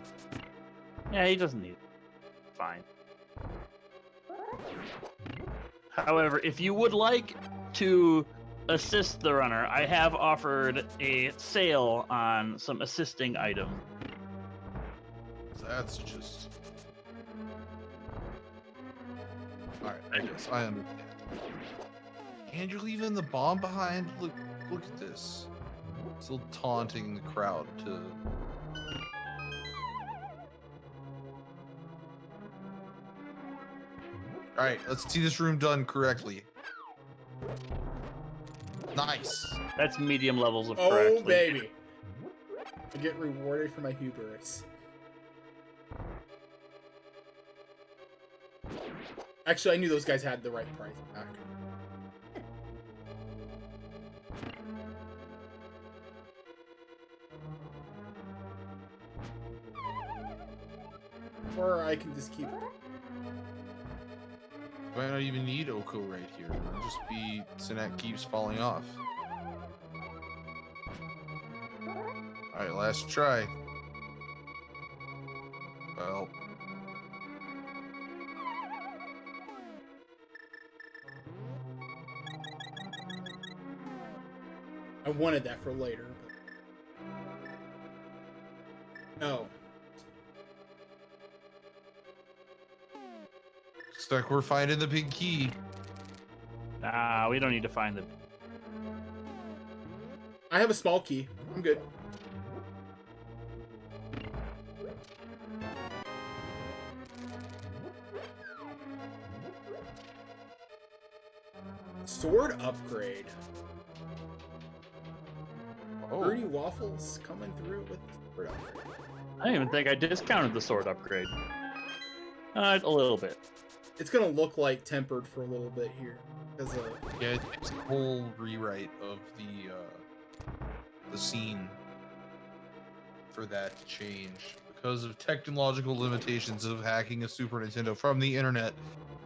Yeah, he doesn't need it. Fine. However, if you would like to assist the runner, I have offered a sale on some assisting items. That's just... Alright, I guess I understand. And you're leaving the bomb behind? Look at this. Still taunting the crowd to... Alright, let's see this room done correctly. Nice. That's medium levels of Oh, correctly. baby. I get rewarded for my hubris. Actually, I knew those guys had the right price back. Or I can just keep... Might not even need Oko right here. It'll just be Synack keeps falling off. Alright, last try. Well. I wanted that for later. But... Oh. Looks like we're finding the big key. We don't need to find the. I have a small key. I'm good. Sword upgrade. Oh, 30 waffles coming through with the sword upgrade. I don't even think I discounted the sword upgrade. A little bit. It's gonna look like tempered for a little bit here. Because yeah, it's a whole rewrite of the scene for that to change because of technological limitations of hacking a Super Nintendo from the internet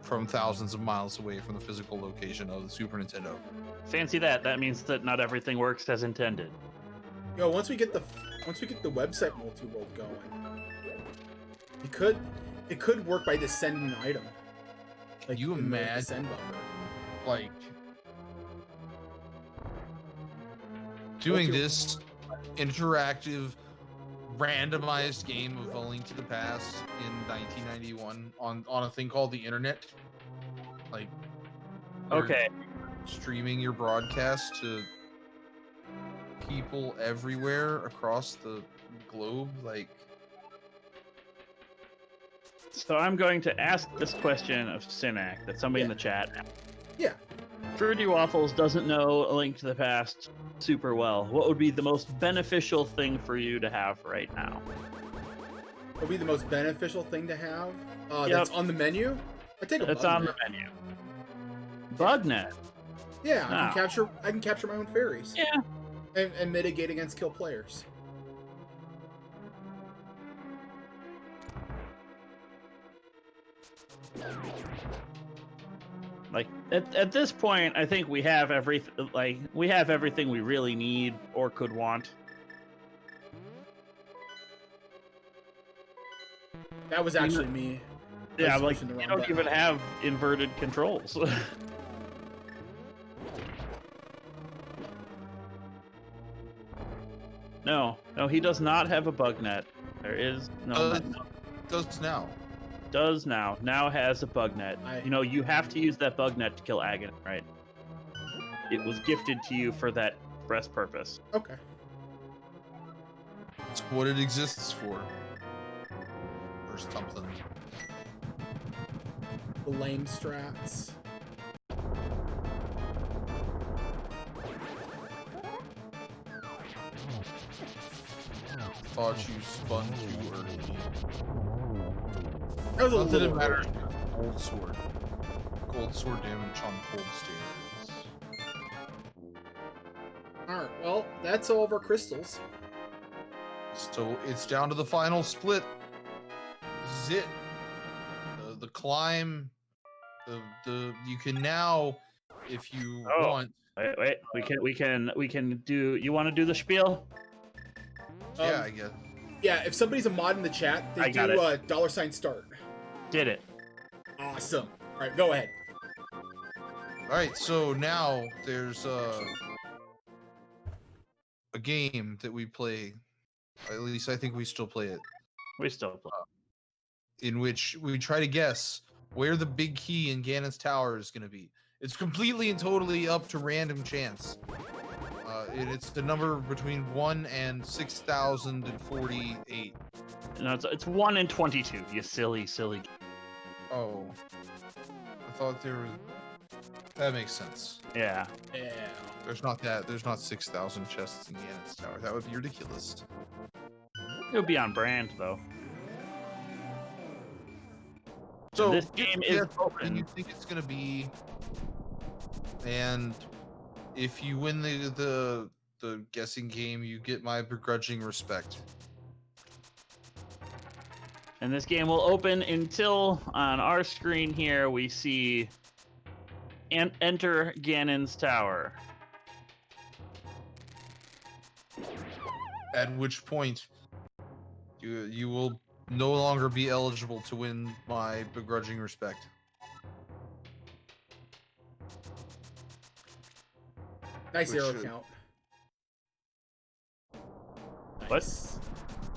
from thousands of miles away from the physical location of the Super Nintendo. Fancy that. That means that not everything works as intended. yo, once we get the website multi-world going, it could work by just sending an item. Like You in the imagine- send buffer. Like doing your- this interactive randomized game of A Link to the Past in 1991 on a thing called the internet. Like you're Okay. streaming your broadcast to people everywhere across the globe, like So I'm going to ask this question of Synack that somebody in Yeah. the chat. Yeah. Fruity Waffles doesn't know A Link to the Past super well. What would be the most beneficial thing for you to have right now? Would be the most beneficial thing to have. Yep. That's on the menu. I take a That's bug on net. the menu. Bugnet. Yeah, Ah. I can capture my own fairies. Yeah. And mitigate against kill players. Like at this point, I think we have everything. Like we have everything we really need or could want. That was actually me. I Yeah, was like pushing the you wrong don't button. even have inverted controls. No, he does not have a bug net. There is no net. does now. Does now. Now has a bug net. You know, you have to use that bug net to kill Aghanim, right? It was gifted to you for that express purpose. Okay. It's what it exists for. Or something. The lame strats. Thought you spun too early. That was a Not that little it matters. early. Gold sword. Gold sword damage on cold stairs. Alright, well, that's all of our crystals. So it's down to the final split. This is it. The climb. The you can now, if you Oh. want. Wait. We can do. You want to do the spiel? Yeah, I guess. Yeah, if somebody's a mod in the chat, I they got do it. $start. Did it? Awesome. Alright, go ahead. Alright, so now there's a game that we play. At least I think we still play it. We still play. In which we try to guess where the big key in Ganon's tower is going to be. It's completely and totally up to random chance. It's the number between 1 and 6,048. No, it's 1 in 22. You silly. Oh. I thought there was... That makes sense. Yeah. Yeah. There's not 6,000 chests in Ganon's tower. That would be ridiculous. It would be on brand though. So This game is guess what open. you think it's gonna be, and if you win the guessing game, you get my begrudging respect. And this game will open until on our screen here we see enter Ganon's tower. At which point, you will no longer be eligible to win my begrudging respect. Nice Which arrow should- count. What? Nice.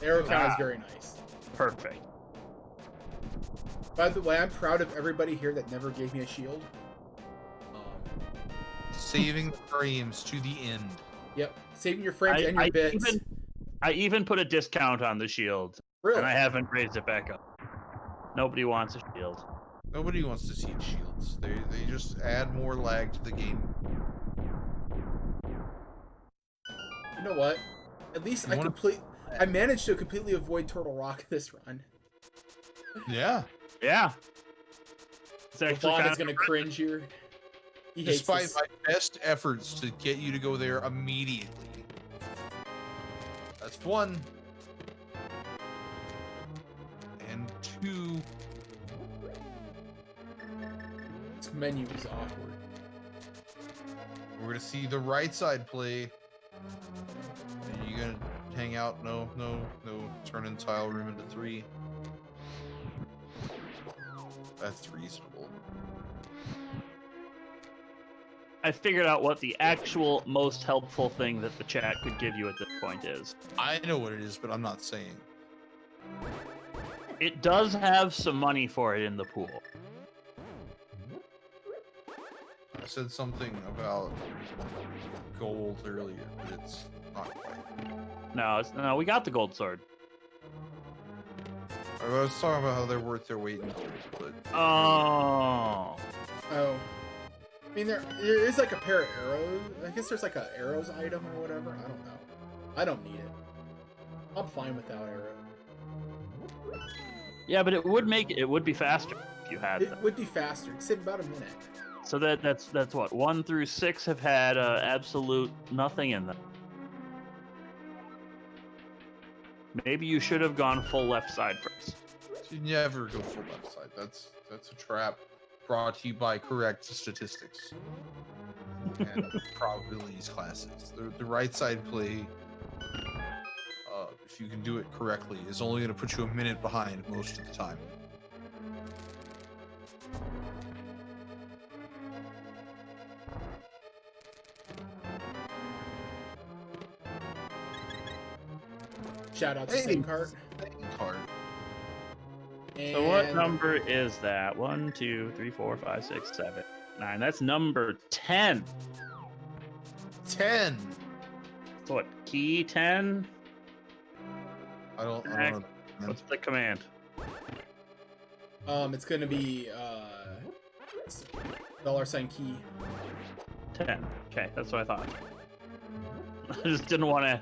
Arrow count is Ah. very nice. Perfect. By the way, I'm proud of everybody here that never gave me a shield. Saving the frames to the end. Yep. Saving your frames and your bits. I even put a discount on the shield, Really? and I haven't raised it back up. Nobody wants a shield. Nobody wants to see shields. They just add more lag to the game. You know what? At least You wanna- I managed to completely avoid Turtle Rock this run. Yeah. Yeah. It's The actually bot kind is of gonna cringe here. He hates Despite this. my best efforts to get you to go there immediately. That's 1. And 2. This menu is awkward. We're gonna see the right side play. And you're gonna hang out. No. Turn in tile room into 3. That's reasonable. I figured out what the actual most helpful thing that the chat could give you at this point is. I know what it is, but I'm not saying. It does have some money for it in the pool. I said something about gold earlier, but it's not quite. No, we got the gold sword. I was talking about how they're worth their weight in gold, but Oh. Oh. I mean, there is like a pair of arrows. I guess there's like an arrows item or whatever. I don't know. I don't need it. I'm fine without arrows. Yeah, but it would be faster if you had It them. would be faster. It'd save about a minute. So that's what 1 through 6 have had absolute nothing in them. Maybe you should have gone full left side first. you never go full left side. That's a trap. Brought to you by correct statistics and probabilities classes. The right side play, if you can do it correctly, is only going to put you a minute behind most of the time. Shout out to Synack. Card. So what number is that? 1, 2, 3, 4, 5, 6, 7, 9. That's number 10. 10. So what? Key 10? I don't know. What's the command? It's gonna be $sign key. 10. Okay, that's what I thought. I just didn't want to.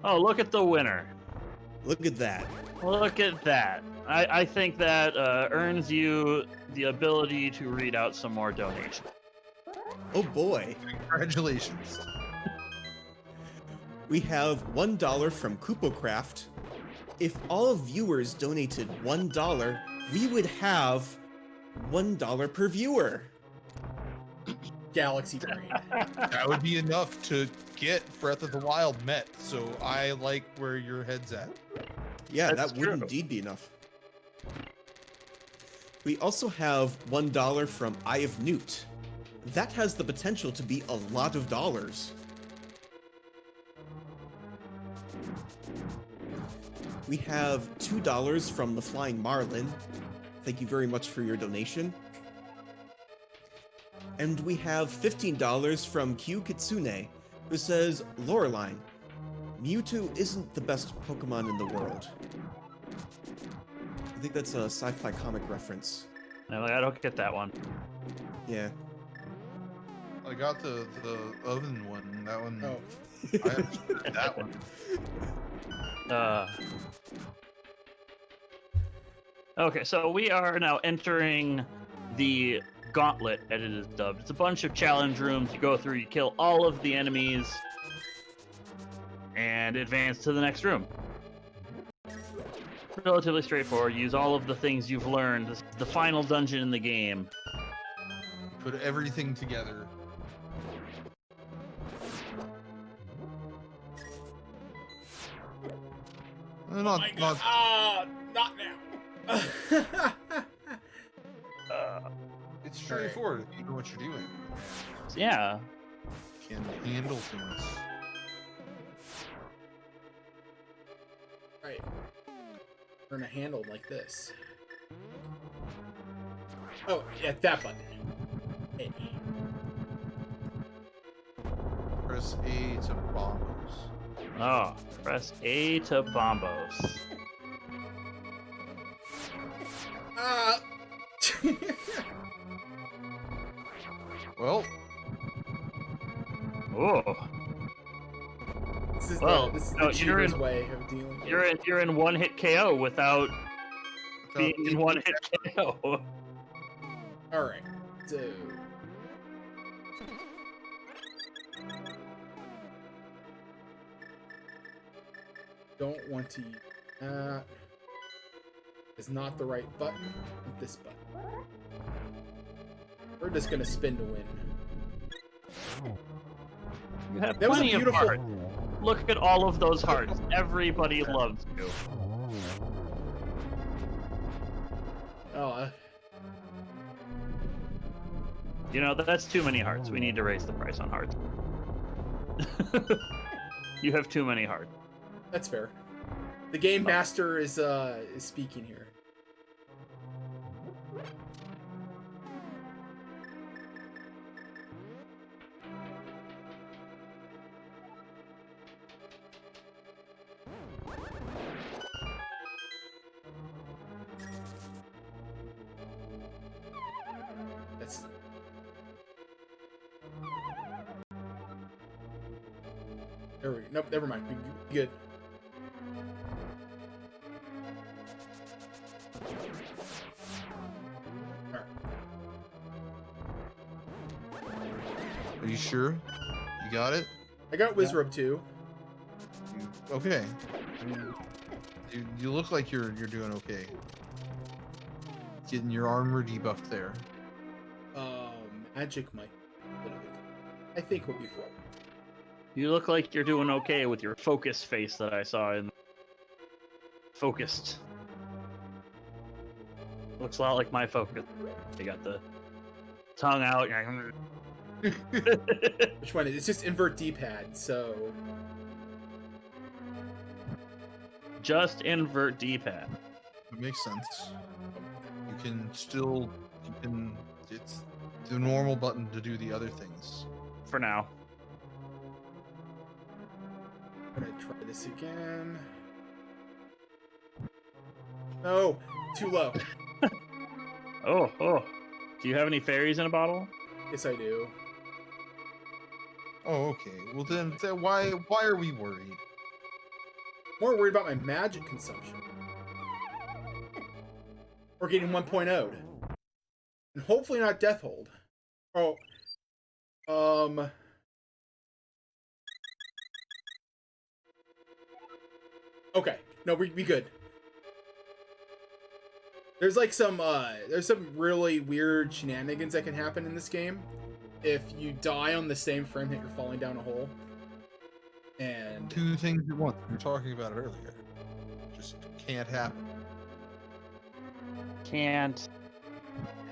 Oh, look at the winner. Look at that. Look at that. I think that earns you the ability to read out some more donations. Oh boy. Congratulations. We have $1 from Kupocraft. If all viewers donated $1, we would have $1 per viewer. Galaxy Brain. That would be enough to get Breath of the Wild met, so I like where your head's at. Yeah, That's that would true. indeed be enough. We also have $1 from Eye of Newt. That has the potential to be a lot of dollars. We have $2 from the Flying Marlin. Thank you very much for your donation. And we have $15 from Q Kitsune, who says, Loreline, Mewtwo isn't the best Pokemon in the world. I think that's a sci-fi comic reference. No, I don't get that one. Yeah. I got the oven one. That one. Oh. I understood that one. Okay, so we are now entering the Gauntlet, as it is dubbed. It's a bunch of challenge rooms you go through, you kill all of the enemies, and advance to the next room. Relatively straightforward. Use all of the things you've learned. This is the final dungeon in the game. Put everything together. Not Not now. It's straightforward. You know what you're doing. Yeah. Can handle things. Right. We're gonna handle like this. Oh, yeah, that button. Hey. Press A to bombos. Oh, press A to bombos. Well, Oh, This is Well, the no, you're cheater's in- way of dealing with you're in one hit KO without being in without- one hit KO. Alright, so... Don't want to use that. It's not the right button. With this button. We're just gonna spin to win. You have That was a plenty of beautiful... hearts. Look at all of those hearts. Everybody loves you. Oh, You know, that's too many hearts. We need to raise the price on hearts. You have too many hearts. That's fair. The game master is speaking here. That's there we go. Nope, never mind. We good. Alright. Are you sure? You got it? I got Wizrobe too. Okay. You look like you're doing okay. Getting your armor debuffed there. Magic might. I think we'll be fine. You look like you're doing okay with your focus face that I saw in focused. Looks a lot like my focus. They got the tongue out. Which one? It's just invert D-pad, so Just invert D-pad. It makes sense. You can still it's the normal button to do the other things. For now. I'm gonna try this again. No, too low. Oh. Do you have any fairies in a bottle? Yes, I do. Oh, okay. Well then why are we worried? More worried about my magic consumption. Or getting 1.0'd. And hopefully not Death Hold. Oh. Okay. No, we good. There's like some really weird shenanigans that can happen in this game if you die on the same frame that you're falling down a hole. And Two things at once. We were talking about it earlier. Just can't happen. Can't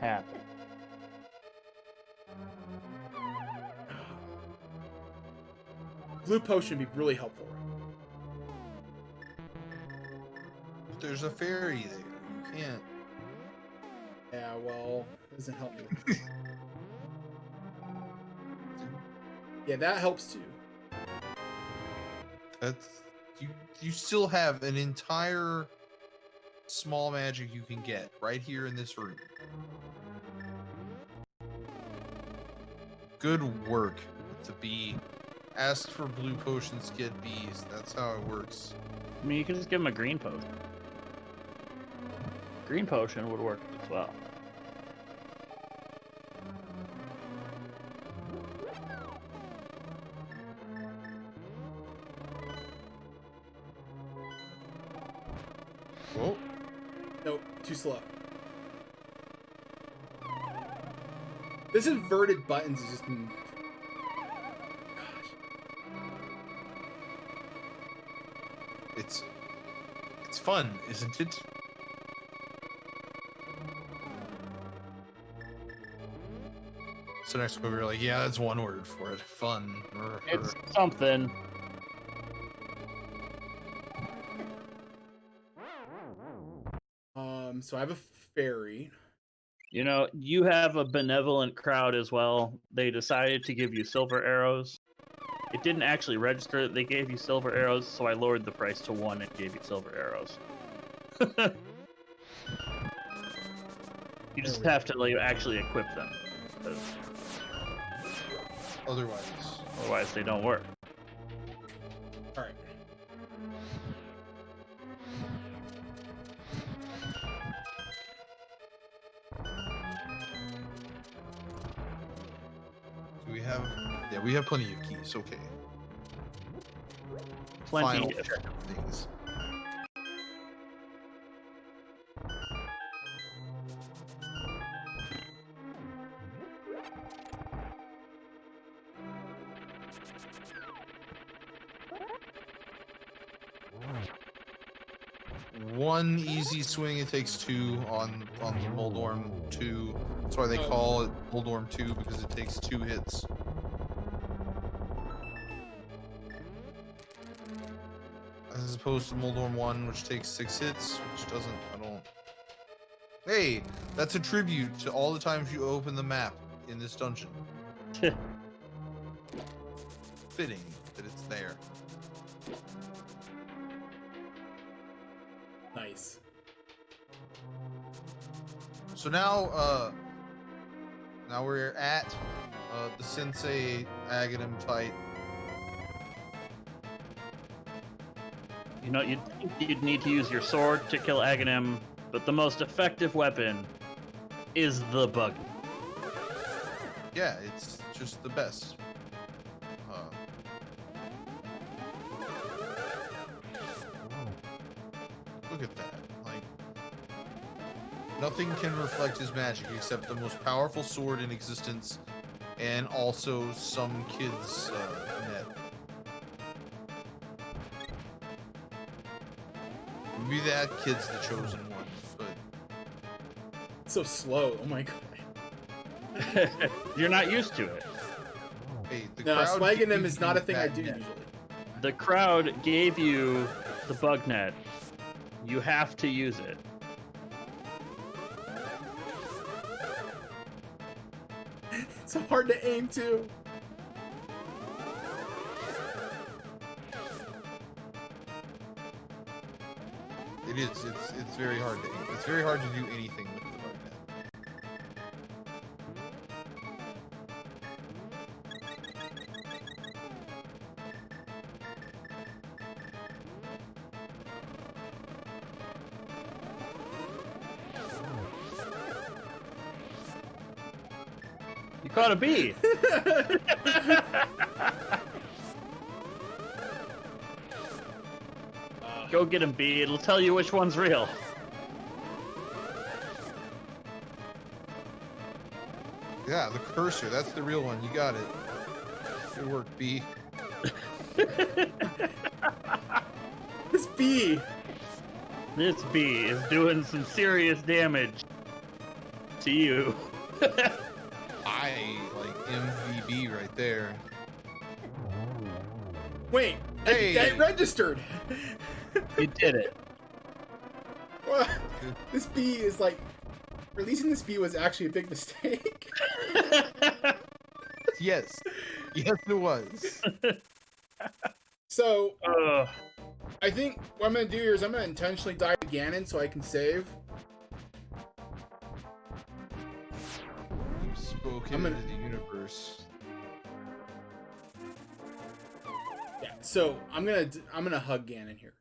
happen. Blue Potion would be really helpful. But there's a fairy there. You can't. Yeah, well, it doesn't help me with this. Yeah, that helps too. That's you still have an entire small magic you can get right here in this room. Good work with the bee. Ask for blue potions, get bees. That's how it works. I mean, you can just give him a green potion. Green potion would work as well. Whoa. Nope, too slow. This inverted buttons is just... Gosh. It's fun, isn't it? So next week we're like, yeah, that's one word for it. Fun. It's something. So I have a fairy. You know, you have a benevolent crowd as well. They decided to give you silver arrows. It didn't actually register that they gave you silver arrows, so I lowered the price to 1 and gave you silver arrows. You just have to like actually equip them, 'cause otherwise they don't work. All right. Do we have? Yeah, we have plenty of keys. Okay. Plenty Final of check of things. one easy swing. It takes 2 on the Moldorm 2. That's why they call it Moldorm 2, because it takes 2 hits. As opposed to Moldorm 1, which takes 6 hits, which doesn't, I don't... Hey, that's a tribute to all the times you open the map in this dungeon. Fitting that it's there. Nice. So now, now we're at the Sensei Aghanim fight. You know, you'd need to use your sword to kill Aghanim, but the most effective weapon is the bug. Yeah, it's just the best. Look at that. Like, nothing can reflect his magic except the most powerful sword in existence, and also some kid's net. Maybe that kid's the chosen one, but So slow. Oh my god. You're not used to it. hey, the No, crowd swagging them gave is not a you thing I that do net. usually. The crowd gave you the bug net. You have to use it. It's so hard to aim too. It is. It's very hard to. It's very hard to do anything with the bug net. You caught a bee. Go get him, bee. It'll tell you which one's real. Yeah, the cursor. That's the real one. You got it. Good work, B. This bee. This bee is doing some serious damage to you. I like MVP right there. Wait, Hey. that registered. You did it. Well, this bee is like, releasing this bee was actually a big mistake. Yes. Yes, it was. So, Ugh. I think what I'm gonna do here is I'm gonna intentionally die to Ganon so I can save. You've spoken I'm gonna- into the universe. Yeah. So I'm gonna hug Ganon here.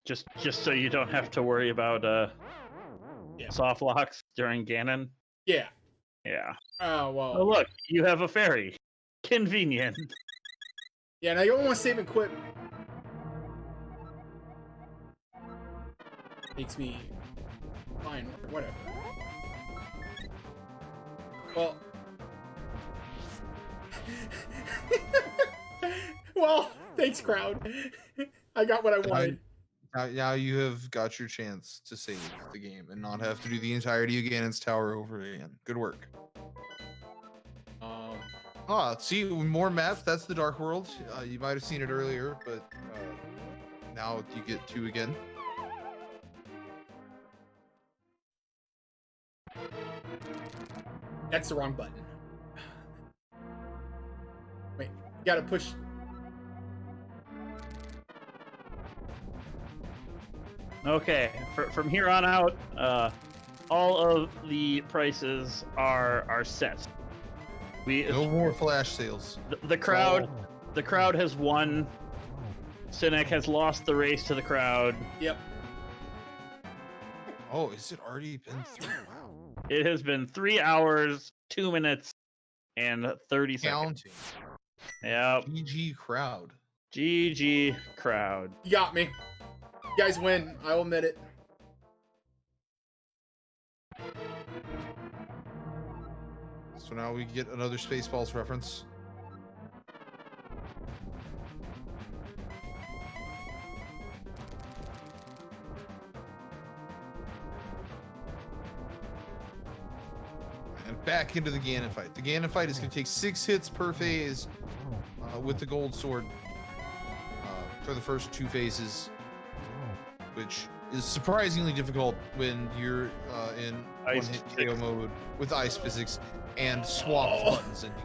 Just so you don't have to worry about Yeah. soft locks during Ganon. Yeah. Yeah. Oh well. Oh look, you have a fairy. Convenient. Yeah. Now you don't want to save and quit. Makes me fine. Whatever. Well. Well, thanks, crowd. I got what I wanted. Now you have got your chance to save the game and not have to do the entirety of Ganon's Tower over again. Good work. See, more maps. That's the Dark World. You might have seen it earlier, but now you get 2 again. That's the wrong button. Wait, you gotta push. Okay, from here on out, all of the prices are set. No more flash sales. The crowd has won. Synack has lost the race to the crowd. Yep. Oh, is it already been 3? Wow. It has been 3 hours, 2 minutes, and 30 seconds. Counting. Yep. GG crowd. GG crowd. You got me. You guys win. I will admit it. So now we get another Spaceballs reference. back into the Ganon fight. The Ganon fight is going to take 6 hits per phase with the gold sword for the first 2 phases, which is surprisingly difficult when you're in one-hit KO mode with ice physics and swap buttons and do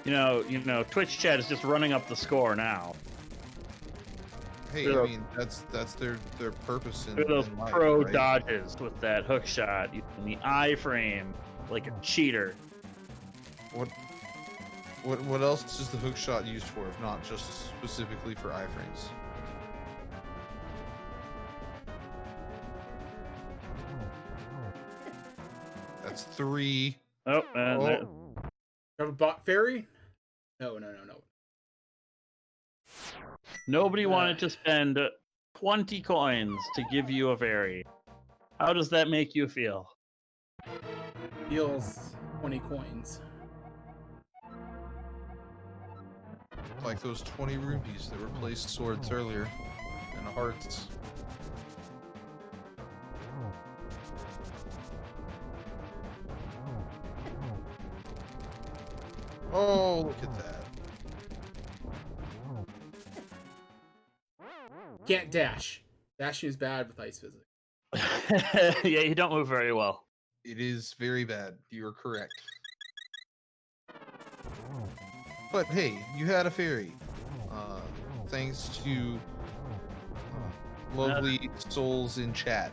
that. You know, Twitch chat is just running up the score now. Hey, Yeah. I mean that's their purpose in, Look at those in life, pro right? dodges with that hook shot using the iframe like a cheater. What else is the hook shot used for, if not just specifically for iframes? That's 3. Oh, and there- Have a bot fairy? No. nobody wanted to spend 20 coins to give you a fairy. How does that make you feel? Deals 20 coins. Like those 20 rupees that replaced swords earlier, and hearts. Oh, look at that. Can't dash. Dashing is bad with ice physics. Yeah, you don't move very well. It is very bad. You are correct. But hey, you had a fairy. Thanks to lovely souls in chat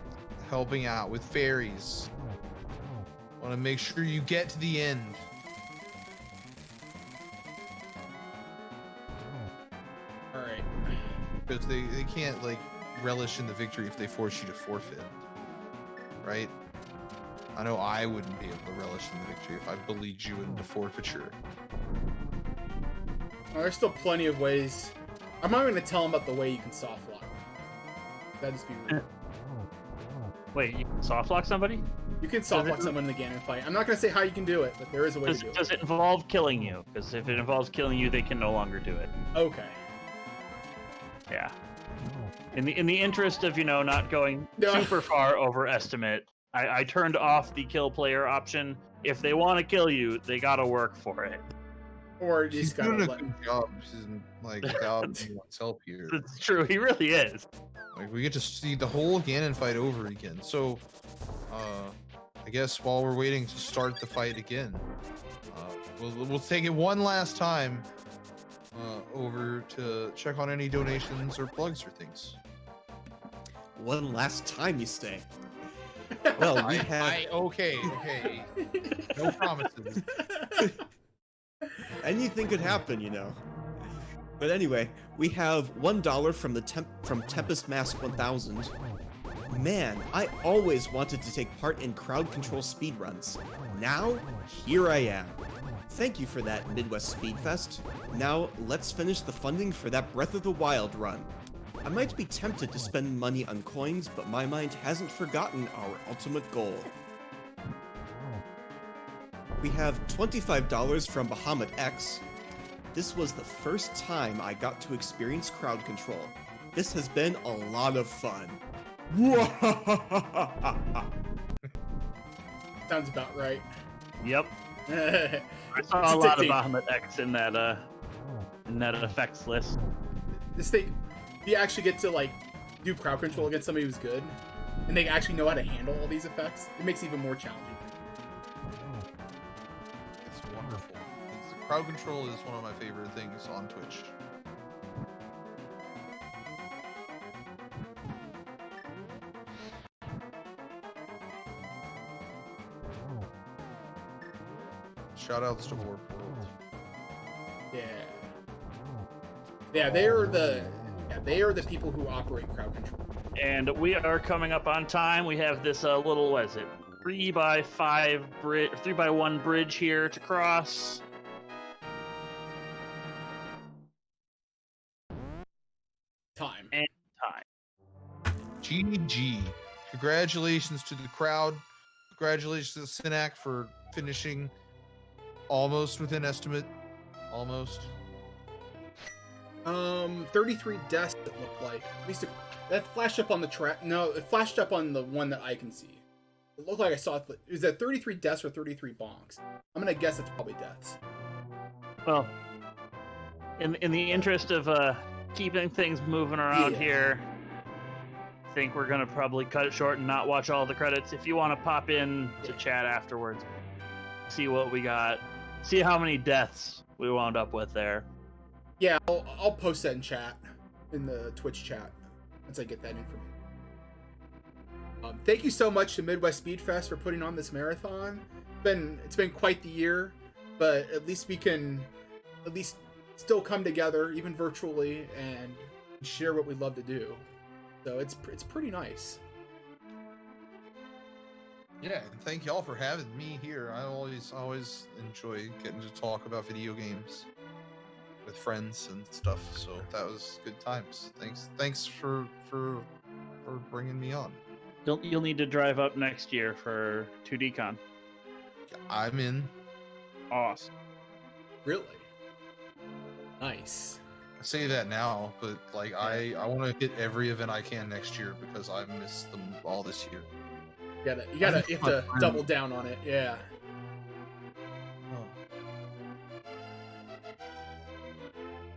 helping out with fairies. Want to make sure you get to the end. Alright. Because they can't like relish in the victory if they force you to forfeit. Right? I know I wouldn't be able to relish in the victory if I bullied you into forfeiture. Well, there's still plenty of ways. I'm not going to tell them about the way you can soft lock. That'd just be rude. Wait, you can soft lock somebody? You can soft lock someone in the Ganon fight. I'm not going to say how you can do it, but there is a way to do it. Does it involve killing you? Because if it involves killing you, they can no longer do it. Okay. Yeah. In the interest of, not going super far over estimate, I turned off the kill player option. If they want to kill you, they gotta work for it. Or you He's just gotta doing a let good job, like without anyone's help here. It's true, he really is. Like we get to see the whole Ganon fight over again. So, I guess while we're waiting to start the fight again, we'll take it one last time over to check on any donations or plugs or things. One last time, you say. Well, we have Okay. No promises. anything could happen, But anyway, we have $1 from Tempest Mask 1000. Man, I always wanted to take part in crowd control speedruns. Now, here I am. Thank you for that, Midwest Speedfest. Now, let's finish the funding for that Breath of the Wild run. I might be tempted to spend money on coins, but my mind hasn't forgotten our ultimate goal. We have $25 from Bahamut X. This was the first time I got to experience crowd control. This has been a lot of fun. Sounds about right. Yep. I saw a lot of Bahamut X in that effects list. This thing, you actually get to do crowd control against somebody who's good, and they actually know how to handle all these effects. It makes it even more challenging. It's wonderful. Crowd control is one of my favorite things on Twitch. Shoutouts to Warp World. Yeah, they are the people who operate crowd control. And we are coming up on time. We have this little, what is it, 3x1 bridge here to cross. Time. And time. GG. Congratulations to the crowd. Congratulations to Synack for finishing almost within estimate. Almost. 33 deaths it looked like. At least that flashed up on the track. No, it flashed up on the one that I can see. It looked like I saw it. Is that 33 deaths or 33 bonks? I'm gonna guess it's probably deaths. Well, in the interest of keeping things moving around here, I think we're gonna probably cut it short and not watch all the credits. If you want to pop in to chat afterwards, see what we got, see how many deaths we wound up with there. Yeah, I'll post that in chat, in the Twitch chat, once I get that information. Thank you so much to Midwest Speed Fest for putting on this marathon. It's been quite the year, but at least we can still come together, even virtually, and share what we love to do. So it's pretty nice. Yeah, and thank y'all for having me here. I always enjoy getting to talk about video games with friends and stuff. So that was good times. Thanks for bringing me on. You'll need to drive up next year for 2DCon. I'm in. Awesome. Really? Nice. I say that now, but like I want to hit every event I can next year because I missed them all this year. You have to double down on it. Yeah.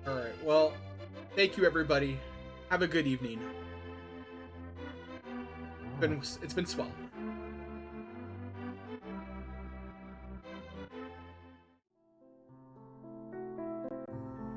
All right. Well, thank you, everybody. Have a good evening. It's been swell.